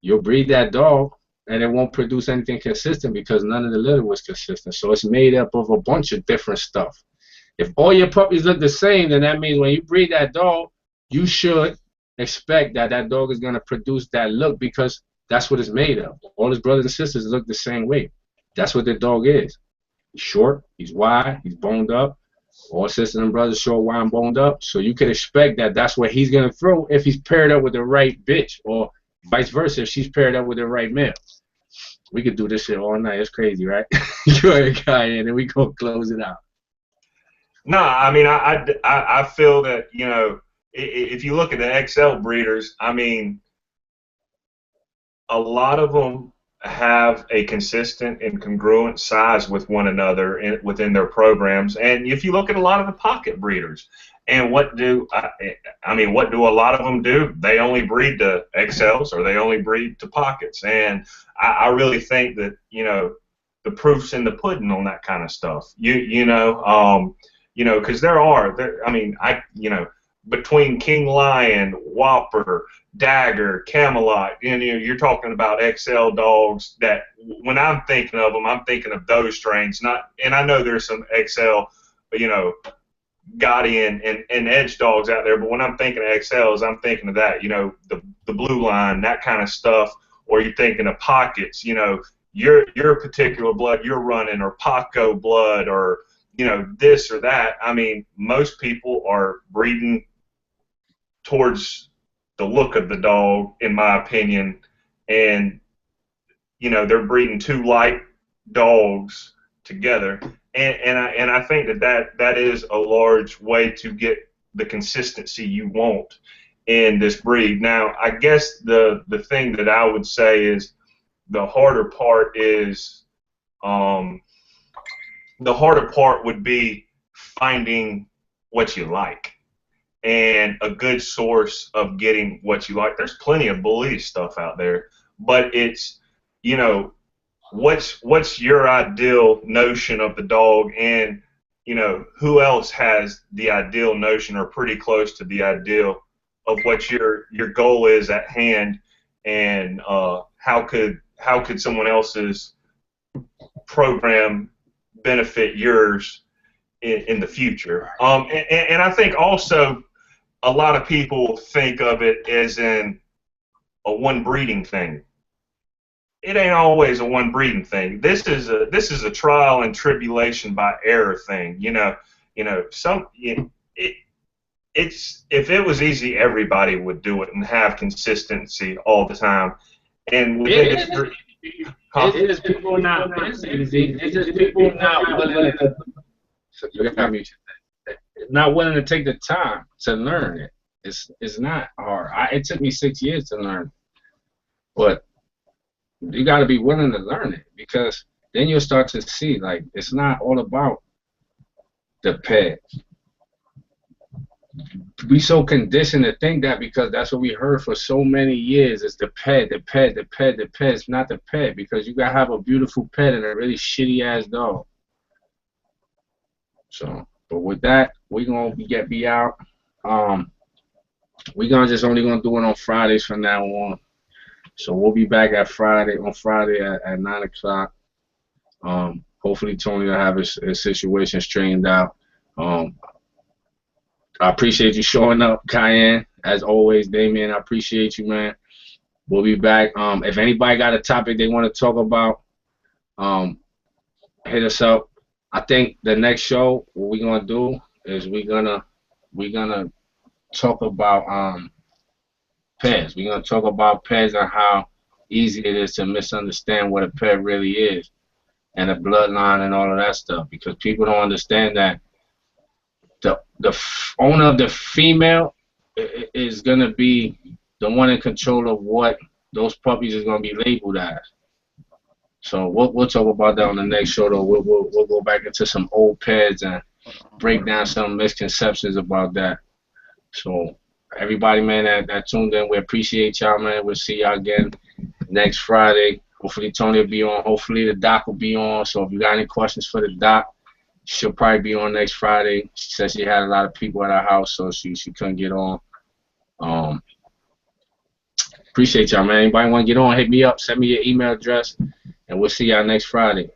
[SPEAKER 1] You'll breed that dog, and it won't produce anything consistent because none of the litter was consistent. So it's made up of a bunch of different stuff. If all your puppies look the same, then that means when you breed that dog, you should expect that that dog is going to produce that look because that's what it's made of. All his brothers and sisters look the same way. That's what the dog is. He's short, he's wide, he's boned up. All sisters and brothers short, wide, and boned up. So you can expect that that's what he's going to throw if he's paired up with the right bitch, or vice versa if she's paired up with the right male. We could do this shit all night. It's crazy, right? You're a guy, and then we go close it out.
[SPEAKER 2] No, I mean, I feel that, you know, if you look at the XL breeders, I mean, a lot of them have a consistent and congruent size with one another within their programs. And if you look at a lot of the pocket breeders, and what do a lot of them do? They only breed to XLs or they only breed to pockets. And I really think that, you know, the proof's in the pudding on that kind of stuff. You know, because between King Lion, Whopper, Dagger, Camelot, you know, you're talking about XL dogs that when I'm thinking of them, I'm thinking of those strains. And I know there's some XL, you know, Gotti and Edge dogs out there, but when I'm thinking of XLs, I'm thinking of that, you know, the blue line, that kind of stuff. Or you're thinking of pockets, you know, your particular blood you're running, or Paco blood, or, you know, this or that. I mean, most people are breeding towards the look of the dog, in my opinion, and, you know, they're breeding two light dogs together, and I think that is a large way to get the consistency you want in this breed. Now, I guess the thing that I would say is the harder part would be finding what you like and a good source of getting what you like. There's plenty of bully stuff out there, but it's, you know, what's your ideal notion of the dog, and, you know, who else has the ideal notion or pretty close to the ideal of what your goal is at hand, and how could someone else's program benefit yours in the future. And I think also a lot of people think of it as in a one breeding thing. It ain't always a one breeding thing. This is a trial and tribulation by error thing. It's if it was easy, everybody would do it and have consistency all the time. And
[SPEAKER 1] It is people not. It's just people not willing to. So you got me. Not willing to take the time to learn it. It's not hard. It took me 6 years to learn, but you got to be willing to learn it, because then you'll start to see, like, it's not all about the pet. We so conditioned to think that, because that's what we heard for so many years. It's the pet, the pet, the pet, the pet. It's not the pet, because you gotta have a beautiful pet and a really shitty ass dog. So, but with that, we're gonna be out. We're only gonna do it on Fridays from now on. So we'll be back on Friday at 9 o'clock. Hopefully Tony will have his situation straightened out. I appreciate you showing up, Cayenne. As always, Damien, I appreciate you, man. We'll be back. If anybody got a topic they want to talk about, hit us up. I think the next show, what we're gonna do is we're gonna talk about pets. We're gonna talk about pets and how easy it is to misunderstand what a pet really is. and the bloodline and all of that stuff, because people don't understand that the owner of the female is gonna be the one in control of what those puppies is gonna be labeled as. So we'll talk about that on the next show, though. We'll go back into some old peds and break down some misconceptions about that. So everybody, man, that tuned in, we appreciate y'all, man. We'll see y'all again next Friday. Hopefully Tony will be on. Hopefully the doc will be on. So if you got any questions for the doc, she'll probably be on next Friday. She said she had a lot of people at her house, so she couldn't get on. Appreciate y'all, man. Anybody want to get on, hit me up. Send me your email address, and we'll see y'all next Friday.